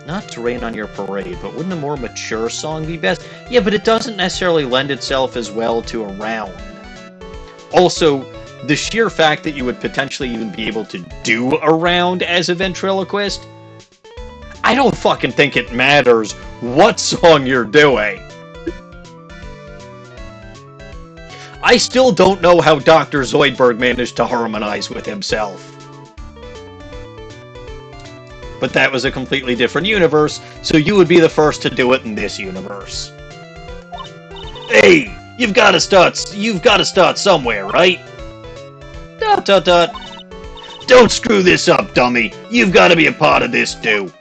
Not to rain on your parade, but wouldn't a more mature song be best? Yeah, but it doesn't necessarily lend itself as well to a round. Also, the sheer fact that you would potentially even be able to do a round as a ventriloquist, I don't fucking think it matters what song you're doing. I still don't know how Dr. Zoidberg managed to harmonize with himself. But that was a completely different universe, so you would be the first to do it in this universe. Hey, you've got to start somewhere, right? ... Don't screw this up, dummy. You've got to be a part of this too.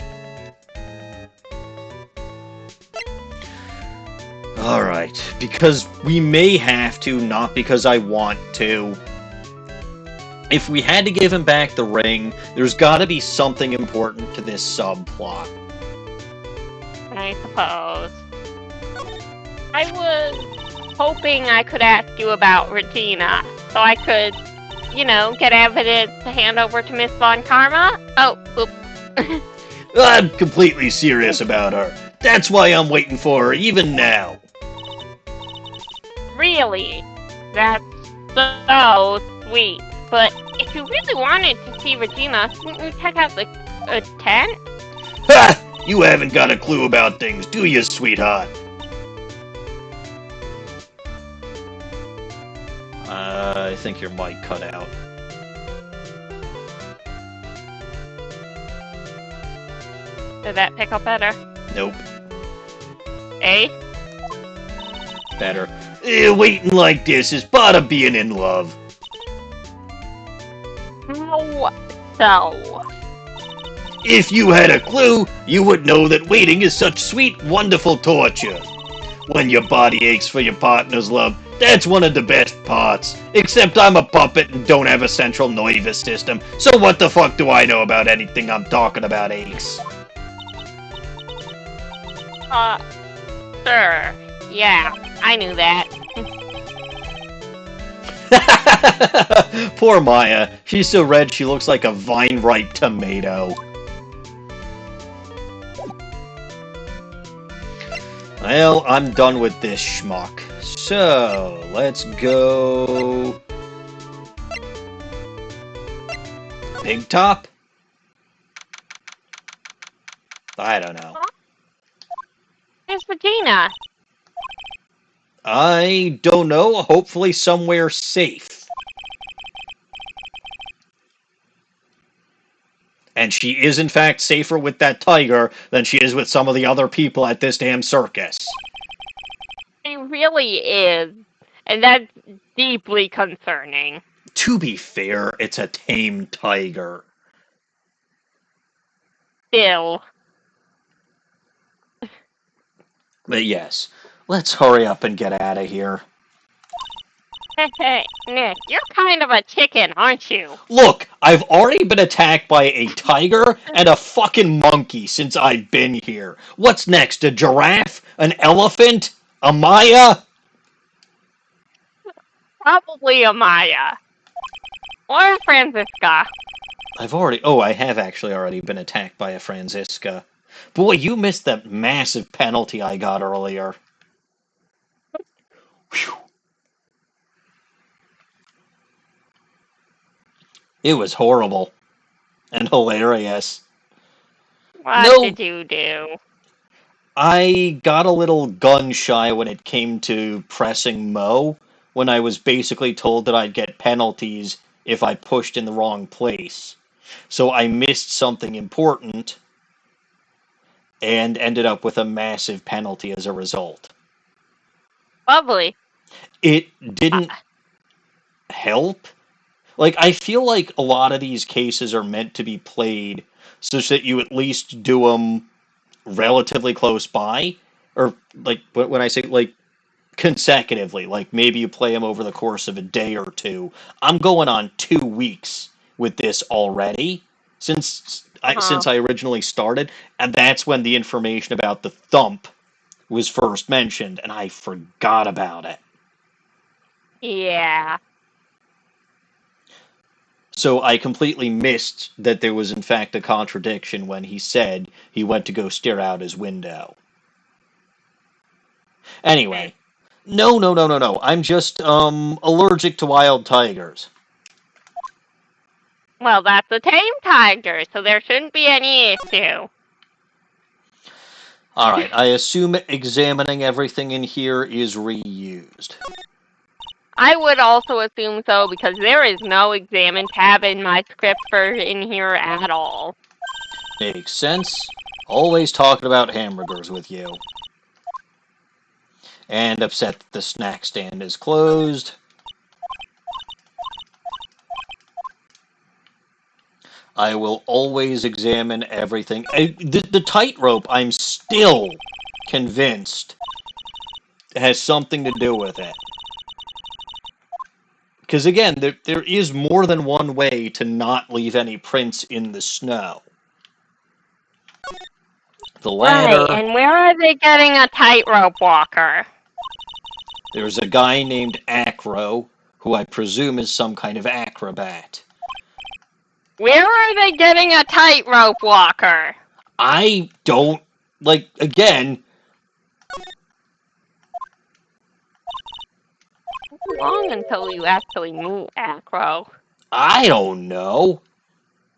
Alright, because we may have to, not because I want to. If we had to give him back the ring, there's got to be something important to this subplot.
I suppose. I was hoping I could ask you about Regina, so I could, get evidence to hand over to Miss Von Karma. Oh, oops.
I'm completely serious about her. That's why I'm waiting for her, even now.
Really? That's so sweet. But if you really wanted to see Regina, didn't you check out the tent?
Ha! You haven't got a clue about things, do you, sweetheart? I think your mic cut out.
Did that pick up better?
Nope.
Eh?
Better. Waiting like this is part of being in love.
How so?
If you had a clue, you would know that waiting is such sweet, wonderful torture. When your body aches for your partner's love, that's one of the best parts. Except I'm a puppet and don't have a central nervous system, so what the fuck do I know about anything I'm talking about aches?
Sure. Yeah, I knew that.
Poor Maya. She's so red she looks like a vine-ripe tomato. Well, I'm done with this schmuck. So, let's go... Big Top? I don't know.
Where's Regina?
I don't know. Hopefully somewhere safe. And she is, in fact, safer with that tiger than she is with some of the other people at this damn circus.
She really is. And that's deeply concerning.
To be fair, it's a tame tiger.
Still.
But yes, let's hurry up and get out of here.
Hey, Nick, you're kind of a chicken, aren't you?
Look, I've already been attacked by a tiger and a fucking monkey since I've been here. What's next, a giraffe? An elephant? A Maya?
Probably a Maya. Or a Franziska.
I have actually already been attacked by a Franziska. Boy, you missed that massive penalty I got earlier. Whew. It was horrible and hilarious.
What
No,
did you do?
I got a little gun shy when it came to pressing Mo, when I was basically told that I'd get penalties if I pushed in the wrong place. So I missed something important and ended up with a massive penalty as a result.
Lovely.
It
Uh,
didn't help. Like, I feel like a lot of these cases are meant to be played such that you at least do them relatively close by. Or, like, when I say, like, consecutively, like, maybe you play them over the course of a day or two. I'm going on 2 weeks with this already
uh-huh.
since I originally started, and that's when the information about the thump was first mentioned, and I forgot about it.
Yeah.
So I completely missed that there was in fact a contradiction when he said he went to go stare out his window.
Hmm.
Anyway, no, no, no, no, no. I'm just allergic to wild tigers.
Well, that's a tame tiger, so there shouldn't be any issue.
All right, I assume examining everything in here is reused.
I would also assume so because there is no examine tab in my script for in here at all.
Makes sense. Always talking about hamburgers with you. And upset that the snack stand is closed. I will always examine everything. The tightrope, I'm still convinced, has something to do with it. Because again, there is more than one way to not leave any prints in the snow. The
Right,
ladder,
and where are they getting a tightrope walker?
there's a guy named Acro, who I presume is some kind of acrobat.
Where are they getting a tightrope walker?
I don't, like, again,
How long until you actually meet Acro?
I don't know.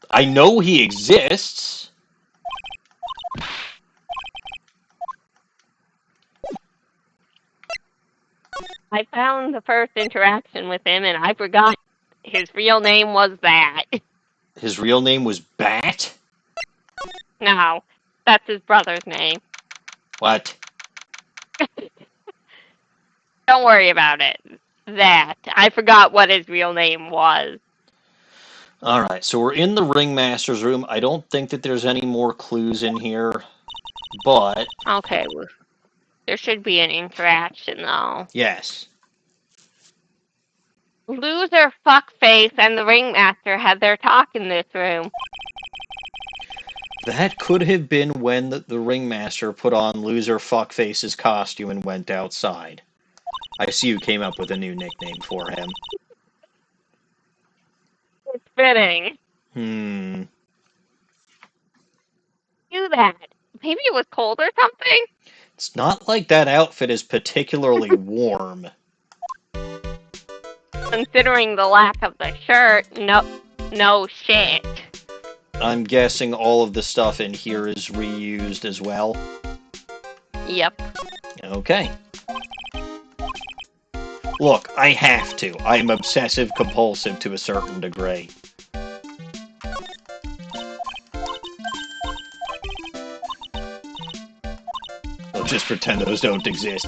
I know he exists.
I found the first interaction with him and I forgot his real name was that.
His real name was Bat?
No, that's his brother's name.
What?
Don't worry about it. That. I forgot what his real name was.
Alright, so we're in the ringmaster's room. I don't think that there's any more clues in here, but
Okay, well, there should be an interaction though.
yes.
Loser, fuckface, and the ringmaster had their talk in this room.
That could have been when the ringmaster put on Loser Fuckface's costume and went outside. I see you came up with a new nickname for him.
It's fitting.
Hmm.
Do that. Maybe it was cold or something?
It's not like that outfit is particularly warm.
Considering the lack of the shirt, no shit.
I'm guessing all of the stuff in here is reused as well.
Yep.
Okay. Look, I have to. I'm obsessive compulsive to a certain degree. I'll just pretend those don't exist.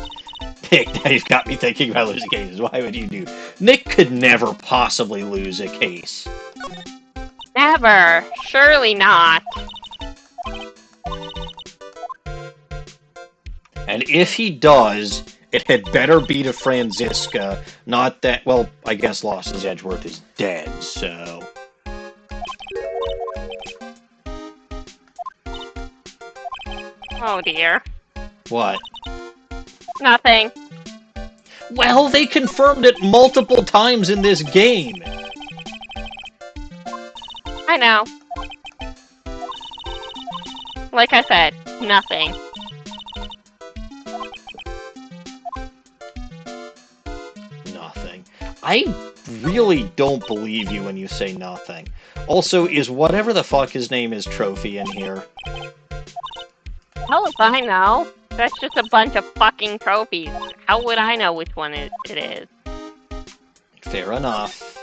Nick, now you've got me thinking about losing cases. Why would you do? Nick could never possibly lose a case.
Never. Surely not.
And if he does, it had better be to Franziska, not that, well, I guess Lawson's Edgeworth is dead, so...
Oh dear.
What?
Nothing.
Well, they confirmed it multiple times in this game.
I know. Like I said, nothing.
Nothing. I really don't believe you when you say nothing. Also, is whatever the fuck his name is Trophy in here?
Hell if I know. That's just a bunch of fucking trophies. How would I know which one it is?
Fair enough.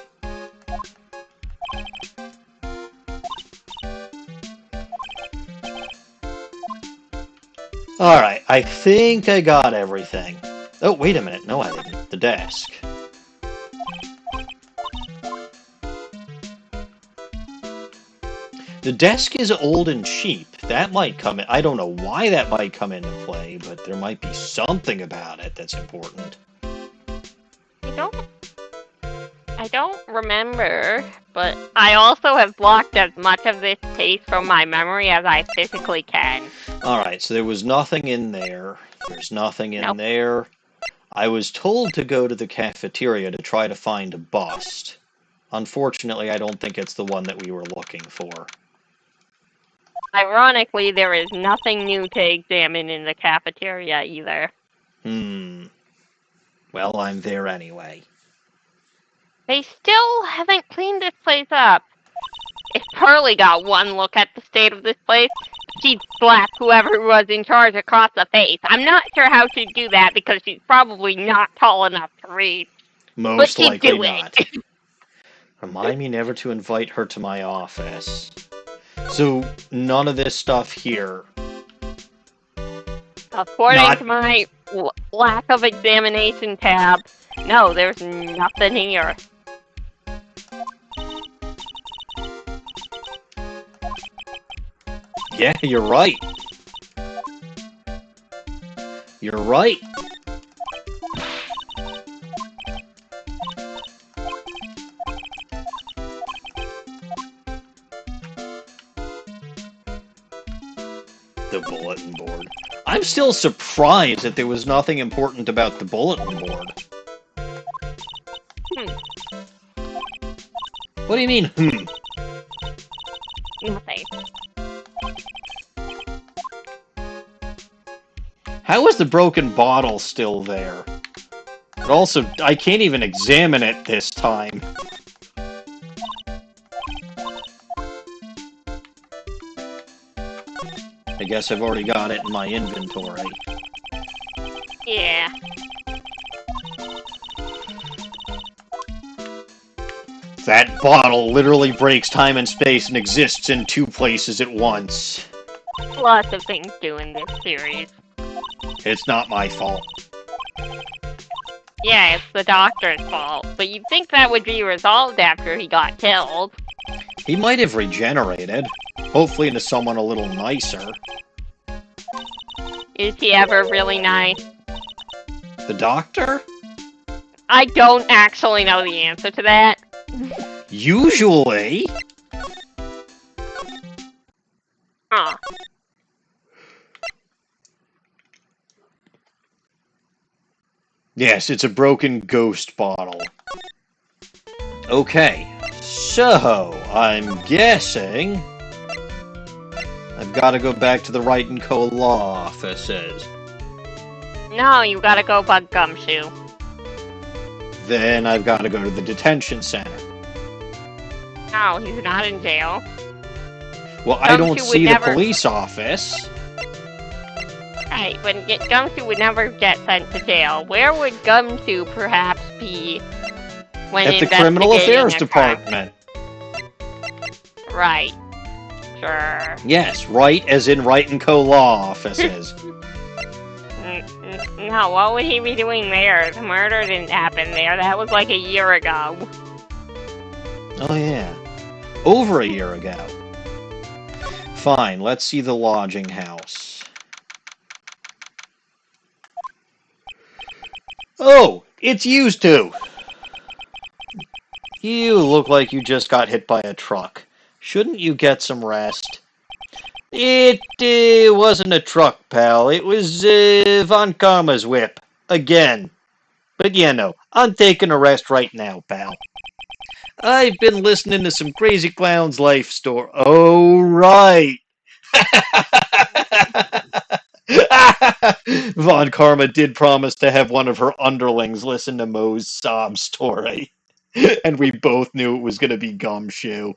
Alright, I think I got everything. Oh, wait a minute. No, I didn't. The desk. The desk is old and cheap. That might come in. I don't know why that might come into play, but there might be something about it that's important.
I don't remember, but I also have blocked as much of this case from my memory as I physically can.
Alright, so there was nothing in there. There's nothing in there. I was told to go to the cafeteria to try to find a bust. Unfortunately, I don't think it's the one that we were looking for.
Ironically, there is nothing new to examine in the cafeteria either.
Well, I'm there anyway.
They still haven't cleaned this place up. If Pearly got one look at the state of this place, she'd slap whoever was in charge across the face. I'm not sure how she'd do that because she's probably not tall enough to read.
Most likely not. Remind me never to invite her to my office. So, none of this stuff here.
According to my lack of examination tab, no, there's nothing here.
Yeah, you're right. You're right. The bulletin board. I'm still surprised that there was nothing important about the bulletin board. What do you mean,
Nothing.
How is the broken bottle still there? But also, I can't even examine it this time. I guess I've already got it in my inventory.
Yeah.
That bottle literally breaks time and space and exists in two places at once.
Lots of things do in this series.
It's not my fault.
Yeah, it's the doctor's fault, but you'd think that would be resolved after he got killed.
He might have regenerated. Hopefully into someone a little nicer.
Is he ever really nice?
The doctor?
I don't actually know the answer to that.
Usually.
Huh.
Yes, it's a broken ghost bottle. Okay, so I'm guessing I've got to go back to the Wright & Co. law offices.
No, you gotta go bug Gumshoe.
Then I've got to go to the detention center.
No, he's not in jail.
Well, I don't
Gumshoe would
see the
never-
police office.
Right, but Gumshoe would never get sent to jail. Where would Gumshoe perhaps be when
At the Criminal Affairs Department.
Right. Sure.
Yes, Wright as in Wright & Co. law offices.
No, what would he be doing there? The murder didn't happen there. That was like a year ago.
Oh, yeah. Over a year ago. Fine, let's see the lodging house. Oh, it's used to. You look like you just got hit by a truck. Shouldn't you get some rest? It wasn't a truck, pal. It was Von Karma's whip. Again. But yeah, no, I'm taking a rest right now, pal. I've been listening to some crazy clown's life story. Oh, right. Von Karma did promise to have one of her underlings listen to Moe's sob story. And we both knew it was going to be Gumshoe.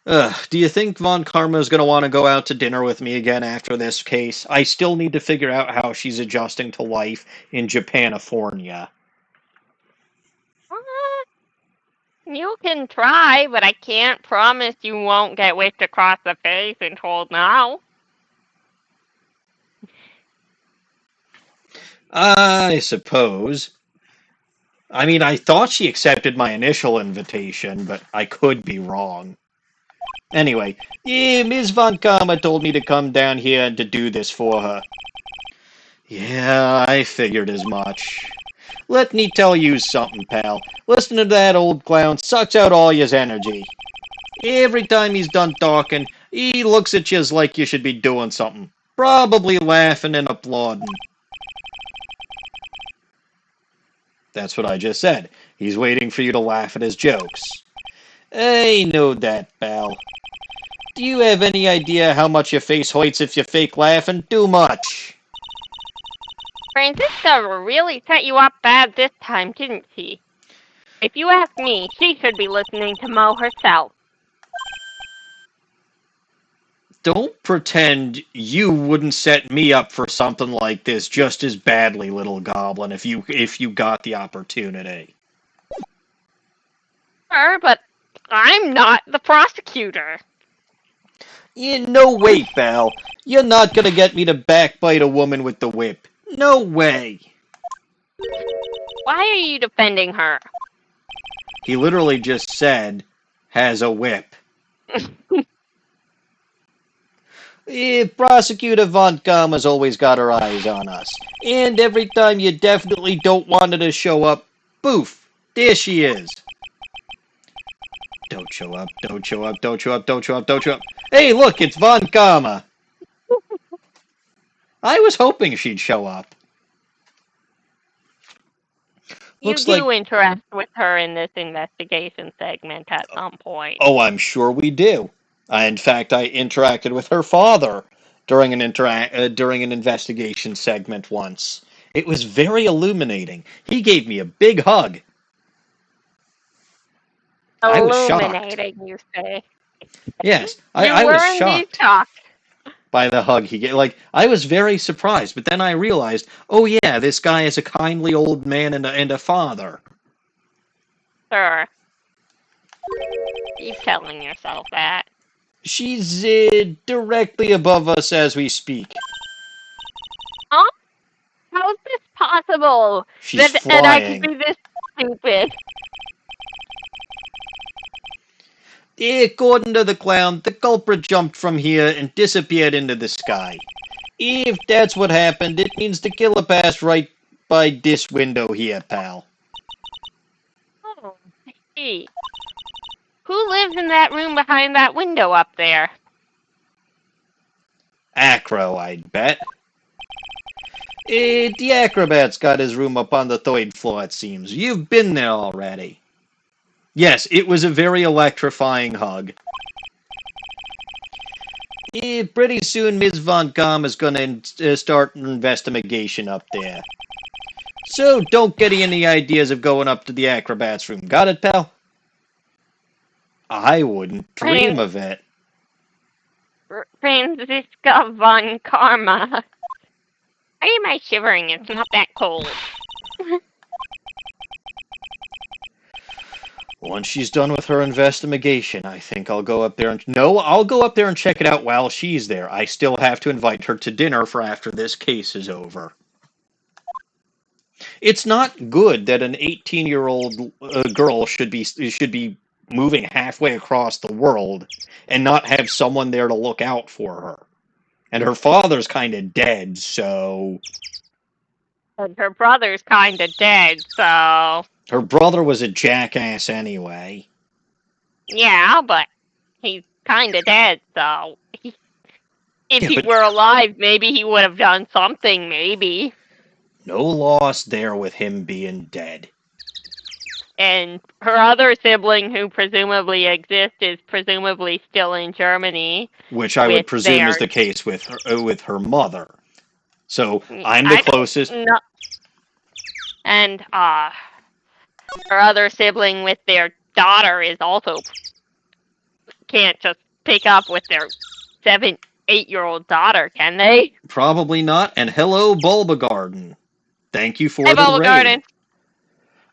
Do you think Von Karma is going to want to go out to dinner with me again after this case? I still need to figure out how she's adjusting to life in Japanifornia.
You can try, but I can't promise you won't get whipped across the face and told no.
I suppose. I mean, I thought she accepted my initial invitation, but I could be wrong. Anyway, yeah, Ms. Von Karma told me to come down here and to do this for her. Yeah, I figured as much. Let me tell you something, pal. Listening to that old clown sucks out all his energy. Every time he's done talking, he looks at you as like you should be doing something. Probably laughing and applauding. That's what I just said. He's waiting for you to laugh at his jokes. I know that, pal. Do you have any idea how much your face hurts if you fake laughing? Too much.
Franziska really set you up bad this time, didn't she? If you ask me, she should be listening to Mo herself.
Don't pretend you wouldn't set me up for something like this just as badly, little goblin, if you got the opportunity.
Sure, but I'm not the prosecutor.
No way, pal. You're not gonna get me to backbite a woman with the whip. No way.
Why are you defending her?
He literally just said, has a whip. Prosecutor Von Karma's always got her eyes on us. And every time you definitely don't want her to show up, poof, there she is. Don't show up, don't show up, don't show up, don't show up, don't show up. Hey, look, it's Von Karma. I was hoping she'd show up.
You do interact with her in this investigation segment at some point.
Oh, I'm sure we do. In fact, I interacted with her father during an investigation segment once. It was very illuminating. He gave me a big hug. I was shocked.
Illuminating, you say?
Yes, I was shocked by the hug he gave. Like, I was very surprised, but then I realized, oh yeah, this guy is a kindly old man and a father.
Sure. Keep telling yourself that.
She's directly above us as we speak.
Huh? How is this possible?
She's flying.
And I can be this stupid.
According to the clown, the culprit jumped from here and disappeared into the sky. If that's what happened, it means the killer passed right by this window here, pal.
Oh, I see. Who lives in that room behind that window up there?
Acro, I'd bet. The acrobat's got his room up on the 3rd floor, it seems. You've been there already. Yes, it was a very electrifying hug. Pretty soon, Ms. Von Karma is going to start an investigation up there. So don't get any ideas of going up to the acrobat's room. Got it, pal? I wouldn't dream of it.
Franziska Von Karma. Why am I shivering? It's not that cold.
Once she's done with her investigation, I think I'll go up there and... No, I'll go up there and check it out while she's there. I still have to invite her to dinner for after this case is over. It's not good that an 18-year-old girl should be moving halfway across the world and not have someone there to look out for her. And her father's kind of dead, so...
And her brother's kind of dead, so...
Her brother was a jackass anyway.
Yeah, but he's kind of dead, so... If he were alive, maybe he would have done something, maybe.
No loss there with him being dead.
And her other sibling, who presumably exists, is presumably still in Germany.
Which I would presume is the case with her mother. So I'm the closest.
No. And her other sibling with their daughter is also can't just pick up with their 7, 8-year-old daughter, can they?
Probably not. And hello, Bulbagarden. Thank you for
Hey,
the raid.
Bulbagarden.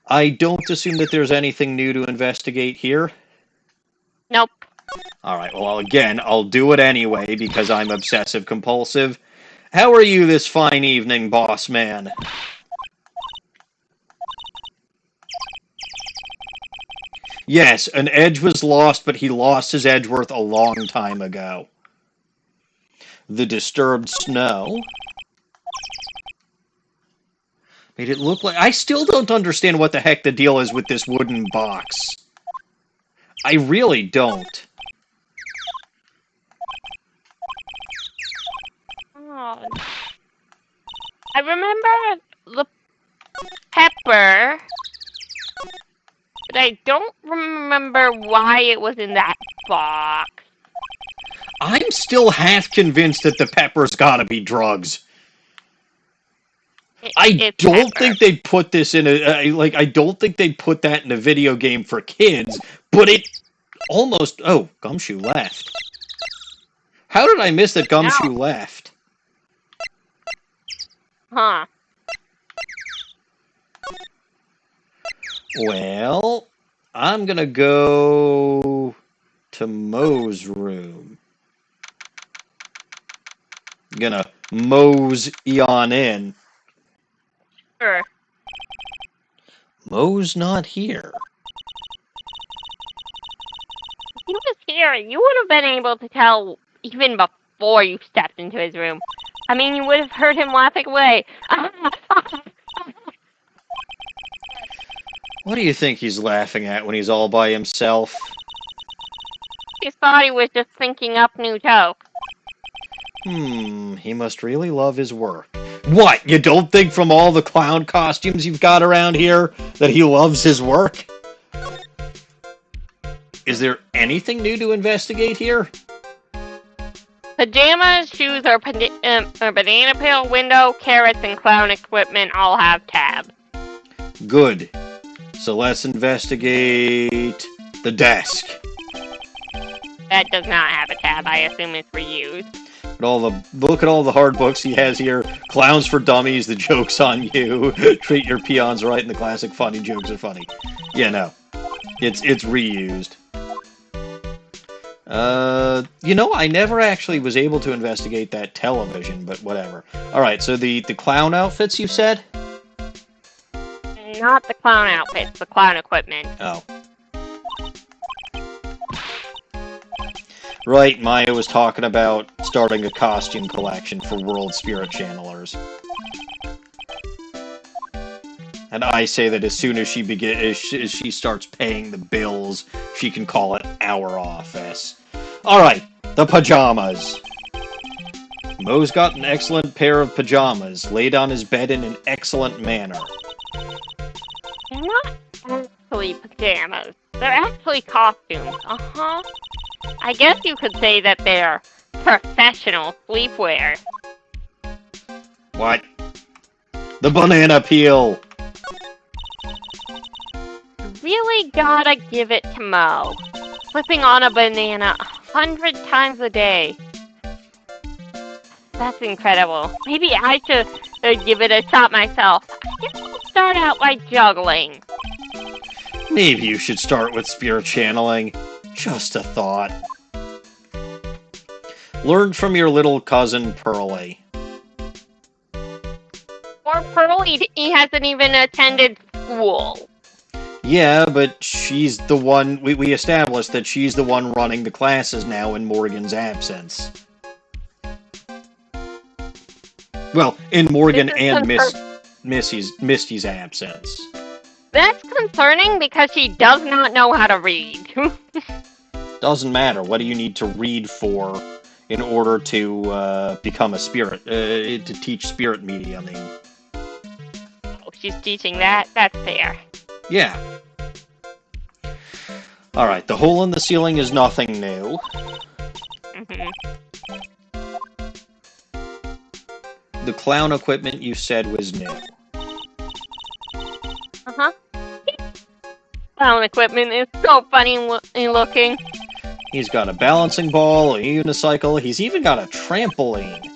I don't assume that there's anything new to investigate here.
Nope.
Alright, well, again, I'll do it anyway because I'm obsessive compulsive. How are you this fine evening, boss man? Yes, an edge was lost, but he lost his Edgeworth a long time ago. The disturbed snow made it look like... I still don't understand what the heck the deal is with this wooden box. I really don't.
Oh. I remember the pepper, but I don't remember why it was in that box.
I'm still half convinced that the pepper's gotta be drugs. I don't think they put this in a I don't think they put that in a video game for kids, but it almost. Oh, Gumshoe left. How did I miss that Gumshoe left?
Huh.
Well, I'm gonna go to Moe's room. I'm gonna mose on in.
Sure.
Moe's not here.
If he was here, you would have been able to tell even before you stepped into his room. I mean, you would have heard him laughing away.
What do you think he's laughing at when he's all by himself?
He thought he was just thinking up new jokes.
He must really love his work. What, you don't think from all the clown costumes you've got around here that he loves his work? Is there anything new to investigate here?
Pajamas, shoes, or banana peel, window, carrots, and clown equipment all have tabs.
Good. So let's investigate the desk.
That does not have a tab. I assume it's reused.
Look at all the hard books he has here. Clowns for Dummies, The Joke's on You. Treat Your Peons Right, and the classic Funny Jokes Are Funny. Yeah, no. It's reused. I never actually was able to investigate that television, but whatever. Alright, so the clown outfits, you said?
Not the clown outfits, the clown equipment.
Oh. Right, Maya was talking about starting a costume collection for World Spirit Channelers. And I say that as soon as she starts paying the bills, she can call it our office. Alright, the pajamas. Moe's got an excellent pair of pajamas, laid on his bed in an excellent manner.
They're not actually pajamas. They're actually costumes. Uh-huh. I guess you could say that they're professional sleepwear.
What? The banana peel!
Really gotta give it to Mo. Flipping on a banana 100 times a day. That's incredible. Maybe I should give it a shot myself. I guess I'll start out by juggling.
Maybe you should start with spirit channeling. Just a thought. Learn from your little cousin, Pearly.
Or Pearly, he hasn't even attended school.
Yeah, but she's the one... We established that she's the one running the classes now in Morgan's absence. Well, in Morgan and Misty's absence.
That's concerning because she does not know how to read.
Doesn't matter. What do you need to read for in order to become a spirit? To teach spirit medium?
Oh, she's teaching that? That's fair.
Yeah. Alright, the hole in the ceiling is nothing new. The clown equipment you said was new.
Uh-huh. Clown equipment is so funny looking.
He's got a balancing ball, a unicycle, he's even got a trampoline.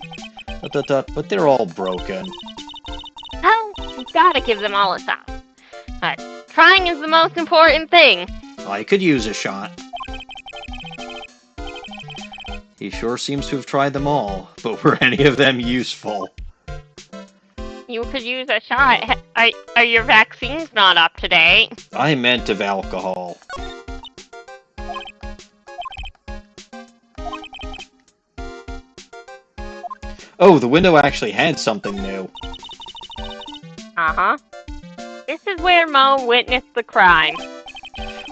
But they're all broken.
Oh, you gotta give them all a shot. Trying is the most important thing.
I could use a shot. He sure seems to have tried them all, but were any of them useful?
You could use a shot. Are your vaccines not up to date?
I meant of alcohol. Oh, the window actually had something new.
Uh-huh. This is where Mo witnessed the crime.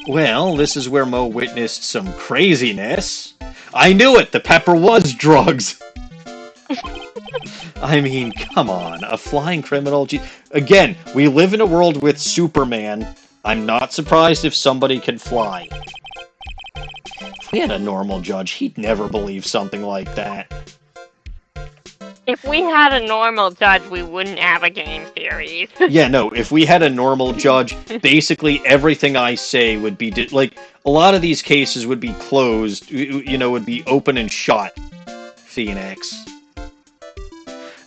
Well, this is where Mo witnessed some craziness. I knew it! The pepper was drugs! I mean, come on, a flying criminal... Again, we live in a world with Superman. I'm not surprised if somebody can fly. If we had a normal judge, he'd never believe something like that.
If we had a normal judge, we wouldn't have a game series.
Yeah, no, if we had a normal judge, basically everything I say would be... like, a lot of these cases would be closed, you know, would be open and shut, Phoenix.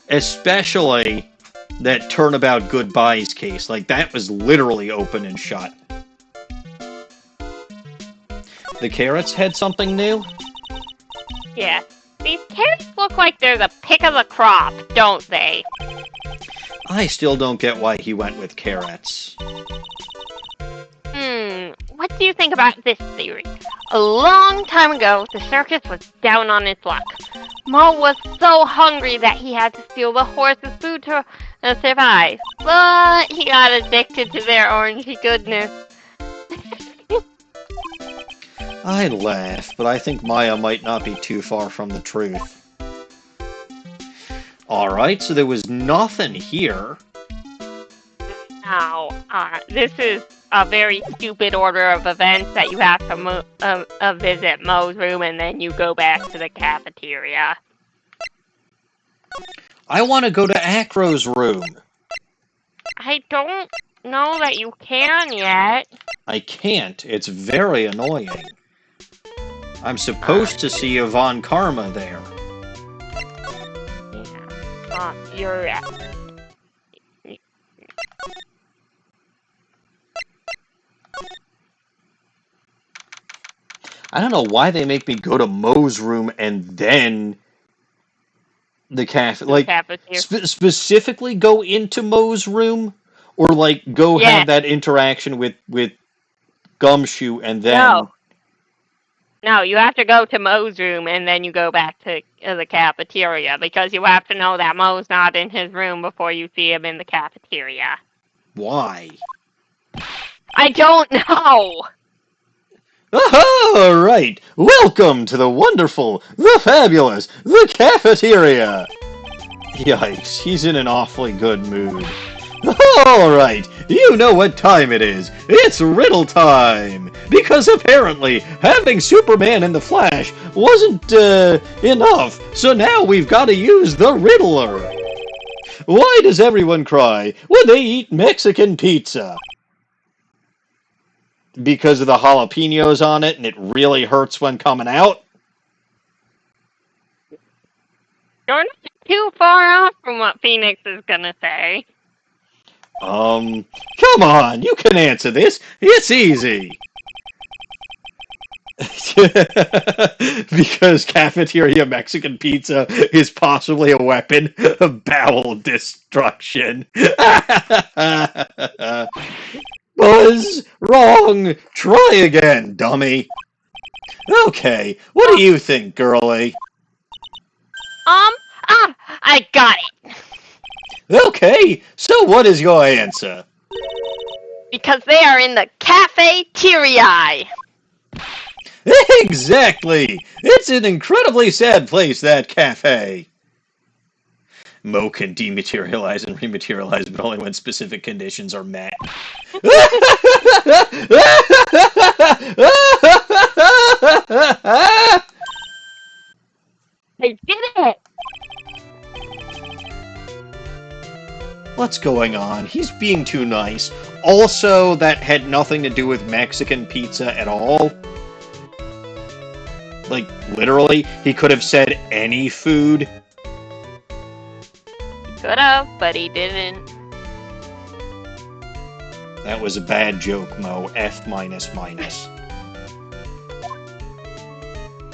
Especially that Turnabout Goodbyes case. Like, that was literally open and shut. The carrots had something new?
Yeah. These carrots look like they're the pick of the crop, don't they?
I still don't get why he went with carrots.
What do you think about this theory? A long time ago, the circus was down on its luck. Mo was so hungry that he had to steal the horse's food to survive. But he got addicted to their orangey goodness.
I'd laugh, but I think Maya might not be too far from the truth. Alright, so there was nothing here.
Now, this is a very stupid order of events that you have to visit Mo's room and then you go back to the cafeteria.
I want to go to Acro's room.
I don't know that you can yet.
I can't. It's very annoying. I'm supposed to see Yvonne Karma there.
Yeah. You're...
I don't know why they make me go to Mo's room and then the cafe. Like, specifically go into Mo's room? Or, like, go have that interaction with Gumshoe and then...
No, you have to go to Mo's room and then you go back to the cafeteria because you have to know that Mo's not in his room before you see him in the cafeteria.
Why?
I don't know!
Aha! Right! Welcome to the wonderful, the fabulous, the cafeteria! Yikes, he's in an awfully good mood. Alright, you know what time it is. It's riddle time! Because apparently, having Superman and the Flash wasn't, enough, so now we've got to use the Riddler! Why does everyone cry when they eat Mexican pizza? Because of the jalapenos on it, and it really hurts when coming out?
You're not too far off from what Phoenix is gonna say.
Come on, you can answer this. It's easy. Because cafeteria Mexican pizza is possibly a weapon of bowel destruction. Buzz, wrong. Try again, dummy. Okay, what do you think, girlie?
I got it.
Okay, so what is your answer?
Because they are in the cafeteria.
Exactly! It's an incredibly sad place, that cafe. Mo can dematerialize and rematerialize, but only when specific conditions are met.
They did it!
What's going on? He's being too nice. Also, that had nothing to do with Mexican pizza at all. Like, literally, he could have said any food.
He could have, but he didn't.
That was a bad joke, Mo. F-.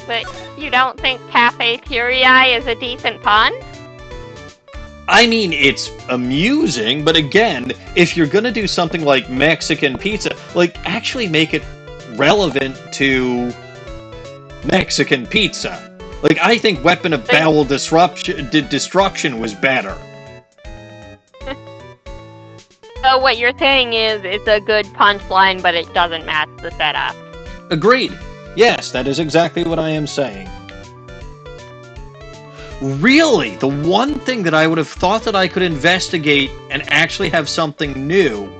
But you don't think Cafe Curie is a decent pun?
I mean, it's amusing, but again, if you're gonna do something like Mexican pizza, like, actually make it relevant to Mexican pizza. Like, I think Weapon of Bowel Destruction was better.
So what you're saying is it's a good punchline, but it doesn't match the setup.
Agreed. Yes, that is exactly what I am saying. Really, the one thing that I would have thought that I could investigate and actually have something new.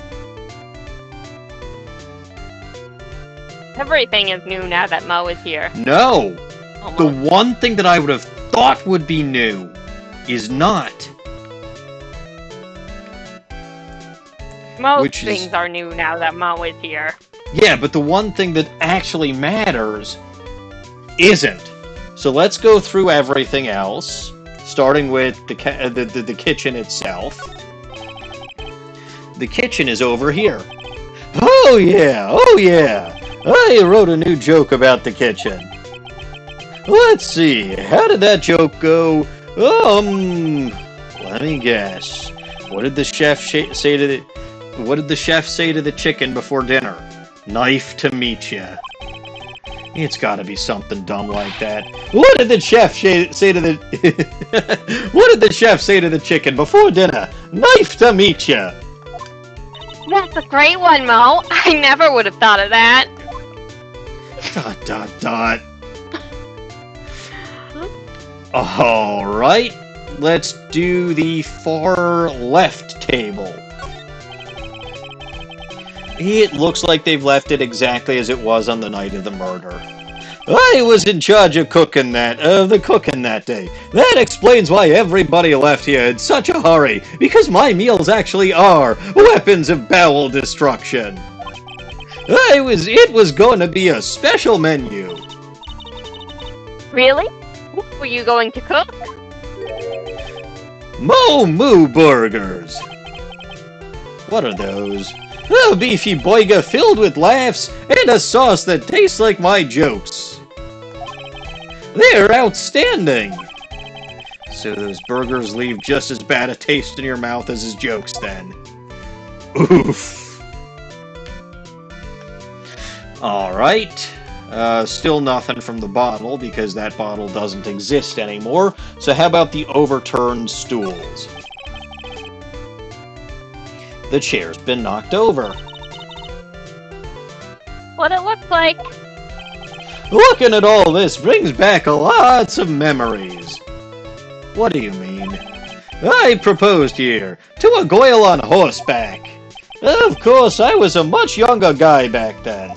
Everything is new now that Mo is here.
No!
Almost.
The one thing that I would have thought would be new is not.
Most things are new now that Mo is here.
Yeah, but the one thing that actually matters isn't. So let's go through everything else, starting with the kitchen itself. The kitchen is over here. Oh yeah! I wrote a new joke about the kitchen. Let's see, how did that joke go? Let me guess. What did the chef say to the chicken before dinner? Nice to meet ya. It's gotta be something dumb like that. What did the chef say to the What did the chef say to the chicken before dinner? Nice to meet ya.
That's a great one, Mo. I never would have thought of that. ...
Alright, let's do the far left table. It looks like they've left it exactly as it was on the night of the murder. I was in charge of the cooking that day. That explains why everybody left here in such a hurry, because my meals actually are weapons of bowel destruction. It was going to be a special menu.
Really? What were you going to cook?
Moo burgers. What are those? A beefy burger filled with laughs and a sauce that tastes like my jokes. They're outstanding. So those burgers leave just as bad a taste in your mouth as his jokes then. Oof. Alright. Still nothing from the bottle because that bottle doesn't exist anymore. So how about the overturned stools? The chair's been knocked over.
What it looks like.
Looking at all this brings back lots of memories. What do you mean? I proposed here to a girl on horseback. Of course, I was a much younger guy back then.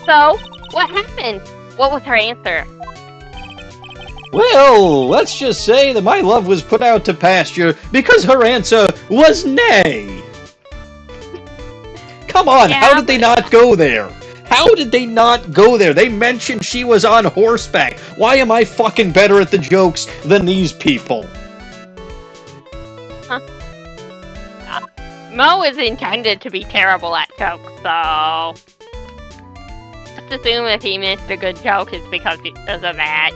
So, what happened? What was her answer?
Well, let's just say that my love was put out to pasture because her answer was nay. Come on,
Yeah,
how did they not go there? How did they not go there? They mentioned she was on horseback. Why am I fucking better at the jokes than these people?
Huh. Mo is intended to be terrible at jokes, so... Let's assume if he missed a good joke, it's because of that.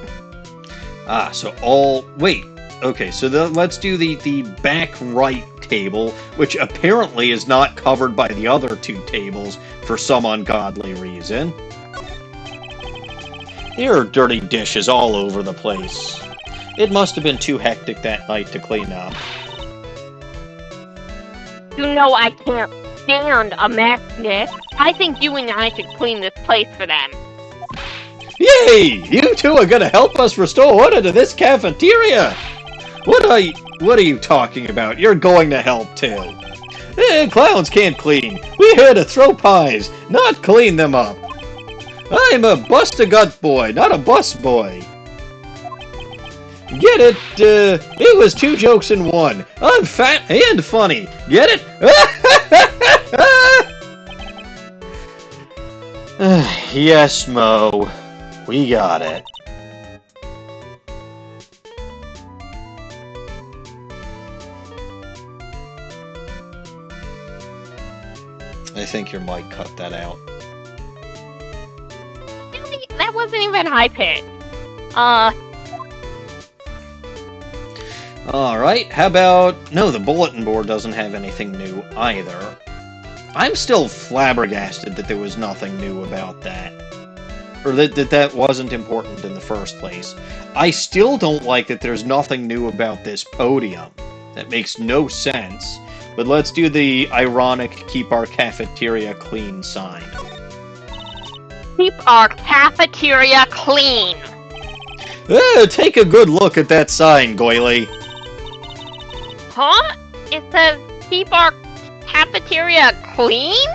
Ah, so all... Wait. Okay, so let's do the back right table, which apparently is not covered by the other two tables for some ungodly reason. There are dirty dishes all over the place. It must have been too hectic that night to clean up.
You know I can't stand a mess, Nick. I think you and I should clean this place for them.
Yay! You two are gonna help us restore order to this cafeteria! What are you talking about? You're going to help too. Clowns can't clean. We're here to throw pies, not clean them up. I'm a bust-a-gut boy, not a bus boy. Get it? It was two jokes in one. I'm fat and funny. Get it? Yes, Mo. We got it. I think your mic cut that out.
Really? That wasn't even high pitched.
Alright, how about... No, the bulletin board doesn't have anything new either. I'm still flabbergasted that there was nothing new about that. Or that wasn't important in the first place. I still don't like that there's nothing new about this podium. That makes no sense. But let's do the ironic keep our cafeteria clean sign.
Keep our cafeteria clean.
Take a good look at that sign, Goily.
Huh? It says keep our cafeteria clean?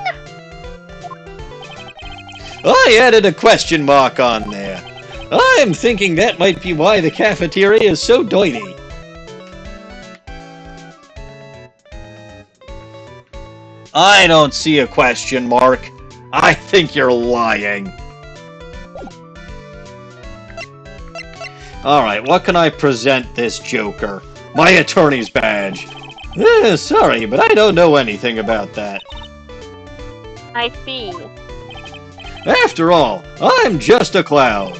I added a question mark on there. I'm thinking that might be why the cafeteria is so doity. I don't see a question mark. I think you're lying. Alright, what can I present this joker? My attorney's badge. Sorry, but I don't know anything about that.
I see.
After all, I'm just a clown.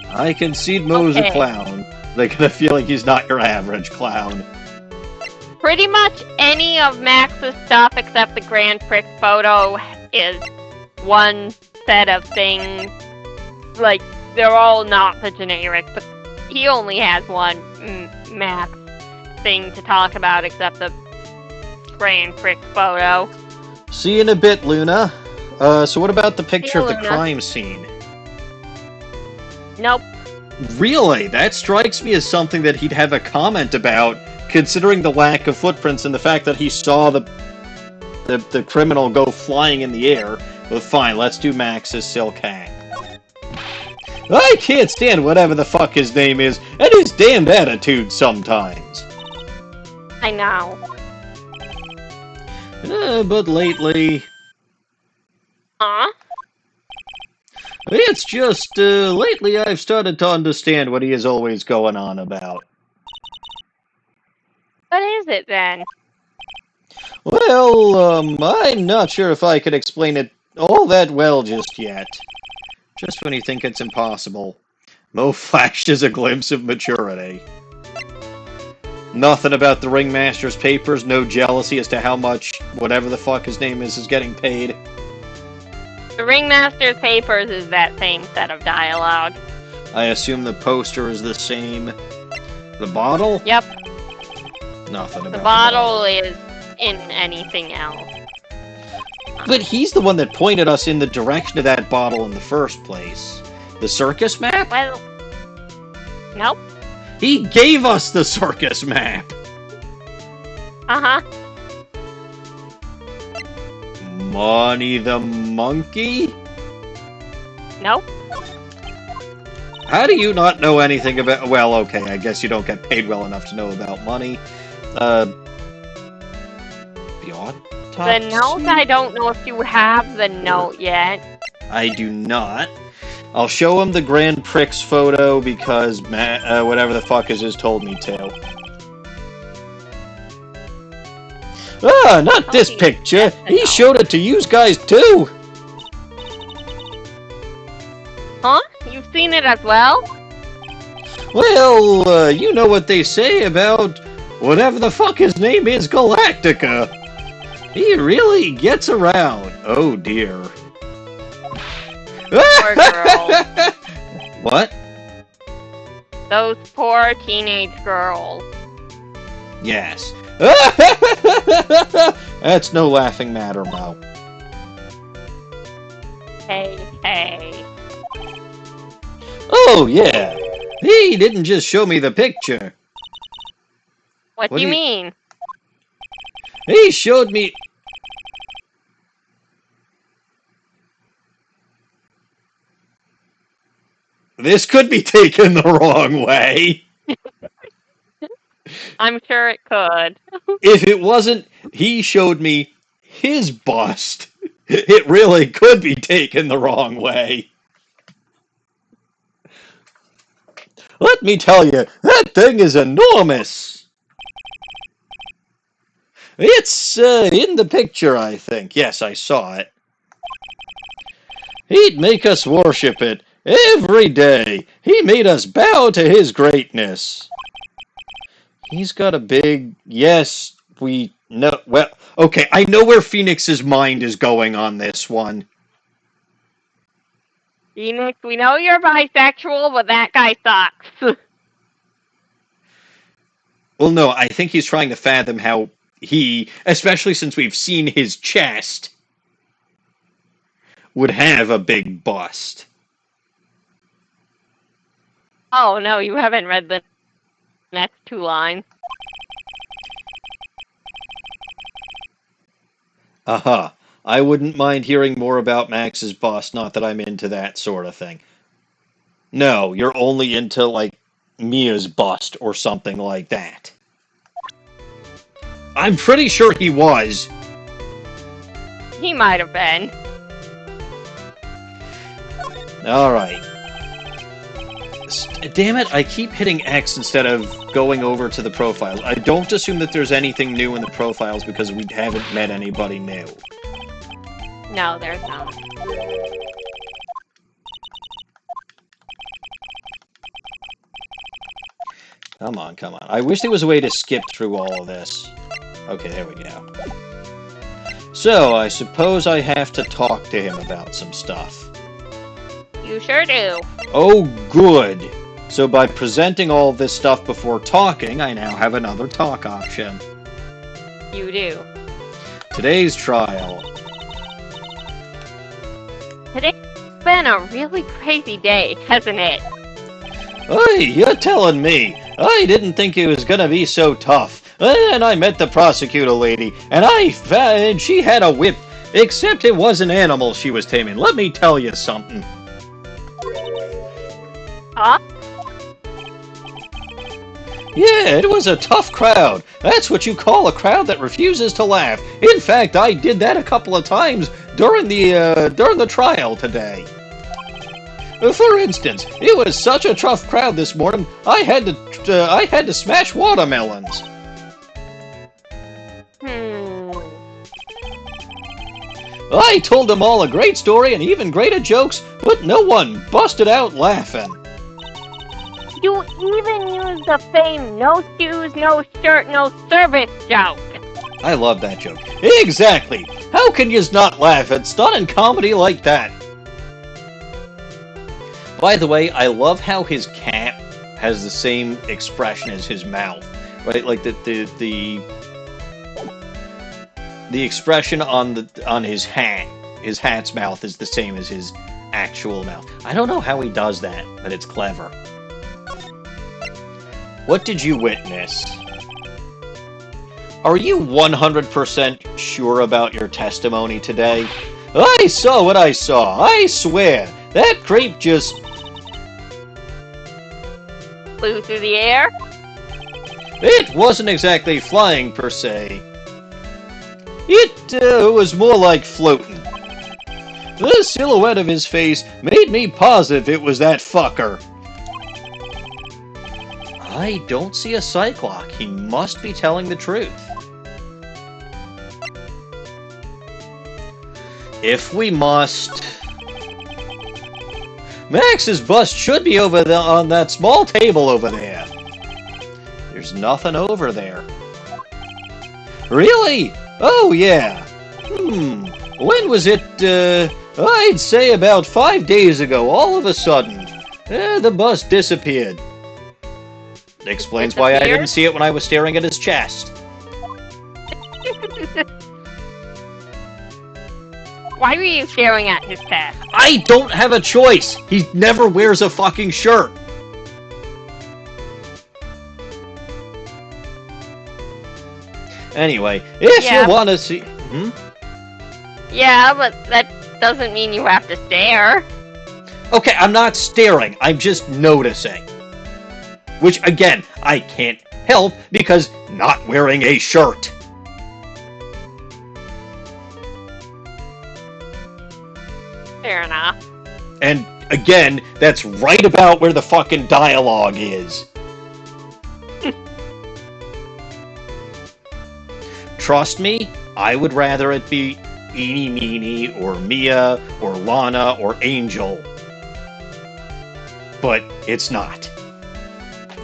I concede Mo's a clown. I get a feeling he's not your average clown.
Pretty much any of Max's stuff except the Grand Prix photo is one set of things. Like, they're all not the generic, but he only has one Max thing to talk about except the Grand Prix photo.
See you in a bit, Luna. So what about the picture of the
Luna.
crime scene?
Nope.
Really? That strikes me as something that he'd have a comment about, considering the lack of footprints and the fact that he saw the criminal go flying in the air. But fine, let's do Max's silk hat. I can't stand whatever the fuck his name is, and his damned attitude sometimes.
I know.
But lately...
Huh?
It's just, lately I've started to understand what he is always going on about.
What is it then?
Well, I'm not sure if I could explain it all that well just yet. Just when you think it's impossible, Mo flashes a glimpse of maturity. Nothing about the ringmaster's papers, no jealousy as to how much whatever the fuck his name is getting paid.
The Ringmaster's Papers is that same set of dialogue.
I assume the poster is the same. The bottle?
Yep.
Nothing about
The bottle is in anything else.
But he's the one that pointed us in the direction of that bottle in the first place. The circus map?
Well, nope.
He gave us the circus map!
Uh-huh.
Money the monkey?
Nope.
How do you not know anything about... Well, okay, I guess you don't get paid well enough to know about money. The autopsy?
The note, I don't know if you have the note yet.
I do not. I'll show him the Grand Prix photo because whatever the fuck is told me to. Ah, not this picture! He showed it to you guys too!
Huh? You've seen it as well?
Well, you know what they say about whatever the fuck his name is, Galactica. He really gets around. Oh dear.
Poor girls.
What?
Those poor teenage girls.
Yes. That's no laughing matter, Mo.
Hey, hey.
Oh, yeah. He didn't just show me the picture.
What do you mean?
He showed me... This could be taken the wrong way.
I'm sure it could.
If it wasn't, he showed me his bust. It really could be taken the wrong way. Let me tell you, that thing is enormous. It's in the picture, I think. Yes, I saw it. He'd make us worship it every day. He made us bow to his greatness. He's got a big... Yes, we know... Well, okay, I know where Phoenix's mind is going on this one.
Phoenix, we know you're bisexual, but that guy sucks.
Well, no, I think he's trying to fathom how he, especially since we've seen his chest, would have a big bust.
Oh, no, you haven't read the next 2 lines.
Aha. I wouldn't mind hearing more about Max's bust, not that I'm into that sort of thing. No, you're only into, like, Mia's bust or something like that. I'm pretty sure he was.
He might have been.
Alright. Damn it, I keep hitting X instead of going over to the profiles. I don't assume that there's anything new in the profiles because we haven't met anybody new.
No, there's not.
Come on, come on. I wish there was a way to skip through all of this. Okay, there we go. So, I suppose I have to talk to him about some stuff.
You sure do.
Oh, good. So by presenting all this stuff before talking, I now have another talk option.
You do.
Today's trial.
Today's been a really crazy day, hasn't it?
Hey, you're telling me. I didn't think it was gonna be so tough. And I met the prosecutor lady, and she had a whip. Except it was an animal she was taming. Let me tell you something.
Huh?
Yeah, it was a tough crowd. That's what you call a crowd that refuses to laugh. In fact, I did that a couple of times during the trial today. For instance, it was such a tough crowd this morning. I had to smash watermelons. I told them all a great story and even greater jokes, but no one busted out laughing.
You even used the same no shoes, no shirt, no service joke.
I love that joke. Exactly. How can you not laugh at stunning comedy like that? By the way, I love how his cap has the same expression as his mouth. Right? Like the expression on his hat. His hat's mouth is the same as his actual mouth. I don't know how he does that, but it's clever. What did you witness? Are you 100% sure about your testimony today? I saw what I saw. I swear. That creep just...
Flew through the air?
It wasn't exactly flying, per se. It was more like floating. The silhouette of his face made me positive it was that fucker. I don't see a Cyclops. He must be telling the truth. If we must... Max's bust should be over on that small table over there. There's nothing over there. Really? Oh, yeah. When was it? I'd say about 5 days ago, all of a sudden. The bust disappeared. Explains why I didn't see it when I was staring at his chest.
Why were you staring at his chest?
I don't have a choice! He never wears a fucking shirt! Anyway, if you want to see...
Yeah, but that doesn't mean you have to stare.
Okay, I'm not staring. I'm just noticing. Which, again, I can't help because not wearing a shirt.
Fair enough.
And again, that's right about where the fucking dialogue is. Trust me, I would rather it be Eenie Meenie or Mia or Lana or Angel. But it's not.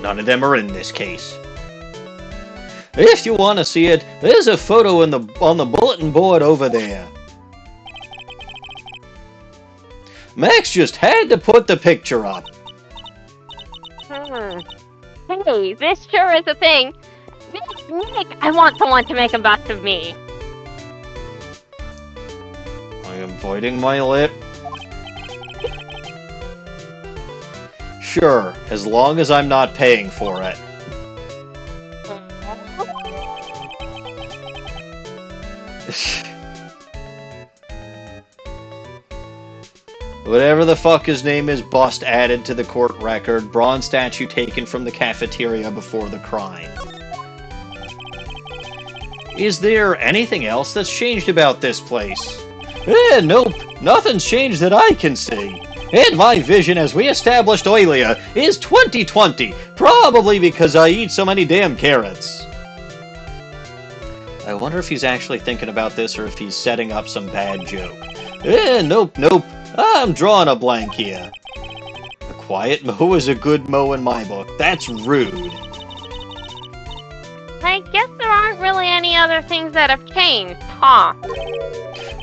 None of them are in this case. If you want to see it, there's a photo on the bulletin board over there. Max just had to put the picture up.
Hey, this sure is a thing. Nick, I want someone to make a bust of me.
I am biting my lip. Sure, as long as I'm not paying for it. Whatever the fuck his name is, bust added to the court record. Bronze statue taken from the cafeteria before the crime. Is there anything else that's changed about this place? Nope. Nothing's changed that I can see. And my vision, as we established earlier, is 20/20. Probably because I eat so many damn carrots. I wonder if he's actually thinking about this or if he's setting up some bad joke. Nope. I'm drawing a blank here. A quiet mow is a good mow in my book. That's rude.
I guess there aren't really any other things that have changed, huh?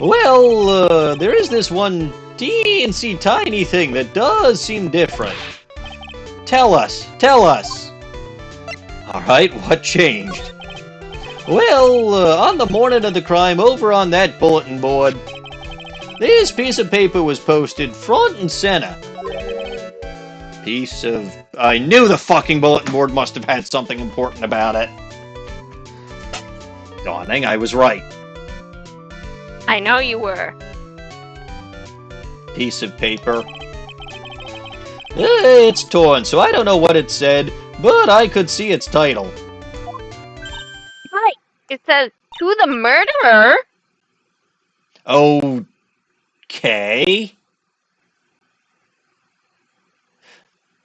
Well, there is this one teensy tiny thing that does seem different. Tell us. Alright, what changed? Well, on the morning of the crime, over on that bulletin board, this piece of paper was posted front and center. I knew the fucking bulletin board must have had something important about it. Dawning, I was right.
I know you were.
Piece of paper. It's torn, so I don't know what it said, but I could see its title.
Right. It says, "To the murderer."
Okay.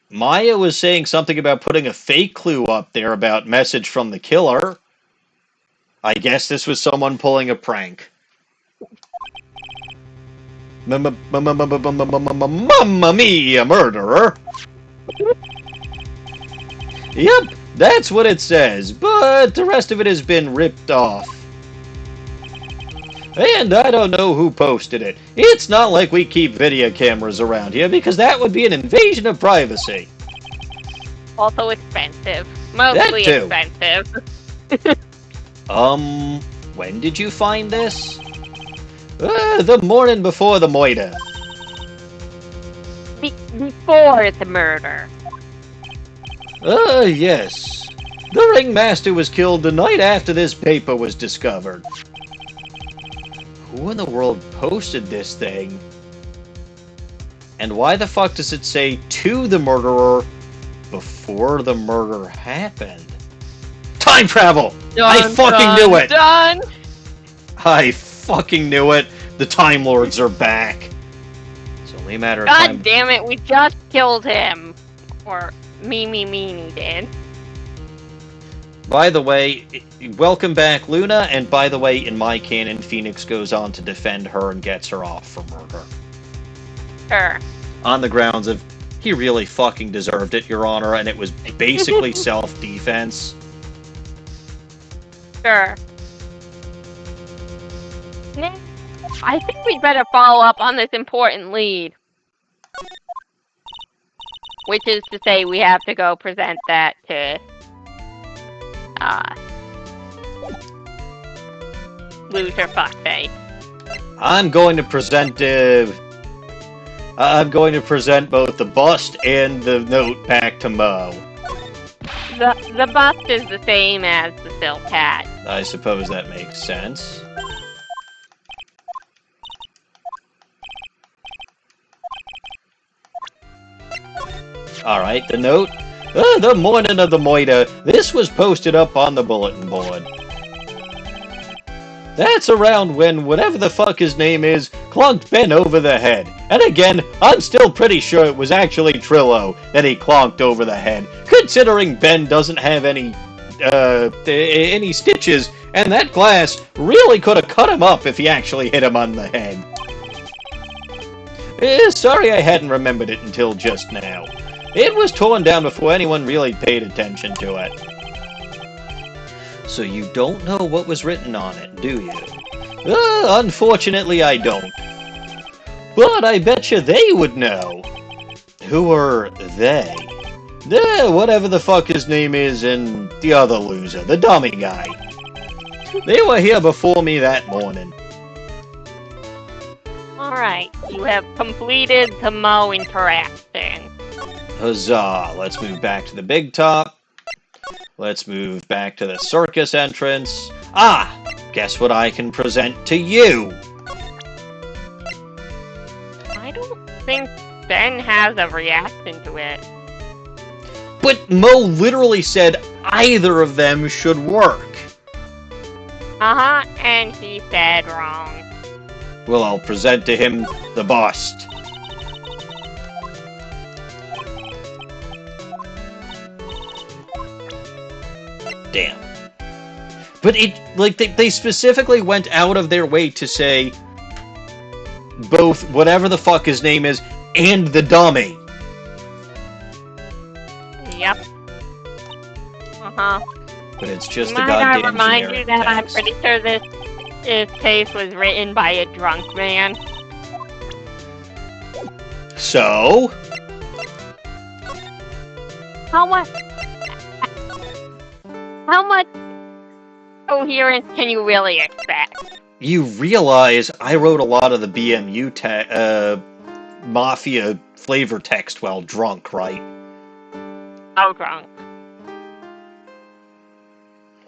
Maya was saying something about putting a fake clue up there about message from the killer. I guess this was someone pulling a prank. Mamma mia, murderer! Yep, that's what it says, but the rest of it has been ripped off. And I don't know who posted it. It's not like we keep video cameras around here, because that would be an invasion of privacy.
Also expensive. Mostly expensive.
When did you find this? The morning before the murder.
Before the murder.
Yes. The ringmaster was killed the night after this paper was discovered. Who in the world posted this thing? And why the fuck does it say to the murderer before the murder happened? Time travel! I fucking knew it!
Done!
I fucking knew it! The Time Lords are back! It's only a matter of time.
God damn it, we just killed him! Or Meanie did.
By the way, welcome back, Luna, and by the way, in my canon, Phoenix goes on to defend her and gets her off for murder.
Sure.
On the grounds of, he really fucking deserved it, Your Honor, and it was basically self-defense.
Sure. I think we'd better follow up on this important lead. Which is to say, we have to go present that to loser fuckface.
I'm going to present both the bust and the note back to Mo.
The bust is the same as the silk hat.
I suppose that makes sense. Alright, the note. The morning of the moiter, this was posted up on the bulletin board. That's around when whatever the fuck his name is clonked Ben over the head. And again, I'm still pretty sure it was actually Trillo that he clonked over the head, considering Ben doesn't have any stitches, and that glass really could have cut him up if he actually hit him on the head. Sorry I hadn't remembered it until just now. It was torn down before anyone really paid attention to it. So you don't know what was written on it, do you? Unfortunately I don't. But I betcha they would know. Who are they? Whatever the fuck his name is and the other loser, the dummy guy. They were here before me that morning.
Alright, you have completed the Mo interaction.
Huzzah! Let's move back to the big top. Let's move back to the circus entrance. Ah! Guess what I can present to you?
I don't think Ben has a reaction to it.
But Mo literally said either of them should work.
Uh-huh, and he said wrong.
Well, I'll present to him the bust. Damn. But they specifically went out of their way to say both whatever the fuck his name is and the dummy.
Yep. Uh-huh.
But it's just a
Might
goddamn
I remind you
generic
that
text.
I'm pretty sure this case was written by a drunk man.
So?
How much coherence can you really expect?
You realize I wrote a lot of the BMU Mafia flavor text while drunk, right?
How drunk?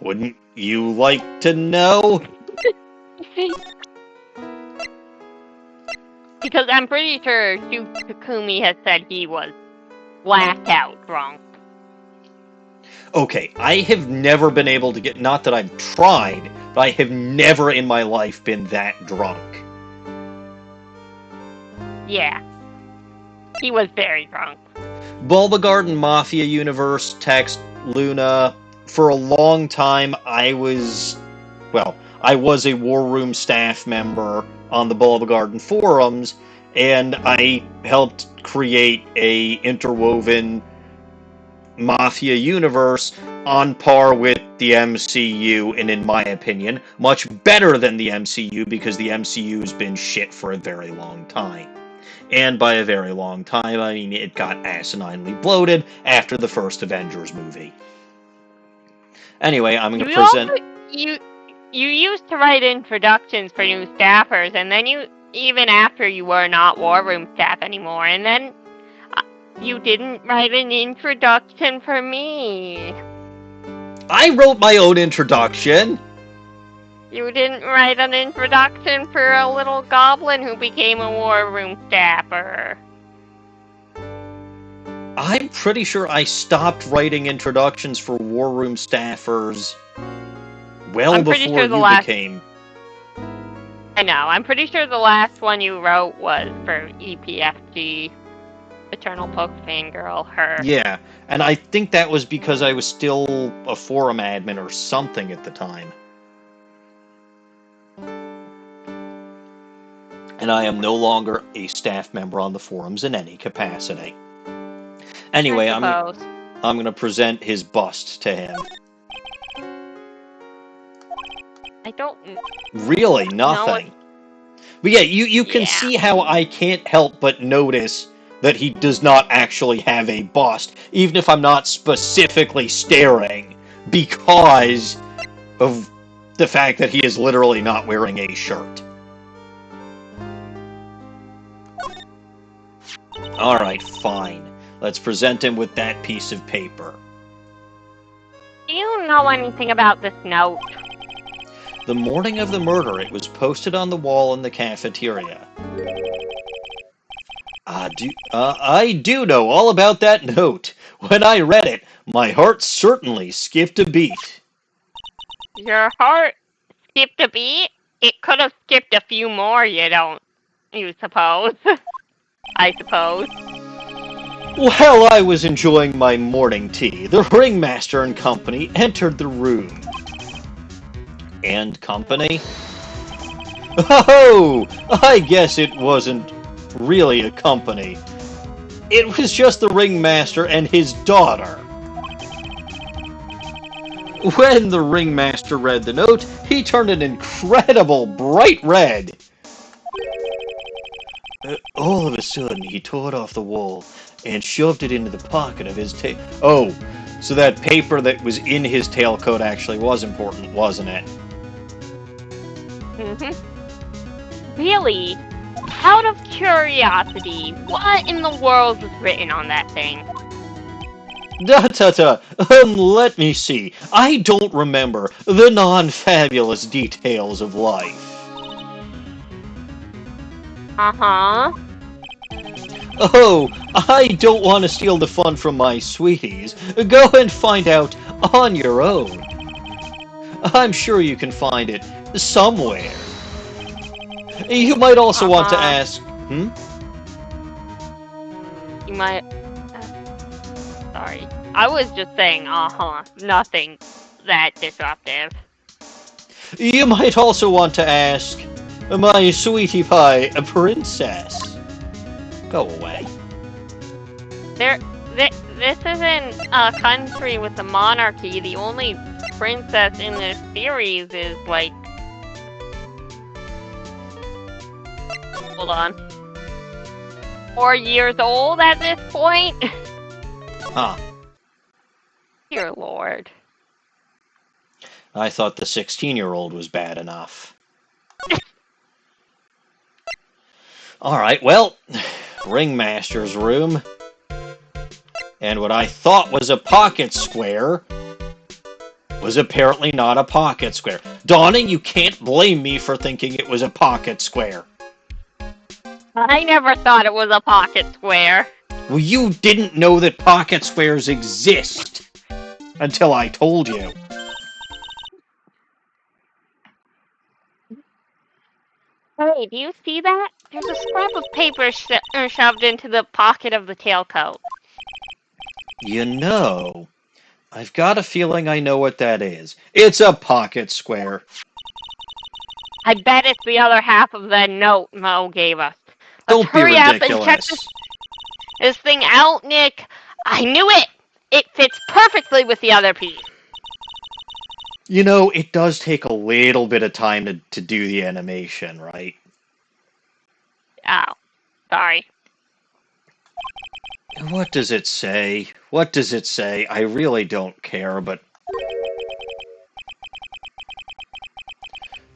Wouldn't you like to know?
Because I'm pretty sure Takumi has said he was blackout drunk.
Okay, I have never been able to get... Not that I've tried, but I have never in my life been that drunk.
Yeah. He was very drunk.
Bulba Garden Mafia Universe text Luna. For a long time, I was a War Room staff member on the Bulba Garden forums, and I helped create a interwoven Mafia universe on par with the MCU, and in my opinion, much better than the MCU, because the MCU's been shit for a very long time. And by a very long time, I mean it got asininely bloated after the first Avengers movie. Anyway, I'm going to present...
You used to write introductions for new staffers, and then even after you were not War Room staff anymore, and then you didn't write an introduction for me.
I wrote my own introduction!
You didn't write an introduction for a little goblin who became a War Room staffer.
I'm pretty sure I stopped writing introductions for War Room staffers well before you became...
I know, I'm pretty sure the last one you wrote was for EPFG, Eternal Poke Fangirl, her.
Yeah, and I think that was because I was still a forum admin or something at the time. And I am no longer a staff member on the forums in any capacity. Anyway, I'm going to present his bust to him.
I don't...
Really? Nothing? But yeah, you can see how I can't help but notice that he does not actually have a bust, even if I'm not specifically staring, because of the fact that he is literally not wearing a shirt. Alright, fine. Let's present him with that piece of paper.
Do you know anything about this note?
The morning of the murder, it was posted on the wall in the cafeteria. I do know all about that note. When I read it, my heart certainly skipped a beat.
Your heart skipped a beat? It could have skipped a few more, you suppose. I suppose.
While I was enjoying my morning tea, the ringmaster and company entered the room. And company? Oh, I guess it wasn't really a company. It was just the ringmaster and his daughter. When the ringmaster read the note, he turned an incredible bright red. All of a sudden, he tore it off the wall and shoved it into the pocket of his tail. Oh, so that paper that was in his tailcoat actually was important, wasn't it?
Really? Out of curiosity, what in the world was written on that thing?
Let me see. I don't remember the non-fabulous details of life.
Uh-huh.
Oh, I don't want to steal the fun from my sweeties. Go and find out on your own. I'm sure you can find it somewhere. You might also want to ask,
You might... Sorry. I was just saying, nothing that disruptive.
You might also want to ask, my sweetie pie, a princess. Go away.
This isn't a country with a monarchy. The only princess in this series is, like... Hold on. 4 years old at this point?
Huh.
Dear Lord.
I thought the 16-year-old was bad enough. Alright, well, ringmaster's room. And what I thought was a pocket square was apparently not a pocket square. Dawning, you can't blame me for thinking it was a pocket square.
I never thought it was a pocket square.
Well, you didn't know that pocket squares exist until I told you.
Hey, do you see that? There's a scrap of paper shoved into the pocket of the tailcoat.
You know, I've got a feeling I know what that is. It's a pocket square.
I bet it's the other half of the note Mo gave us.
Don't be ridiculous.
Up and check this thing out, Nick. I knew it! It fits perfectly with the other piece.
You know, it does take a little bit of time to do the animation, right?
Oh, sorry.
What does it say? What does it say? I really don't care, but...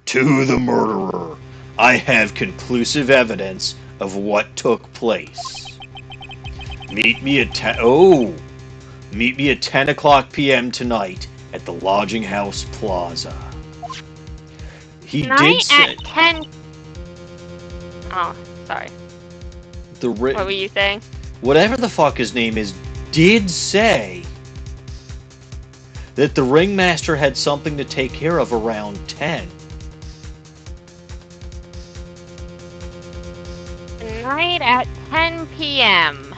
To the murderer, I have conclusive evidence of what took place. Meet me at 10 o'clock p.m. tonight at the Lodging House Plaza.
Tonight at 10... Oh, sorry. What were you saying?
Whatever the fuck his name is, did say that the ringmaster had something to take care of around 10.
Tonight at 10 p.m.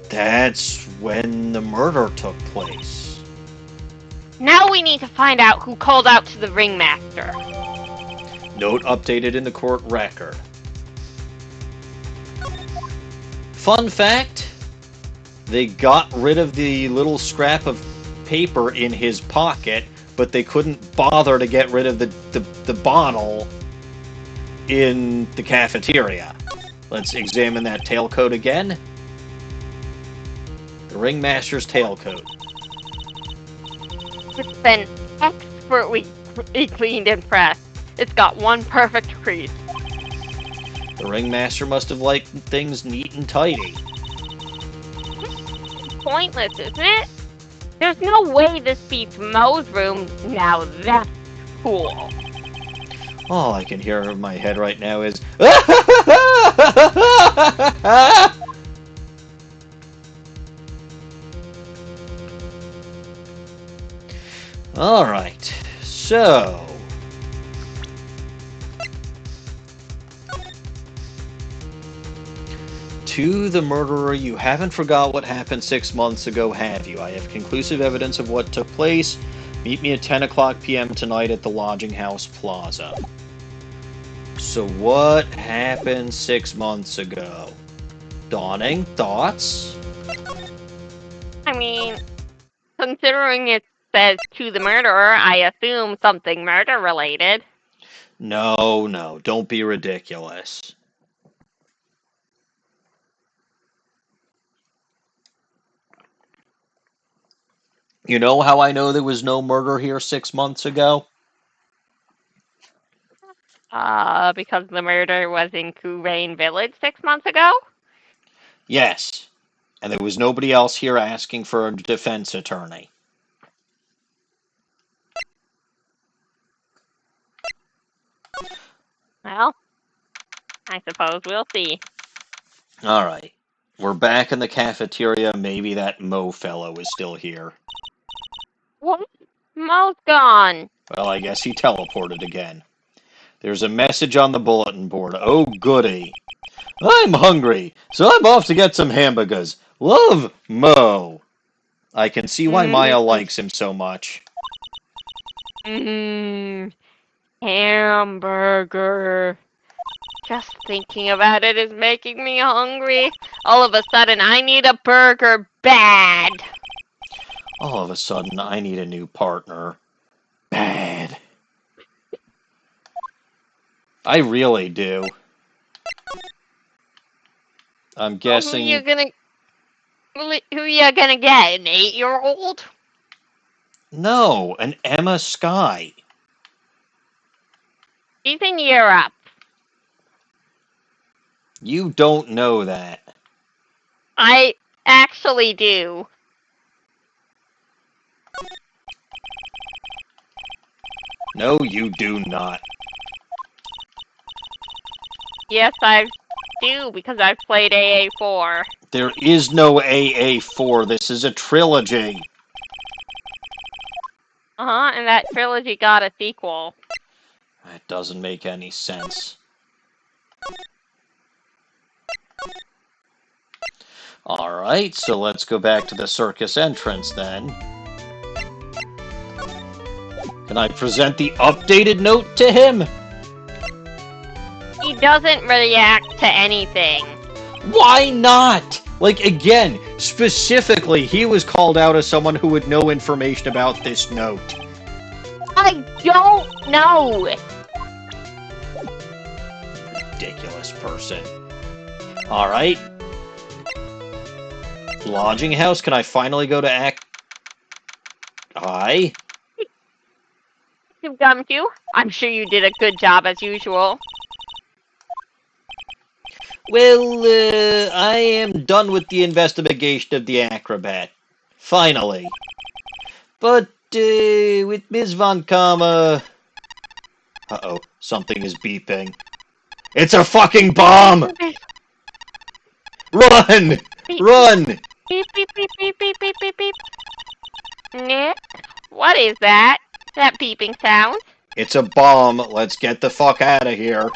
That's when the murder took place.
Now we need to find out who called out to the ringmaster.
Note updated in the court record. Fun fact, they got rid of the little scrap of paper in his pocket, but they couldn't bother to get rid of the bottle in the cafeteria. Let's examine that tailcoat again. The ringmaster's tailcoat.
It's been expertly cleaned and pressed. It's got one perfect crease.
The ringmaster must have liked things neat and tidy.
Pointless, isn't it? There's no way this beats Mo's room. Now that's cool.
All I can hear in my head right now is... Alright, so... To the murderer, you haven't forgot what happened 6 months ago, have you? I have conclusive evidence of what took place. Meet me at 10 o'clock p.m. tonight at the Lodging House Plaza. So what happened 6 months ago? Dawning, thoughts?
I mean, considering it says to the murderer, I assume something murder-related.
No, don't be ridiculous. You know how I know there was no murder here 6 months ago?
Because the murder was in Kurain Village 6 months ago?
Yes. And there was nobody else here asking for a defense attorney.
Well, I suppose we'll see.
Alright. We're back in the cafeteria. Maybe that Mo fellow is still here.
What? Mo's gone.
Well, I guess he teleported again. There's a message on the bulletin board. Oh, goody. I'm hungry, so I'm off to get some hamburgers. Love, Mo. I can see why Maya likes him so much.
Hamburger. Just thinking about it is making me hungry. All of a sudden, I need a burger bad.
All of a sudden, I need a new partner. Bad. I really do. I'm guessing...
Who you gonna get? An 8-year-old?
No, an Emma Sky.
She's in Europe.
You don't know that.
I actually do.
No, you do not.
Yes, I do, because I've played AA4.
There is no AA4. This is a trilogy.
And that trilogy got a sequel.
That doesn't make any sense. Alright, so let's go back to the circus entrance then. Can I present the updated note to him?
He doesn't react to anything.
Why not? Like, again, specifically, he was called out as someone who would know information about this note.
I don't know.
Ridiculous person. Alright. Lodging house, can I finally go to act... Hi?
You Gumshoe, I'm sure you did a good job as usual.
Well, I am done with the investigation of the acrobat. Finally. But, with Ms. Von Kama... Uh-oh, something is beeping. It's a fucking bomb! Run!
Beep.
Run!
Beep, beep, beep, beep, beep, beep, beep, beep. Nick, what is that? That beeping sound?
It's a bomb. Let's get the fuck out of here.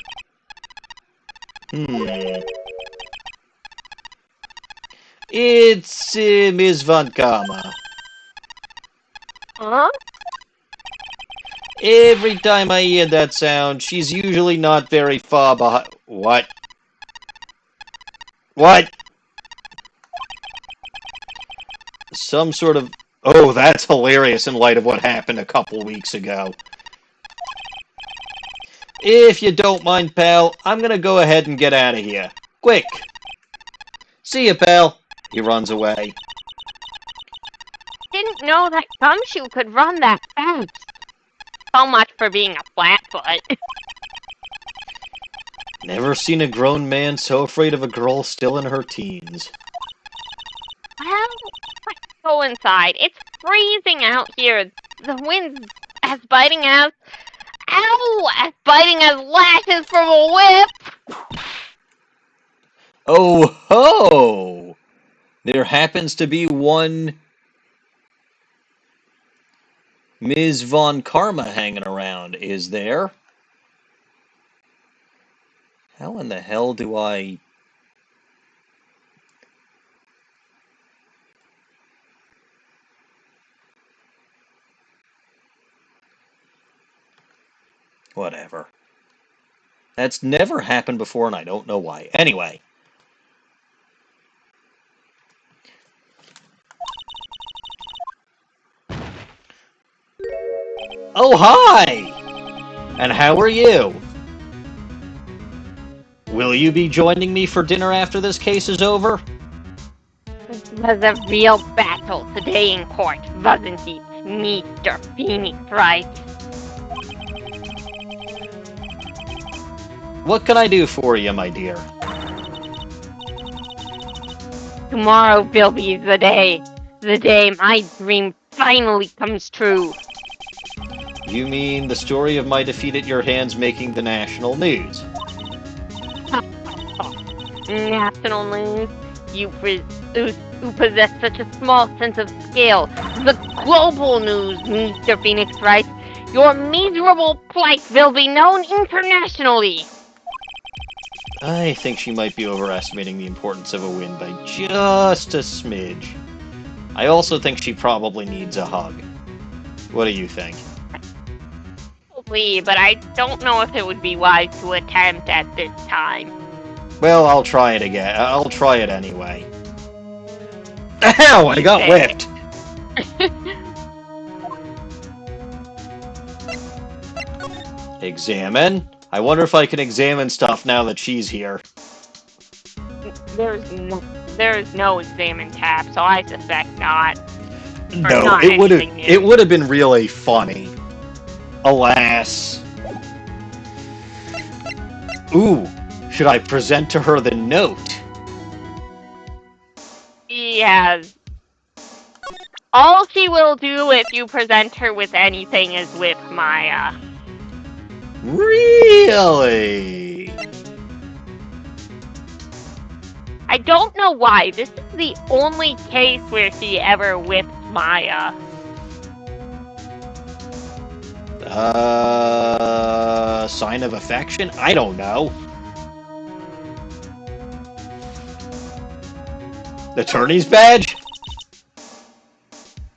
It's Ms. Von Kama.
Huh?
Every time I hear that sound, she's usually not very far behind. What? What? Some sort of... Oh, that's hilarious in light of what happened a couple weeks ago. If you don't mind, pal, I'm gonna go ahead and get out of here. Quick! See ya, pal! He runs away.
Didn't know that Gumshoe could run that fast. So much for being a flatfoot.
Never seen a grown man so afraid of a girl still in her teens.
Well, let's go inside. It's freezing out here. The wind's as biting as... Ow! As biting as lashes from a whip!
Oh ho! There happens to be one Ms. Von Karma hanging around, is there? How in the hell do I... Whatever. That's never happened before, and I don't know why. Anyway. Oh, hi! And how are you? Will you be joining me for dinner after this case is over?
This was a real battle today in court, wasn't it, Mr. Phoenix, right?
What can I do for you, my dear?
Tomorrow will be the day my dream finally comes true.
You mean the story of my defeat at your hands making the national news?
National news? You possess such a small sense of scale. The global news, Mr. Phoenix, right? Your miserable plight will be known internationally.
I think she might be overestimating the importance of a win by just a smidge. I also think she probably needs a hug. What do you think?
Probably, but I don't know if it would be wise to attempt at this time.
Well, I'll try it again. I'll try it anyway. Ow! I got whipped! Examine? I wonder if I can examine stuff now that she's here.
There's no examine tab, so I suspect not.
No, it would have been really funny. Alas. Ooh, should I present to her the note?
Yes. All she will do if you present her with anything is whip Maya.
Really?
I don't know why. This is the only case where she ever whipped Maya.
Sign of affection? I don't know. Attorney's badge?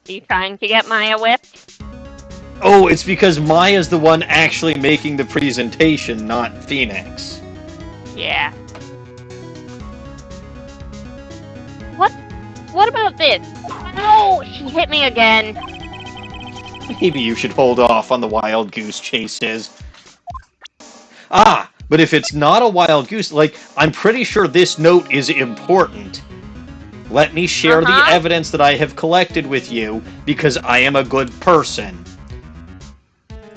Are you trying to get Maya whipped?
Oh, it's because Maya's the one actually making the presentation, not Phoenix.
Yeah. What about this? No, she hit me again.
Maybe you should hold off on the wild goose chases. Ah, but if it's not a wild goose, like, I'm pretty sure this note is important. Let me share the evidence that I have collected with you, because I am a good person.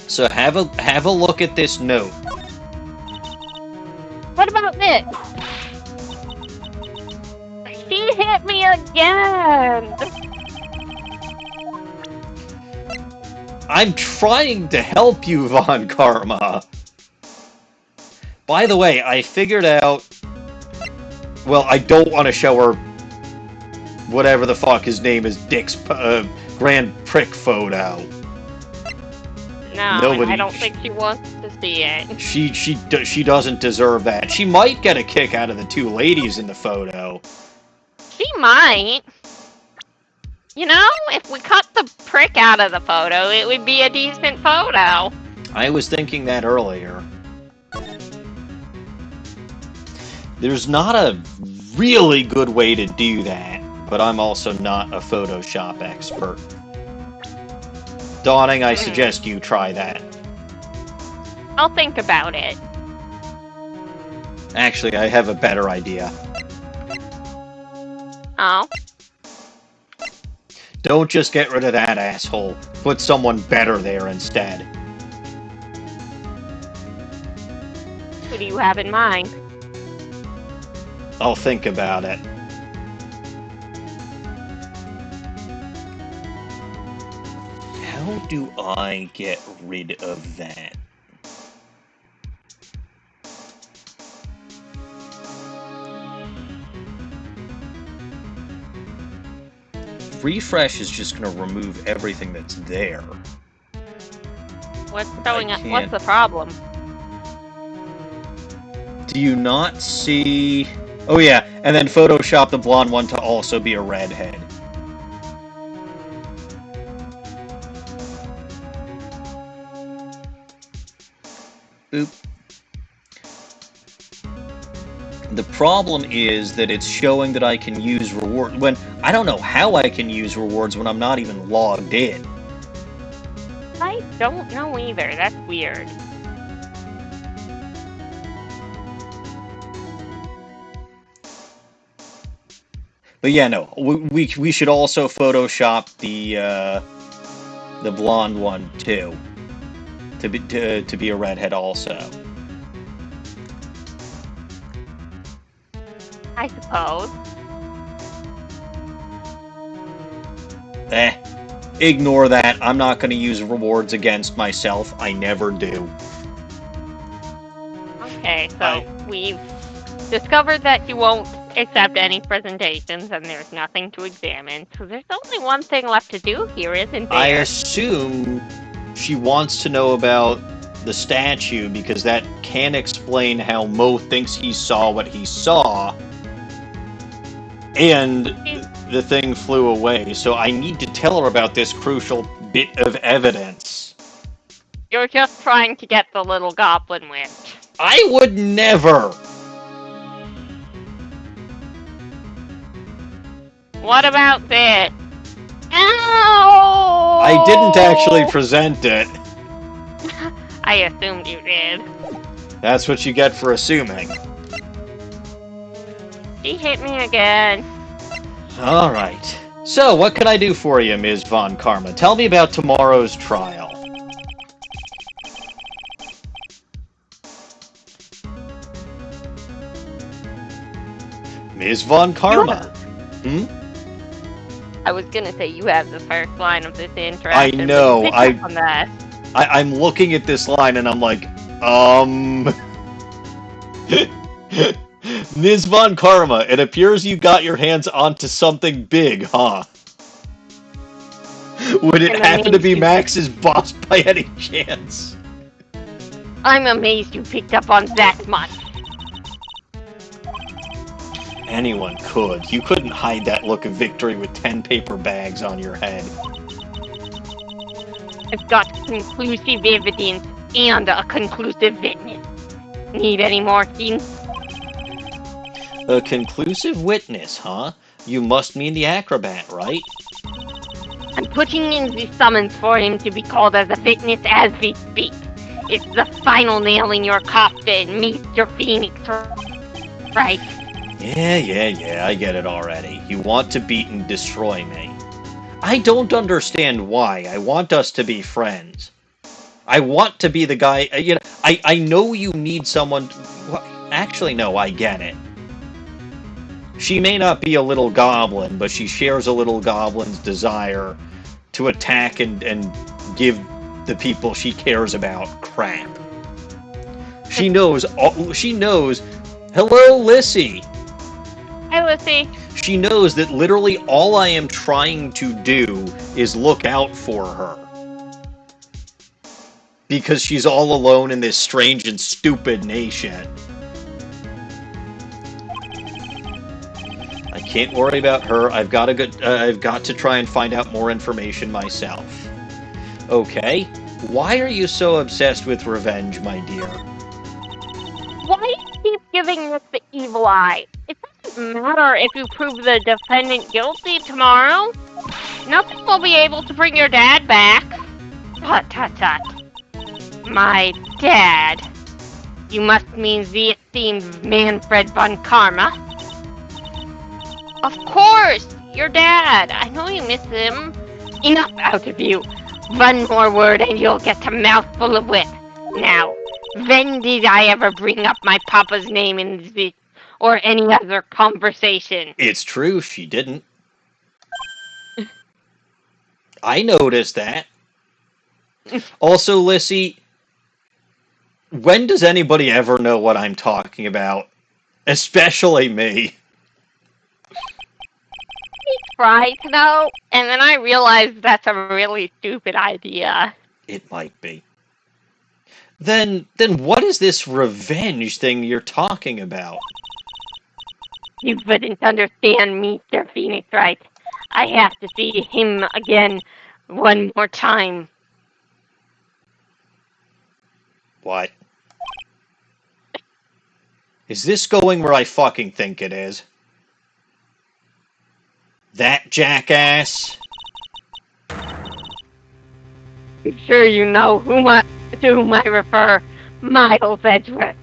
So have a look at this note.
What about this? She hit me again!
I'm trying to help you, Von Karma. By the way, I figured out... Well, I don't want to show her whatever the fuck his name is, Dick's Grand Prick photo.
No, I don't think she wants to see it.
She doesn't deserve that. She might get a kick out of the two ladies in the photo.
She might. You know, if we cut the prick out of the photo, it would be a decent photo.
I was thinking that earlier. There's not a really good way to do that, but I'm also not a Photoshop expert. Dawning, I suggest you try that.
I'll think about it.
Actually, I have a better idea.
Oh?
Don't just get rid of that asshole. Put someone better there instead.
Who do you have in mind?
I'll think about it. How do I get rid of that? Refresh is just going to remove everything that's there.
What's going on?
can't.
What's the problem?
Do you not see... Oh yeah, and then Photoshop the blonde one to also be a redhead. Oop. The problem is that it's showing that I can use reward when I don't know how I can use rewards when I'm not even logged in.
I don't know either. That's weird.
But yeah, no, we should also Photoshop the blonde one too, to be a redhead also.
I suppose.
Ignore that. I'm not going to use rewards against myself. I never do.
Okay, so we've discovered that you won't accept any presentations and there's nothing to examine. So there's only one thing left to do here, isn't there?
I assume she wants to know about the statue because that can explain how Mo thinks he saw what he saw. And the thing flew away, so I need to tell her about this crucial bit of evidence.
You're just trying to get the little goblin witch.
I would never!
What about this? Ow!
I didn't actually present it.
I assumed you did.
That's what you get for assuming.
She hit me again.
Alright. So, what can I do for you, Ms. Von Karma? Tell me about tomorrow's trial. Ms. Von Karma.
I was gonna say you have the first line of this interaction.
I know.
On that.
I'm looking at this line and I'm like, Ms. Von Karma, it appears you got your hands onto something big, huh? Would it happen to be Max's boss by any chance?
I'm amazed you picked up on that much.
Anyone could. You couldn't hide that look of victory with 10 paper bags on your head.
I've got conclusive evidence and a conclusive witness. Need any more hints?
A conclusive witness, huh? You must mean the acrobat, right?
I'm putting in the summons for him to be called as a witness as we speak. It's the final nail in your coffin, Mr. Phoenix, right?
Yeah, I get it already. You want to beat and destroy me. I don't understand why. I want us to be friends. I want to be the guy, I know you need someone... Actually, no, I get it. She may not be a little goblin, but she shares a little goblin's desire to attack and give the people she cares about crap. She knows... Hello, Lissy!
Hi, Lissy.
She knows that literally all I am trying to do is look out for her. Because she's all alone in this strange and stupid nation. I can't worry about her. I've got to try and find out more information myself. Okay. Why are you so obsessed with revenge, my dear?
Why do you keep giving us the evil eye? It doesn't matter if you prove the defendant guilty tomorrow. Nothing will be able to bring your dad back. Tut, tut, tut. My dad. You must mean the esteemed Manfred von Karma. Of course! Your dad! I know you miss him. Enough out of you. One more word and you'll get a mouthful of wit. Now, when did I ever bring up my papa's name in this or any other conversation?
It's true, she didn't. I noticed that. Also, Lissy, when does anybody ever know what I'm talking about? Especially me.
I try to know, and then I realized that's a really stupid idea.
It might be. Then what is this revenge thing you're talking about?
You wouldn't understand me, Mr. Phoenix, right? I have to see him again one more time.
What? Is this going where I fucking think it is? That jackass?
I'm sure you know to whom I refer, Miles Edgeworth.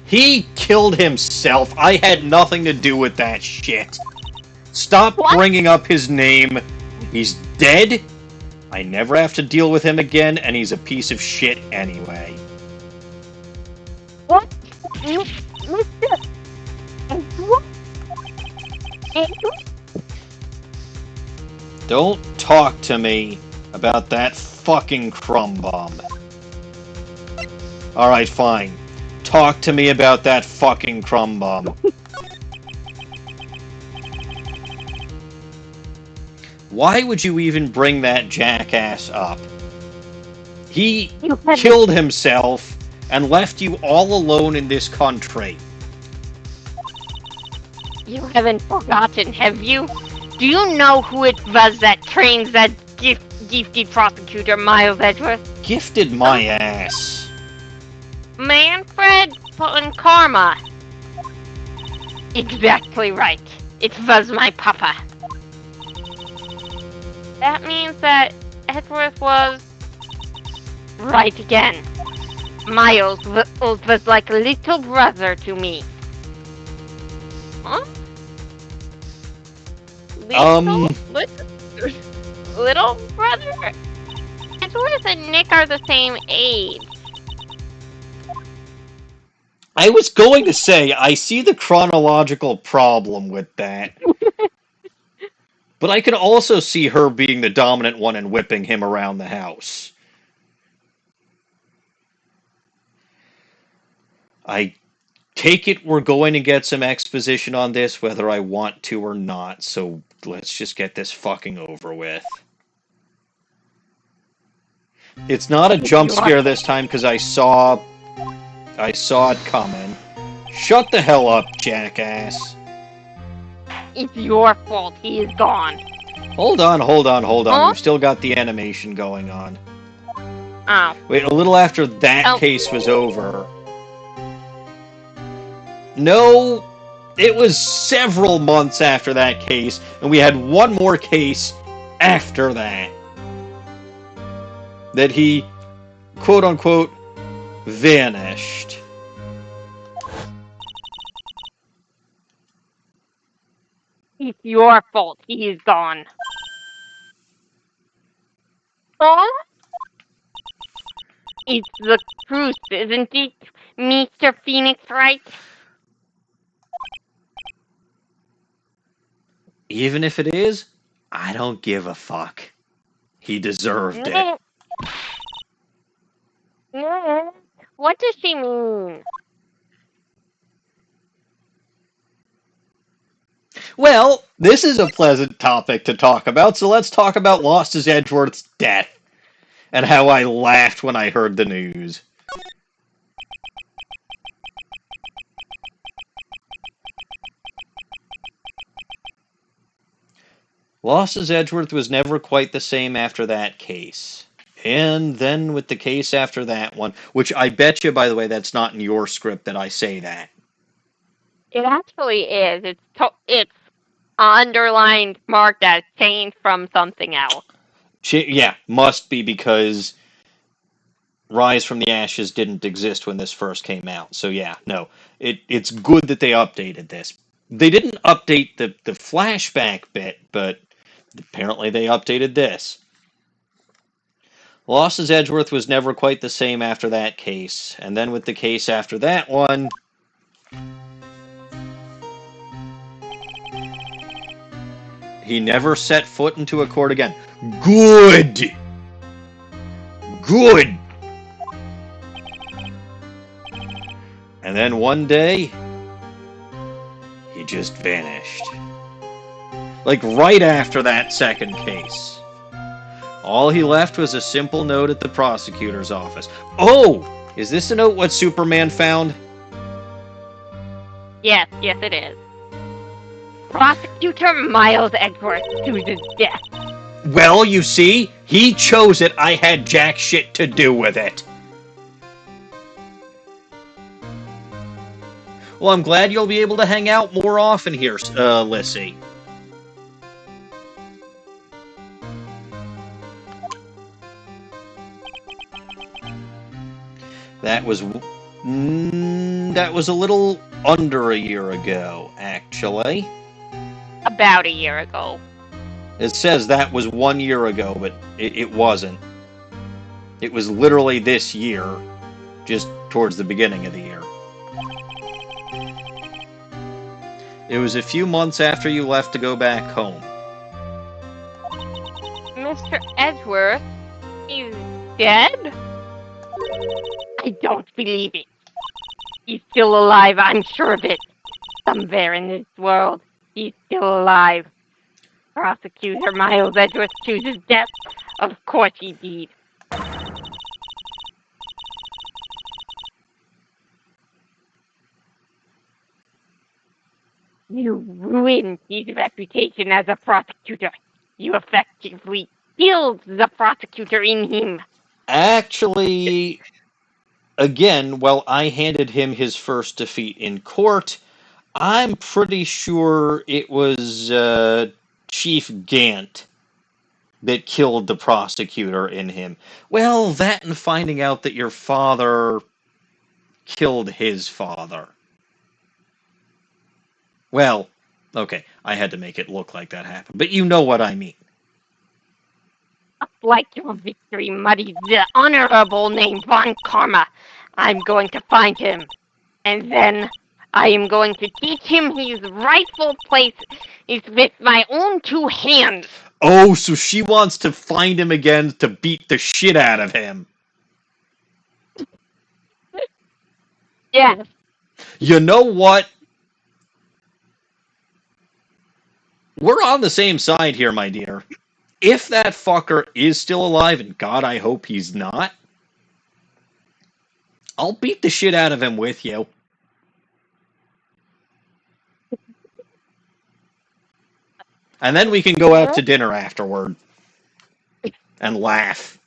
He killed himself. I had nothing to do with that shit. Stop bringing up his name. He's dead. I never have to deal with him again, and he's a piece of shit anyway.
What? Mr. Edgeworth?
Don't talk to me about that fucking crumb bomb. Alright, fine. Talk to me about that fucking crumb bomb. Why would you even bring that jackass up? He killed himself and left you all alone in this country.
You haven't forgotten, have you? Do you know who it was that trained that gifted prosecutor, Miles Edgeworth?
Gifted my ass.
Manfred Karma. Exactly right. It was my papa. That means that Edgeworth was right again. Miles was like a little brother to me. Huh? Little brother? Edgeworth and Nick are the same age.
I was going to say, I see the chronological problem with that. But I could also see her being the dominant one and whipping him around the house. I take it we're going to get some exposition on this, whether I want to or not, so let's just get this fucking over with. It's not a jump scare this time, because I saw it coming. Shut the hell up, jackass.
It's your fault he is gone.
Hold on.
Huh?
We've still got the animation going on.
Oh.
Wait, a little after that case was over. No, it was several months after that case, and we had one more case after that. That he, quote-unquote, vanished.
It's your fault he is gone. Huh? It's the truth, isn't it, Mr. Phoenix, right?
Even if it is, I don't give a fuck. He deserved it.
No. What does she mean?
Well, this is a pleasant topic to talk about, so let's talk about Lost as Edgeworth's death, and how I laughed when I heard the news. Lost as Edgeworth was never quite the same after that case. And then with the case after that one, which I bet you, by the way, that's not in your script that I say that.
It actually is. It's underlined, marked as changed from something else.
Yeah, must be, because Rise from the Ashes didn't exist when this first came out. So yeah, no. It's good that they updated this. They didn't update the flashback bit, but apparently they updated this. Lost as Edgeworth was never quite the same after that case. And then with the case after that one, he never set foot into a court again. Good! Good! And then one day, he just vanished. Like right after that second case. All he left was a simple note at the prosecutor's office. Oh! Is this a note what Superman found?
Yes, it is. Prosecutor Miles Edgeworth chooses death.
Well, you see, he chose it. I had jack shit to do with it. Well, I'm glad you'll be able to hang out more often here, Lissy. That was a little under a year ago, actually.
About a year ago.
It says that was 1 year ago, but it wasn't. It was literally this year, just towards the beginning of the year. It was a few months after you left to go back home.
Mr. Edgeworth is dead? I don't believe it. He's still alive, I'm sure of it. Somewhere in this world, he's still alive. Prosecutor Miles Edgeworth chooses death. Of course he did. You ruined his reputation as a prosecutor. You effectively killed the prosecutor in him.
Actually, again, while I handed him his first defeat in court, I'm pretty sure it was Chief Gant that killed the prosecutor in him. Well, that and finding out that your father killed his father. Well, okay, I had to make it look like that happened, but you know what I mean.
Like your victory muddies the honorable name Von Karma. I'm going to find him, and then I am going to teach him his rightful place is with my own two hands.
Oh, so she wants to find him again to beat the shit out of him.
Yes.
You know what? We're on the same side here, my dear. If that fucker is still alive, and God, I hope he's not, I'll beat the shit out of him with you. And then we can go out to dinner afterward. And laugh.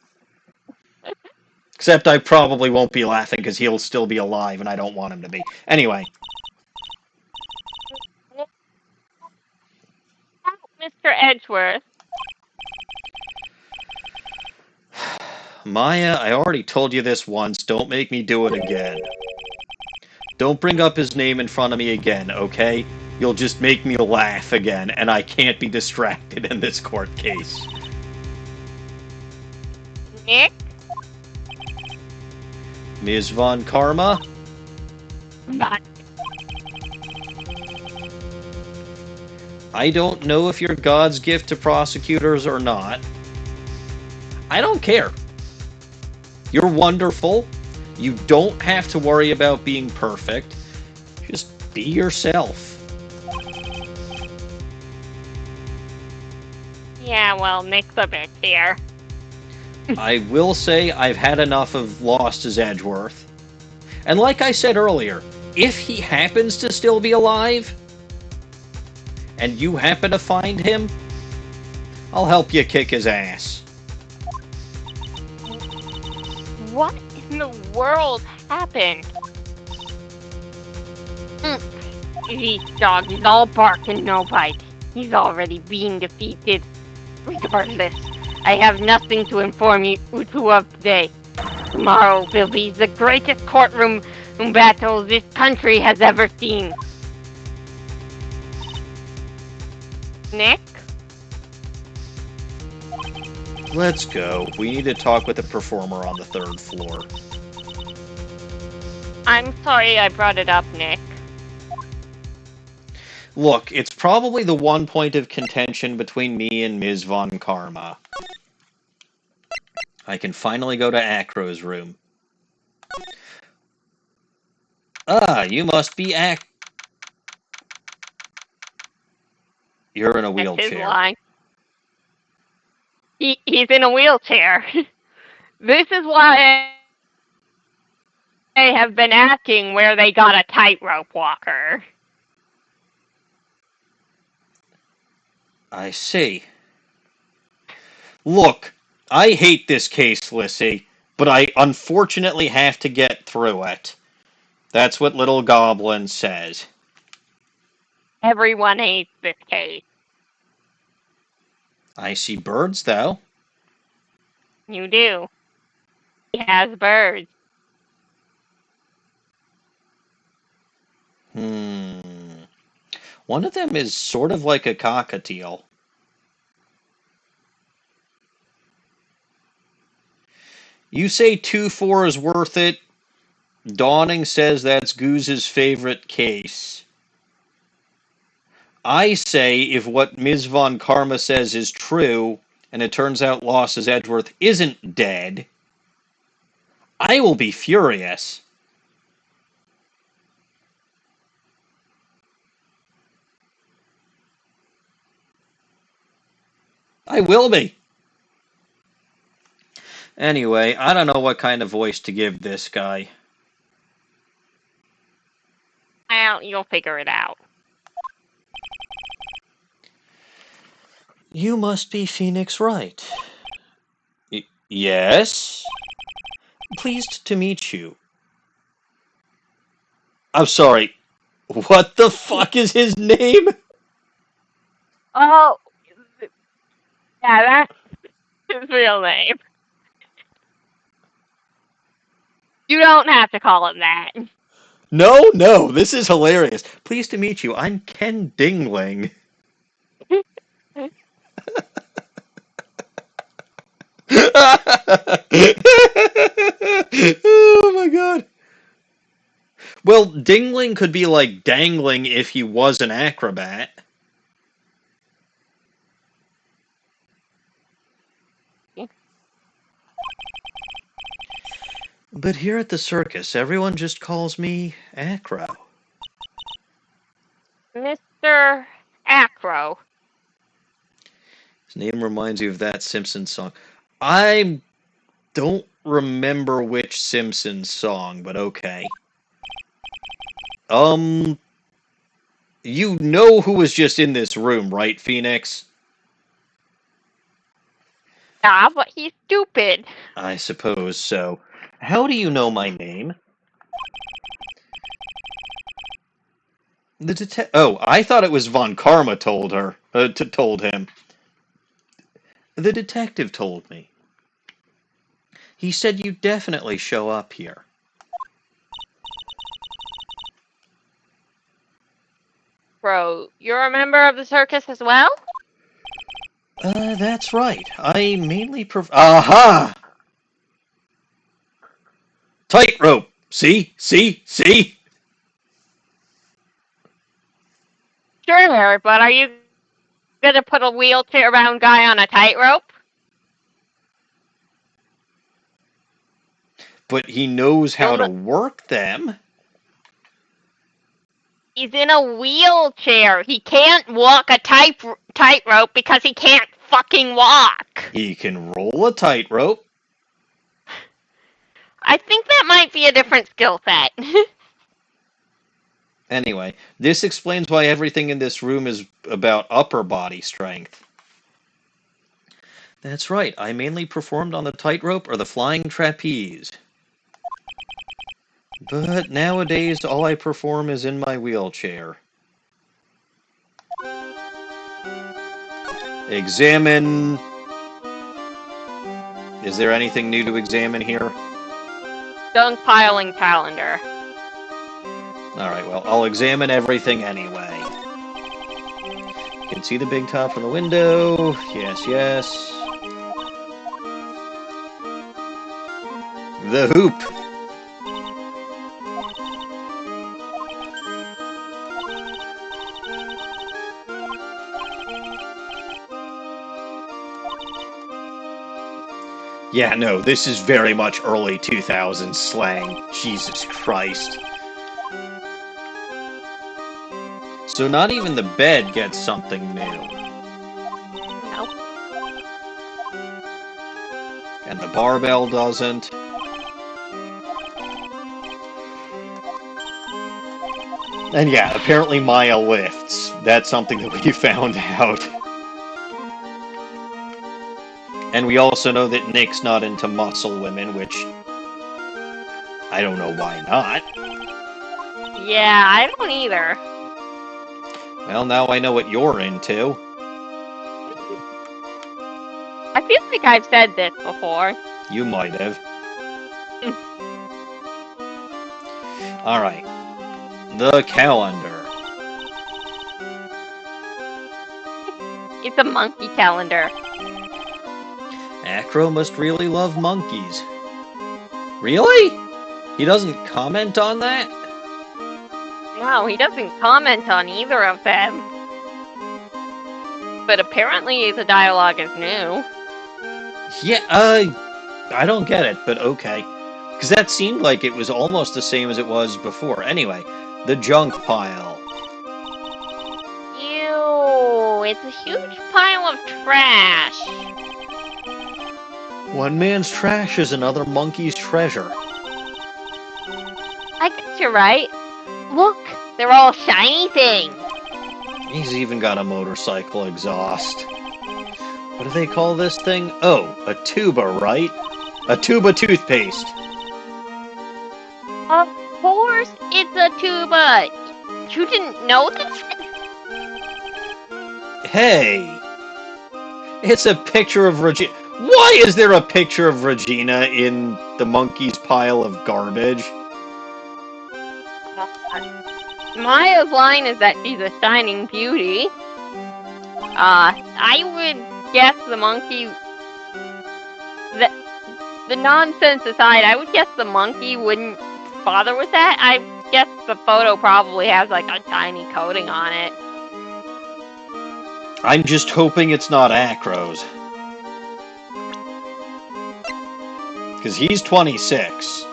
Except I probably won't be laughing because he'll still be alive and I don't want him to be. Anyway.
Mr. Edgeworth.
Maya, I already told you this once. Don't make me do it again. Don't bring up his name in front of me again, okay? You'll just make me laugh again, and I can't be distracted in this court case.
Nick?
Ms. Von Karma?
Not.
I don't know if you're God's gift to prosecutors or not. I don't care. You're wonderful. You don't have to worry about being perfect. Just be yourself.
Yeah, well, Nick's a bit here.
I will say I've had enough of Lost as Edgeworth. And like I said earlier, if he happens to still be alive, and you happen to find him, I'll help you kick his ass.
What in the world happened? These dogs all bark and no bite. He's already been defeated. Regardless, I have nothing to inform you two of today. Tomorrow will be the greatest courtroom battle this country has ever seen. Nick?
Let's go. We need to talk with the performer on the 3rd floor.
I'm sorry I brought it up, Nick.
Look, it's probably the one point of contention between me and Ms. Von Karma. I can finally go to Acro's room. Ah, you must be You're in a wheelchair.
That's his line. He's in a wheelchair. This is why They have been asking where they got a tightrope walker.
I see. Look, I hate this case, Lissy, but I unfortunately have to get through it. That's what Little Goblin says.
Everyone hates this case.
I see birds, though.
You do. He has birds.
One of them is sort of like a cockatiel. You say 2-4 is worth it. Dawning says that's Goose's favorite case. I say if what Ms. Von Karma says is true, and it turns out Losses Edgeworth isn't dead, I will be furious. I will be. Anyway, I don't know what kind of voice to give this guy.
Well, you'll figure it out.
You must be Phoenix Wright. Yes? Pleased to meet you. I'm sorry. What the fuck is his name?
Oh, yeah, that's his real name. You don't have to call him that.
No, this is hilarious. Pleased to meet you. I'm Ken Dingling. Oh my god. Well, Dingling could be like dangling if he was an acrobat. But here at the circus, everyone just calls me Acro.
Mr. Acro.
His name reminds you of that Simpsons song. I don't remember which Simpsons song, but okay. You know who was just in this room, right, Phoenix?
Yeah, but he's stupid.
I suppose so. How do you know my name? Oh, I thought it was Von Karma told her. Told him. The detective told me. He said you'd definitely show up here.
Bro, you're a member of the circus as well?
That's right. I mainly Aha! Tightrope! See?
Sure, but are you gonna put a wheelchair-bound guy on a tightrope?
But he knows how to work them.
He's in a wheelchair. He can't walk a tightrope because he can't fucking walk.
He can roll a tightrope.
I think that might be a different skill set.
Anyway, this explains why everything in this room is about upper body strength. That's right, I mainly performed on the tightrope or the flying trapeze. But nowadays, all I perform is in my wheelchair. Examine. Is there anything new to examine here?
Stonepiling calendar.
Alright, well, I'll examine everything anyway. You can see the big top from the window. Yes. The hoop. Yeah, no, this is very much early 2000s slang. Jesus Christ. So not even the bed gets something new.
Nope.
And the barbell doesn't. And yeah, apparently Maya lifts. That's something that we found out. And we also know that Nick's not into muscle women, which I don't know why not.
Yeah, I don't either.
Well, now I know what you're into.
I feel like I've said this before.
You might have. Alright. The calendar.
It's a monkey calendar.
Acro must really love monkeys. Really? He doesn't comment on that?
No, he doesn't comment on either of them. But apparently the dialogue is new.
Yeah, I don't get it, but okay. Because that seemed like it was almost the same as it was before. Anyway, the junk pile.
Ew, it's a huge pile of trash.
One man's trash is another monkey's treasure.
I guess you're right. Look, they're all shiny things.
He's even got a motorcycle exhaust. What do they call this thing? Oh, a tuba, right? A tuba toothpaste.
Of course it's a tuba. You didn't know that?
Hey! It's a picture of Regina. Why is there a picture of Regina in the monkey's pile of garbage?
Maya's line is that she's a shining beauty. I would guess the monkey... The nonsense aside, I would guess the monkey wouldn't bother with that. I guess the photo probably has like a tiny coating on it.
I'm just hoping it's not Acro's. Because he's 26.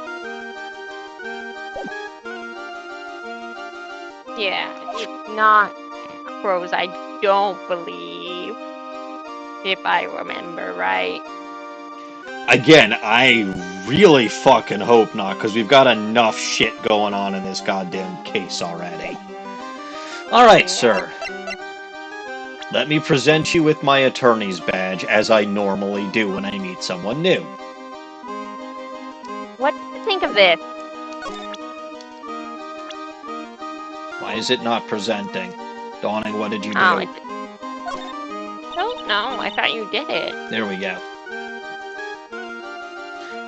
Yeah, it's not Crows, I don't believe. If I remember right.
Again, I really fucking hope not, because we've got enough shit going on in this goddamn case already. Alright, sir. Let me present you with my attorney's badge, as I normally do when I meet someone new.
What do you think of this?
Why is it not presenting? Dawning, what did you do?
Oh, don't know. I thought you did it.
There we go.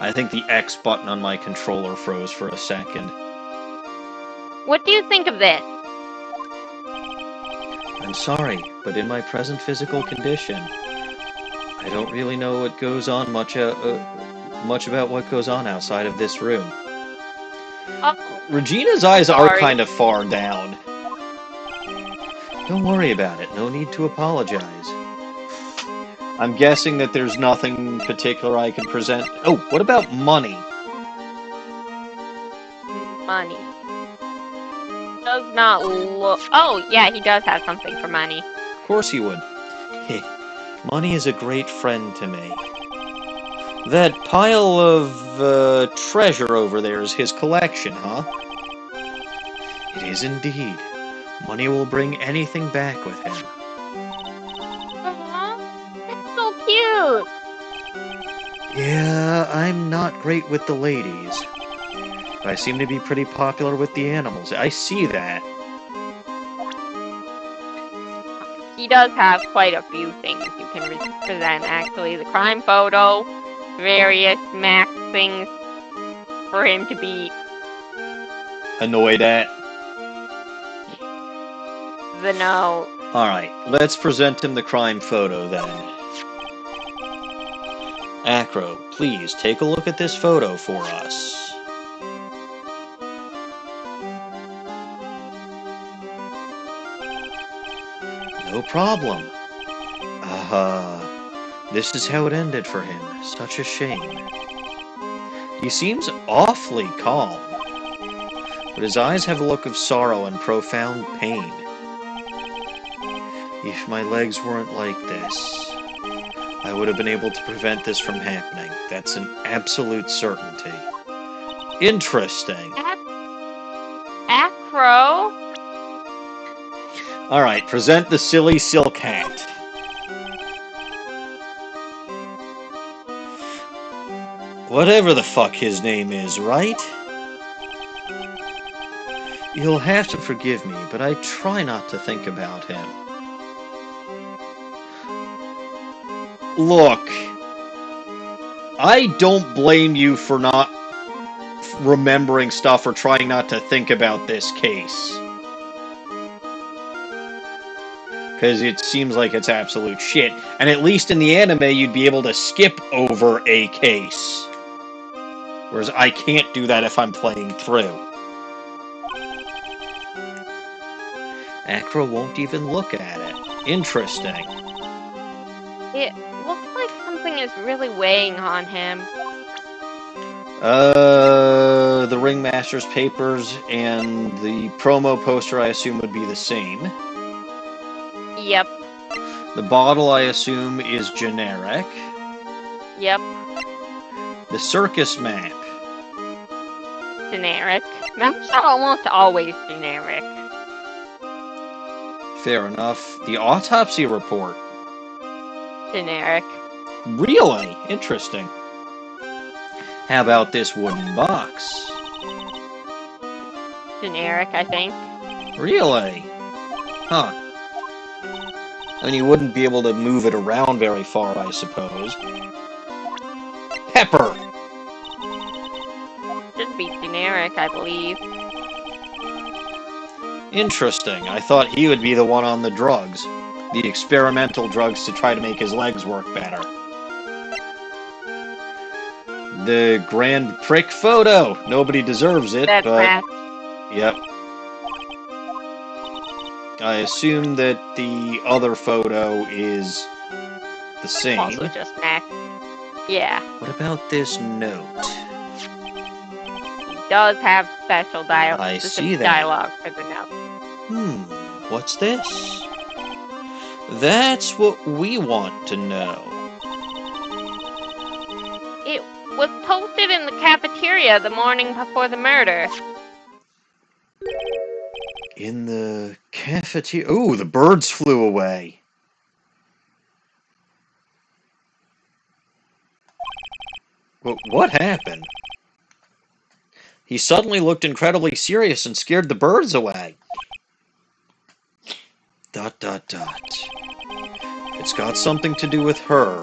I think the X button on my controller froze for a second.
What do you think of this?
I'm sorry, but in my present physical condition, I don't really know what goes on much about what goes on outside of this room.
Oh,
Regina's eyes are
sorry.
kind of far down. Don't worry about it. No need to apologize. I'm guessing that there's nothing particular I can present. Oh, what about money?
Money. Does not look... Oh, yeah, he does have something for money.
Of course he would. Money is a great friend to me. That pile of treasure over there is his collection, huh? It is indeed. Money will bring anything back with him.
That's so cute!
Yeah, I'm not great with the ladies. But I seem to be pretty popular with the animals. I see that.
He does have quite a few things you can present, actually. The crime photo, various Mac things for him to be
Annoyed at.
the note.
Alright, let's present him the crime photo then. Acro, please take a look at this photo for us. No problem. This is how it ended for him. Such a shame. He seems awfully calm, but his eyes have a look of sorrow and profound pain. If my legs weren't like this, I would have been able to prevent this from happening. That's an absolute certainty. Interesting.
Acro?
Alright, present the silly silk hat. Whatever the fuck his name is, right? You'll have to forgive me, but I try not to think about him. Look, I don't blame you for not remembering stuff or trying not to think about this case. Because it seems like it's absolute shit. And at least in the anime, you'd be able to skip over a case. Whereas I can't do that if I'm playing through. Acro won't even look at it. Interesting.
It looks like something is really weighing on him.
The Ringmaster's papers and the promo poster I assume would be the same.
Yep.
The bottle I assume is generic.
Yep.
The circus map.
Generic. Maps are almost always generic.
Fair enough. The autopsy report.
Generic.
Really? Interesting. How about this wooden box?
Generic, I think.
Really? Huh. I mean, you wouldn't be able to move it around very far, I suppose. Pepper!
Should be generic, I believe.
Interesting. I thought he would be the one on the drugs. The experimental drugs to try to make his legs work better. The Grand Prix photo! Nobody deserves it,
That's
but...
Matt.
Yep. I assume that the other photo is the same.
Also just Mac. Yeah.
What about this note?
He does have special
I see that.
dialogue for the note.
What's this? That's what we want to know.
It was posted in the cafeteria the morning before the murder.
In the cafeteria... Ooh, the birds flew away. What happened? He suddenly looked incredibly serious and scared the birds away. ... If it's got something to do with her,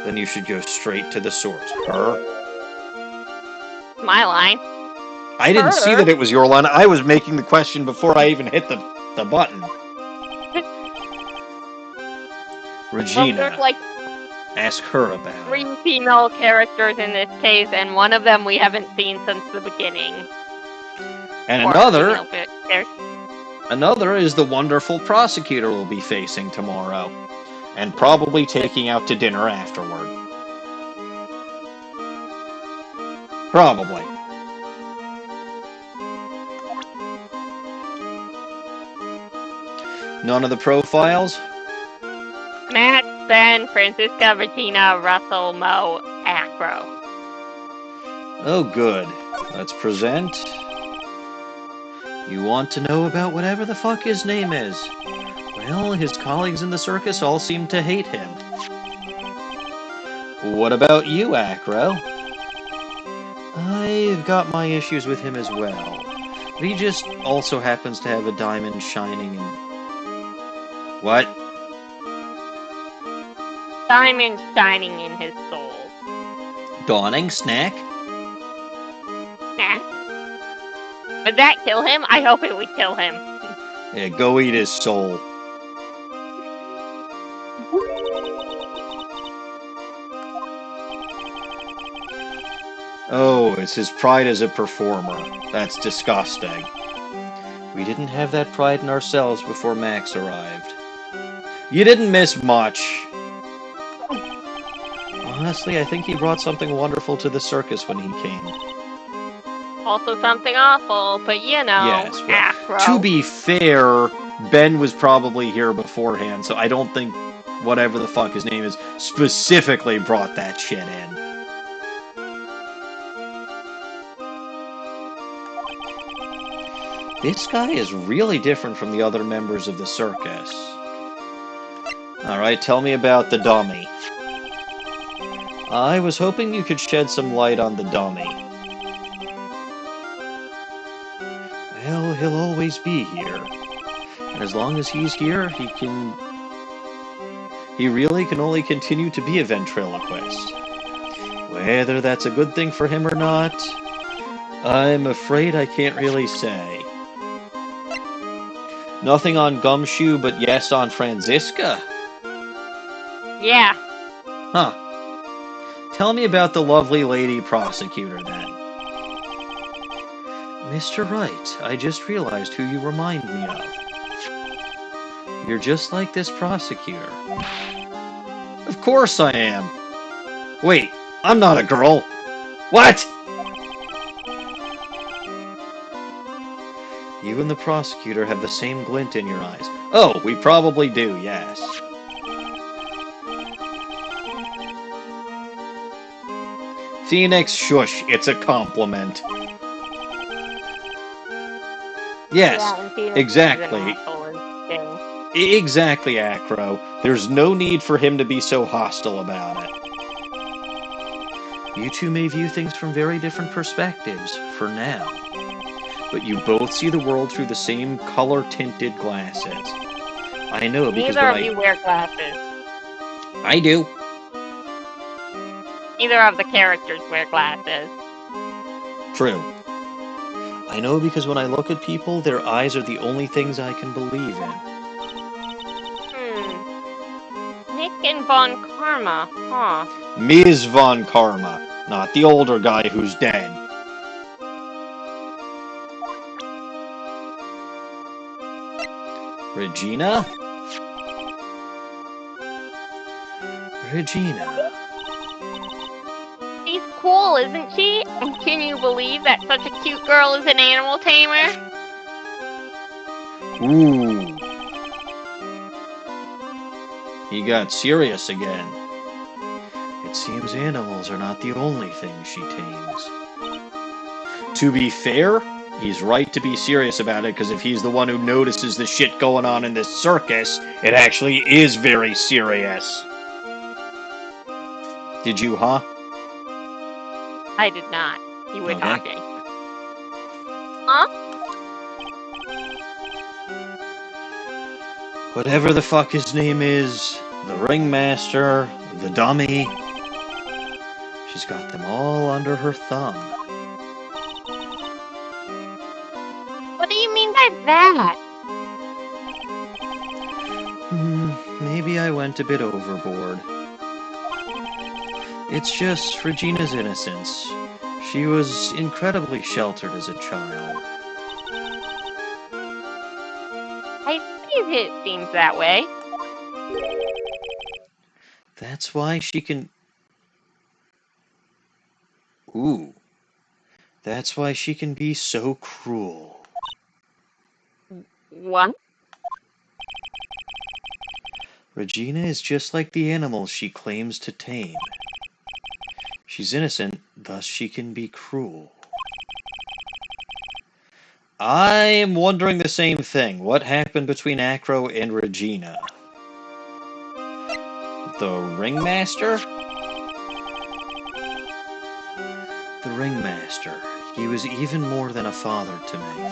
then you should go straight to the source. Her?
My line.
I didn't see that it was your line. I was making the question before I even hit the button. Regina.
Well, there's like
ask her about
3 female characters in this case, and one of them we haven't seen since the beginning.
And another is the wonderful prosecutor we'll be facing tomorrow. And probably taking out to dinner afterward. Probably. None of the profiles?
Matt, Ben, Franziska, Regina, Russell, Mo, Acro.
Oh, good. Let's present. You want to know about whatever the fuck his name is? Well, his colleagues in the circus all seem to hate him. What about you, Acro? I've got my issues with him as well. He just also happens to have a diamond shining in... What?
Diamond shining in his soul.
Dawning? Snack?
Snack? Would that kill him? I hope it would kill him.
Yeah, go eat his soul. Oh, it's his pride as a performer. That's disgusting. We didn't have that pride in ourselves before Max arrived. You didn't miss much. Honestly, I think he brought something wonderful to the circus when he came.
Also something awful, but you know,
yes, well,
Acro.
To be fair, Ben was probably here beforehand, so I don't think whatever the fuck his name is specifically brought that shit in. This guy is really different from the other members of the circus. Alright, tell me about the dummy. I was hoping you could shed some light on the dummy. Well, he'll always be here. And as long as he's here, he really can only continue to be a ventriloquist. Whether that's a good thing for him or not, I'm afraid I can't really say. Nothing on Gumshoe, but yes on Franziska?
Yeah.
Huh. Tell me about the lovely lady prosecutor, then. Mr. Wright, I just realized who you remind me of. You're just like this prosecutor. Of course I am. Wait, I'm not a girl. What? You and the prosecutor have the same glint in your eyes. Oh, we probably do, yes. Phoenix, shush, it's a compliment. Yes,
Yeah,
exactly. Exactly, Acro. There's no need for him to be so hostile about it. You two may view things from very different perspectives, for now. But you both see the world through the same color-tinted glasses. I know because
neither of you wear glasses.
I do.
Neither of the characters wear glasses.
True. I know because when I look at people, their eyes are the only things I can believe in.
Nick and Von Karma, huh?
Ms. Von Karma, not the older guy who's dead. Regina? Regina.
She's cool, isn't she? And can you believe that such a cute girl is an animal tamer?
Ooh. He got serious again. It seems animals are not the only things she tames. To be fair, he's right to be serious about it, because if he's the one who notices the shit going on in this circus, it actually is very serious. Did you, huh?
I did not. You were
Okay.
talking. Huh?
Whatever the fuck his name is, the ringmaster, the dummy, she's got them all under her thumb.
What do you mean by that?
Maybe I went a bit overboard. It's just Regina's innocence. She was incredibly sheltered as a child.
I see it seems that way.
That's why she can... Ooh. That's why she can be so cruel.
What?
Regina is just like the animals she claims to tame. She's innocent, thus she can be cruel. I'm wondering the same thing. What happened between Acro and Regina? The ringmaster? The ringmaster. He was even more than a father to me.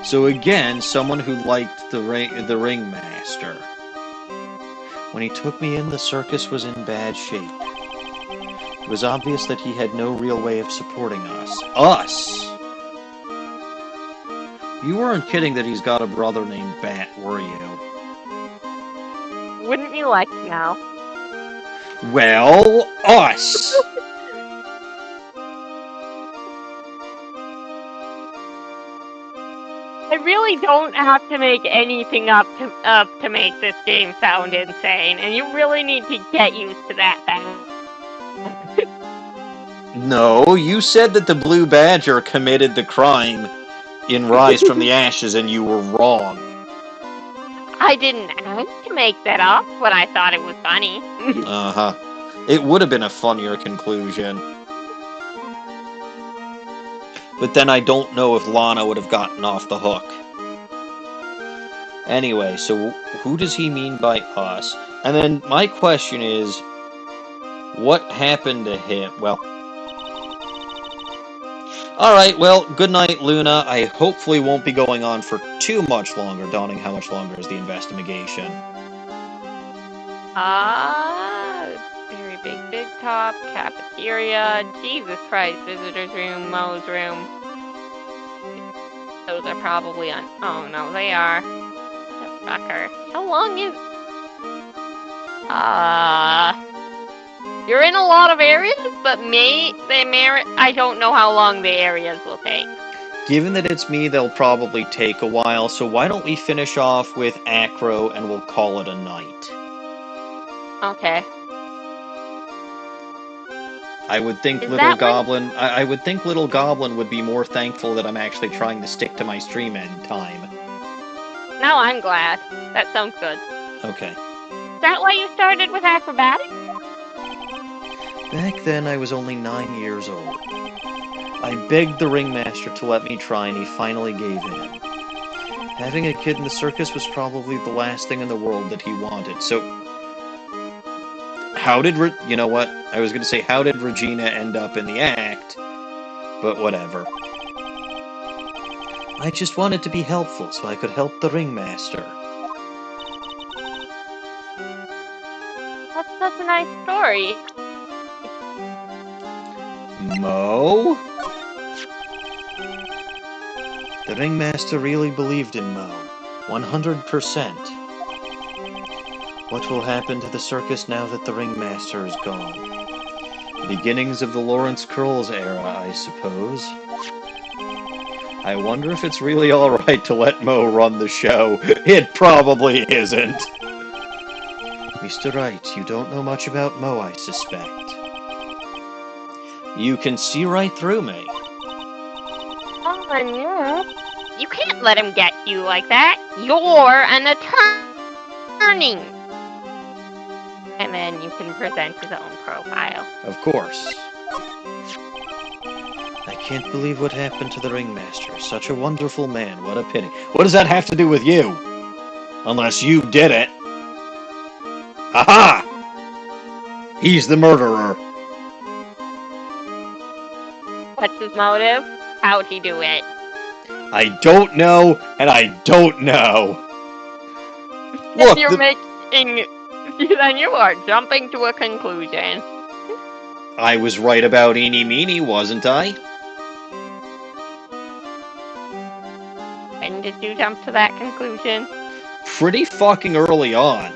So again, someone who liked the ringmaster. When he took me in, the circus was in bad shape. It was obvious that he had no real way of supporting us. Us! You weren't kidding that he's got a brother named Bat, were you?
Wouldn't you like to know?
Well, us!
I really don't have to make anything up to make this game sound insane, and you really need to get used to that fact.
No, you said that the Blue Badger committed the crime in Rise from the Ashes, and you were wrong.
I didn't ask to make that up, but I thought it was funny.
Uh-huh. It would have been a funnier conclusion. But then I don't know if Lana would have gotten off the hook. Anyway, so who does he mean by us? And then my question is, what happened to him? Well, alright, well, good night, Luna. I hopefully won't be going on for too much longer. Dawning, how much longer is the investigation?
Very big top, cafeteria, Jesus Christ, visitor's room, Mo's room. Those are probably on. Oh no, they are. The fucker. How long is? You're in a lot of areas, but I don't know how long the areas will take.
Given that it's me, they'll probably take a while, so why don't we finish off with Acro and we'll call it a night.
Okay.
I would think Little Goblin. I would think Little Goblin would be more thankful that I'm actually trying to stick to my stream end time.
No, I'm glad. That sounds good.
Okay.
Is that why you started with acrobatics?
Back then, I was only 9 years old. I begged the ringmaster to let me try, and he finally gave in. Having a kid in the circus was probably the last thing in the world that he wanted. So, you know what? I was going to say, how did Regina end up in the act? But whatever. I just wanted to be helpful so I could help the ringmaster.
That's such a nice story.
Mo? The ringmaster really believed in Mo. 100%. What will happen to the circus now that the ringmaster is gone? The beginnings of the Lawrence Curls era, I suppose. I wonder if it's really alright to let Mo run the show. It probably isn't. Mr. Wright, you don't know much about Mo, I suspect. You can see right through me.
Oh, no. You can't let him get you like that. You're an attorney. And then you can present his own profile.
Of course. I can't believe what happened to the ringmaster. Such a wonderful man. What a pity. What does that have to do with you? Unless you did it. Aha! He's the murderer.
What's his motive? How'd he do it?
I don't know, and I don't know. Look,
then you are jumping to a conclusion.
I was right about Eeny Meeny, wasn't I?
When did you jump to that conclusion?
Pretty fucking early on.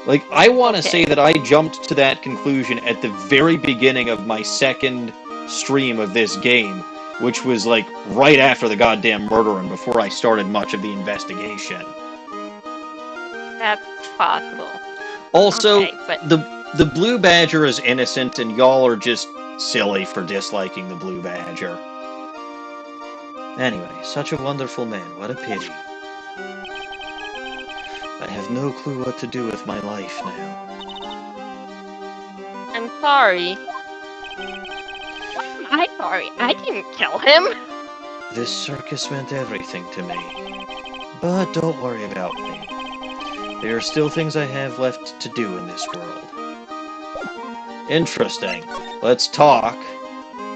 Like, I want to say that I jumped to that conclusion at the very beginning of my second stream of this game, which was, like, right after the goddamn murder and before I started much of the investigation.
That's possible.
Also,
okay, but...
the Blue Badger is innocent, and y'all are just silly for disliking the Blue Badger. Anyway, such a wonderful man. What a pity. I have no clue what to do with my life now.
I'm sorry. I'm sorry. I didn't kill him.
This circus meant everything to me. But don't worry about me. There are still things I have left to do in this world. Interesting. Let's talk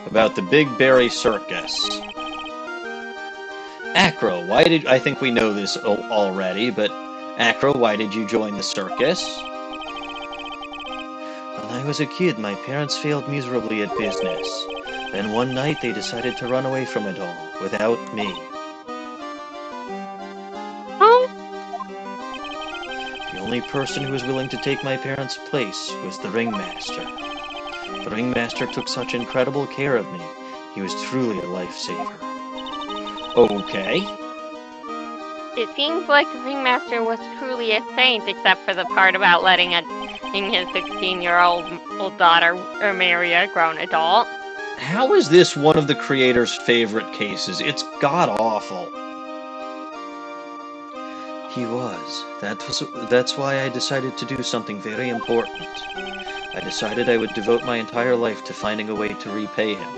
about the Big Berry Circus. Acro, I think we know this already, but Acro, why did you join the circus? When I was a kid, my parents failed miserably at business. Then one night, they decided to run away from it all, without me.
Oh?
The only person who was willing to take my parents' place was the ringmaster. The ringmaster took such incredible care of me. He was truly a lifesaver. Okay.
It seems like the ringmaster was truly a saint, except for the part about letting his 16-year-old daughter marry a grown adult.
How is this one of the creator's favorite cases? It's god-awful. He was. That's why I decided to do something very important. I decided I would devote my entire life to finding a way to repay him.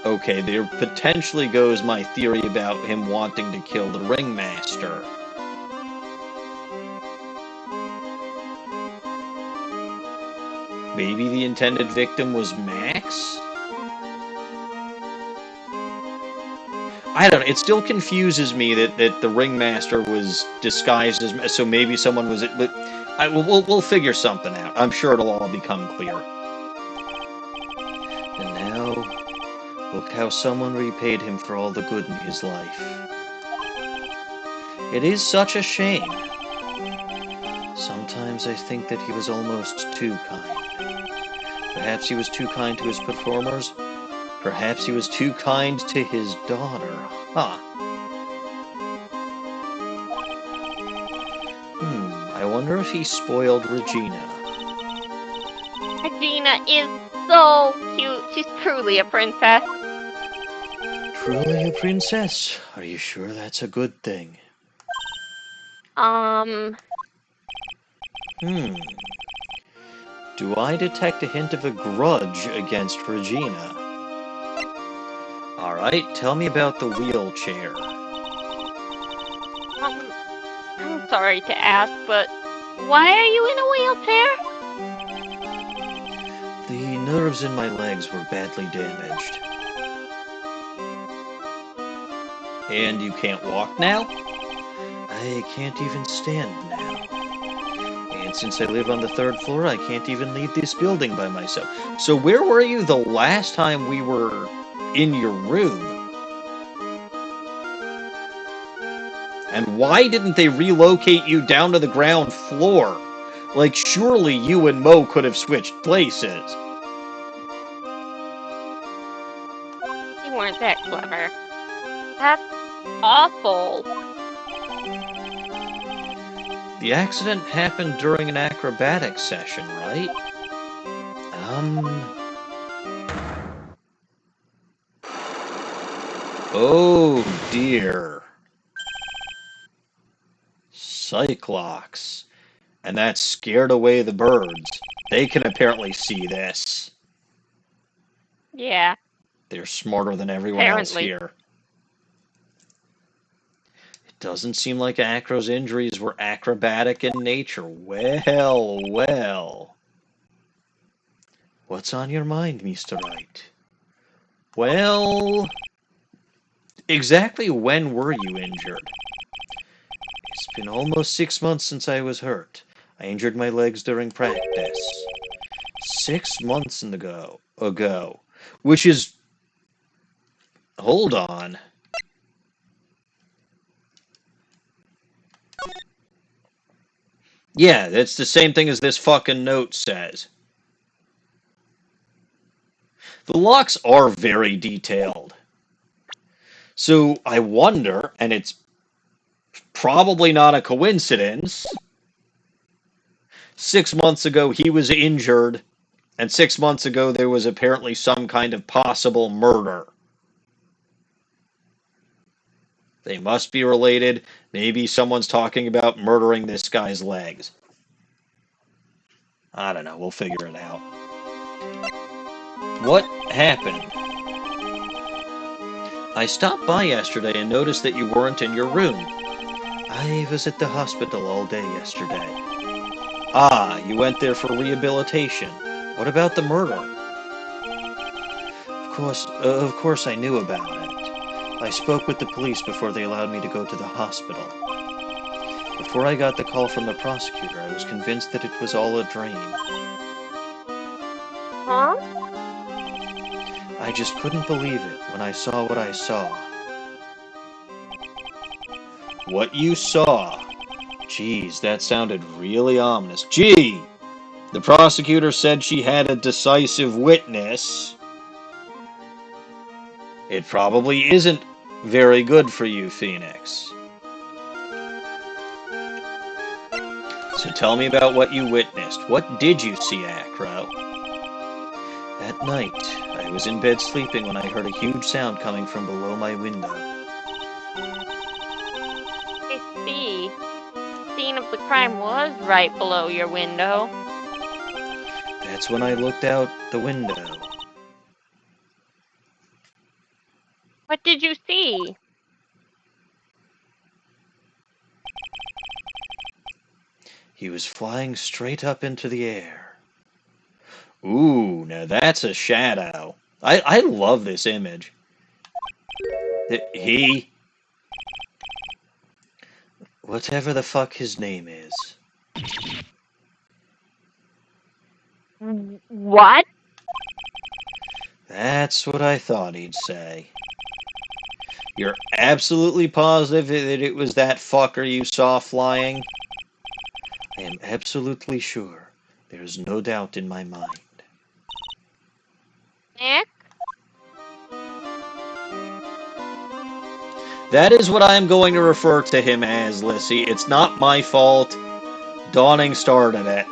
Okay, there potentially goes my theory about him wanting to kill the ringmaster. Maybe the intended victim was Max? I don't know. It still confuses me that the ringmaster was disguised as... So maybe someone was... But we'll figure something out. I'm sure it'll all become clear. And now, look how someone repaid him for all the good in his life. It is such a shame. Sometimes I think that he was almost too kind. Perhaps he was too kind to his performers. Perhaps he was too kind to his daughter. Huh. I wonder if he spoiled Regina.
Regina is so cute. She's truly a princess.
Truly a princess? Are you sure that's a good thing? Do I detect a hint of a grudge against Regina? Alright, tell me about the wheelchair.
I'm sorry to ask, but why are you in a wheelchair?
The nerves in my legs were badly damaged. And you can't walk now? I can't even stand now. And since I live on the 3rd floor, I can't even leave this building by myself. So where were you the last time we were in your room? And why didn't they relocate you down to the ground floor? Like, surely you and Mo could have switched places.
You weren't that clever. That's awful.
The accident happened during an acrobatics session, right? Oh dear. Cyclops. And that scared away the birds. They can apparently see this.
Yeah.
They're smarter than everyone else here. It doesn't seem like Acro's injuries were acrobatic in nature. Well, well. What's on your mind, Mr. Wright? Well, exactly when were you injured? It's been almost 6 months since I was hurt. I injured my legs during practice. 6 months ago. Which is... Hold on. Yeah, that's the same thing as this fucking note says. The locks are very detailed. So I wonder, and it's probably not a coincidence, 6 months ago he was injured, and 6 months ago there was apparently some kind of possible murder. They must be related. Maybe someone's talking about murdering this guy's legs. I don't know. We'll figure it out. What happened? I stopped by yesterday and noticed that you weren't in your room. I was at the hospital all day yesterday. Ah, you went there for rehabilitation. What about the murder? Of course I knew about it. I spoke with the police before they allowed me to go to the hospital. Before I got the call from the prosecutor, I was convinced that it was all a dream.
Huh?
I just couldn't believe it when I saw what I saw. What you saw? Geez, that sounded really ominous. Gee! The prosecutor said she had a decisive witness. It probably isn't very good for you, Phoenix. So tell me about what you witnessed. What did you see, Acro? That night, I was in bed sleeping when I heard a huge sound coming from below my window.
scene of the crime was right below your window.
That's when I looked out the window.
What did you see?
He was flying straight up into the air. Ooh, now that's a shadow. I love this image. He... Whatever the fuck his name is.
What?
That's what I thought he'd say. You're absolutely positive that it was that fucker you saw flying? I am absolutely sure. There's no doubt in my mind.
Nick?
That is what I am going to refer to him as, Lissy. It's not my fault. Dawning started it.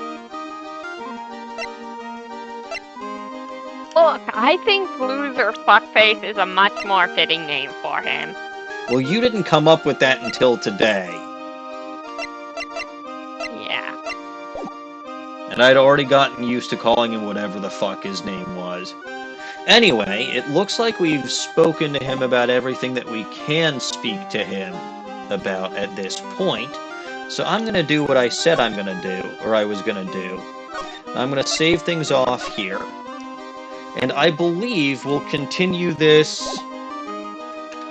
Look, I think Loser Fuckface is a much more fitting name for him.
Well, you didn't come up with that until today.
Yeah.
And I'd already gotten used to calling him whatever the fuck his name was. Anyway, it looks like we've spoken to him about everything that we can speak to him about at this point. So I'm going to do what I said I'm going to do, or I was going to do. I'm going to save things off here. And I believe we'll continue this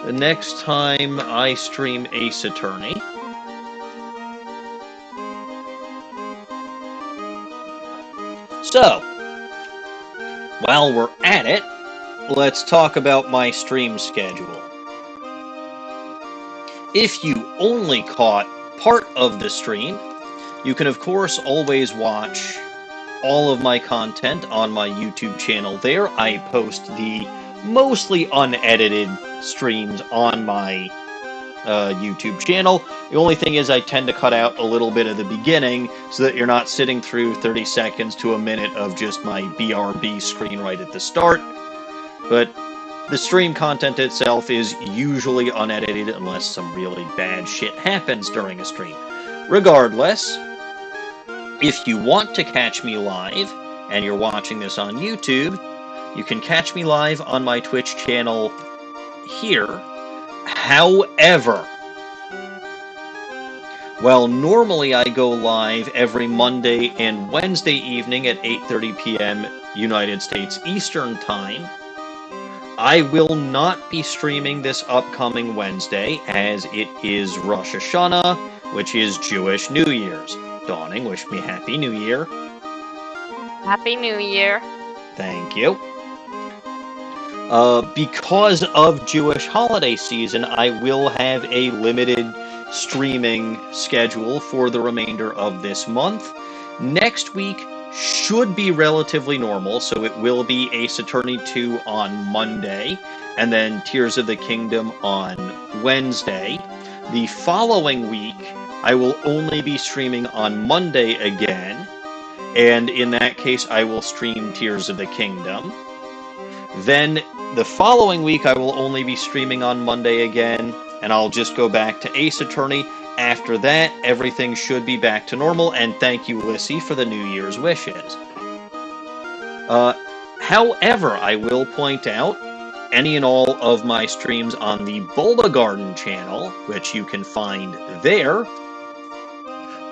the next time I stream Ace Attorney. So, while we're at it, let's talk about my stream schedule. If you only caught part of the stream, you can of course always watch all of my content on my YouTube channel there. I post the mostly unedited streams on my YouTube channel. The only thing is I tend to cut out a little bit of the beginning so that you're not sitting through 30 seconds to a minute of just my BRB screen right at the start. But the stream content itself is usually unedited unless some really bad shit happens during a stream. Regardless, if you want to catch me live and you're watching this on YouTube, you can catch me live on my Twitch channel here. However, well, normally I go live every Monday and Wednesday evening at 8:30 p.m. United States Eastern Time. I will not be streaming this upcoming Wednesday, as it is Rosh Hashanah, which is Jewish New Year's. Dawning, wish me Happy New Year.
Happy New Year.
Thank you. Because of Jewish holiday season, I will have a limited streaming schedule for the remainder of this month. Next week should be relatively normal, so it will be Ace Attorney 2 on Monday, and then Tears of the Kingdom on Wednesday. The following week, I will only be streaming on Monday again, and in that case, I will stream Tears of the Kingdom. Then, the following week, I will only be streaming on Monday again, and I'll just go back to Ace Attorney. After that, everything should be back to normal, and thank you, Lissy, for the New Year's wishes. However, I will point out, any and all of my streams on the Bulba Garden channel, which you can find there,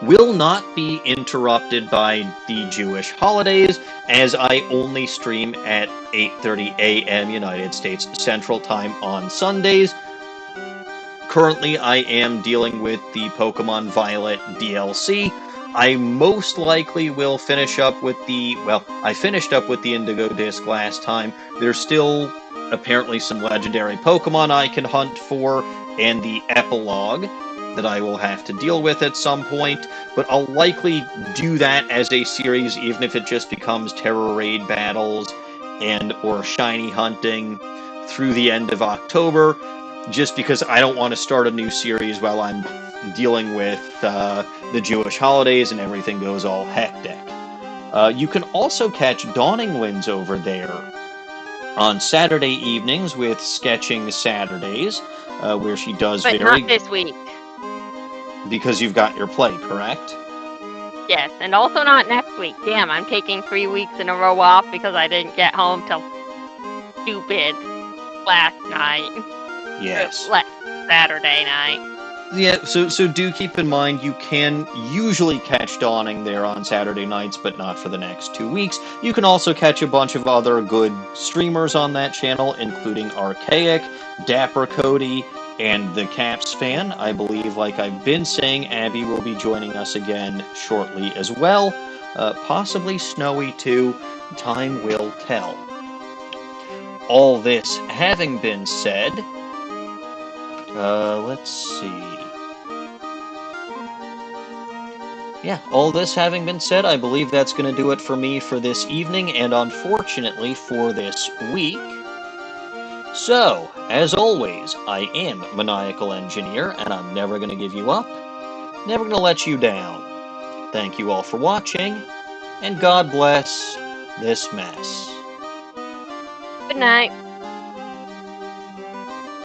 will not be interrupted by the Jewish holidays, as I only stream at 8:30 a.m. United States Central Time on Sundays. Currently, I am dealing with the Pokemon Violet DLC. I most likely will finish up with the... Well, I finished up with the Indigo Disc last time. There's still apparently some legendary Pokemon I can hunt for, and the epilogue that I will have to deal with at some point, but I'll likely do that as a series, even if it just becomes Terror Raid battles and or shiny hunting through the end of October, just because I don't want to start a new series while I'm dealing with the Jewish holidays and everything goes all hectic. You can also catch DawningWinds over there on Saturday evenings with Sketching Saturdays, where she does
But not this week.
because you've got your play, correct?
Yes, and also not next week. Damn, I'm taking 3 weeks in a row off because I didn't get home till stupid last night.
Yes.
Saturday night.
Yeah, so do keep in mind you can usually catch Dawning there on Saturday nights, but not for the next 2 weeks. You can also catch a bunch of other good streamers on that channel, including Archaic, Dapper Cody, and the Caps fan. I believe, like I've been saying, Abby will be joining us again shortly as well. Possibly Snowy too. Time will tell. All this having been said, let's see. Yeah, all this having been said, I believe that's going to do it for me for this evening, and unfortunately for this week. So, as always, I am Maniacal Engineer, and I'm never going to give you up, never going to let you down. Thank you all for watching, and God bless this mess.
Good night.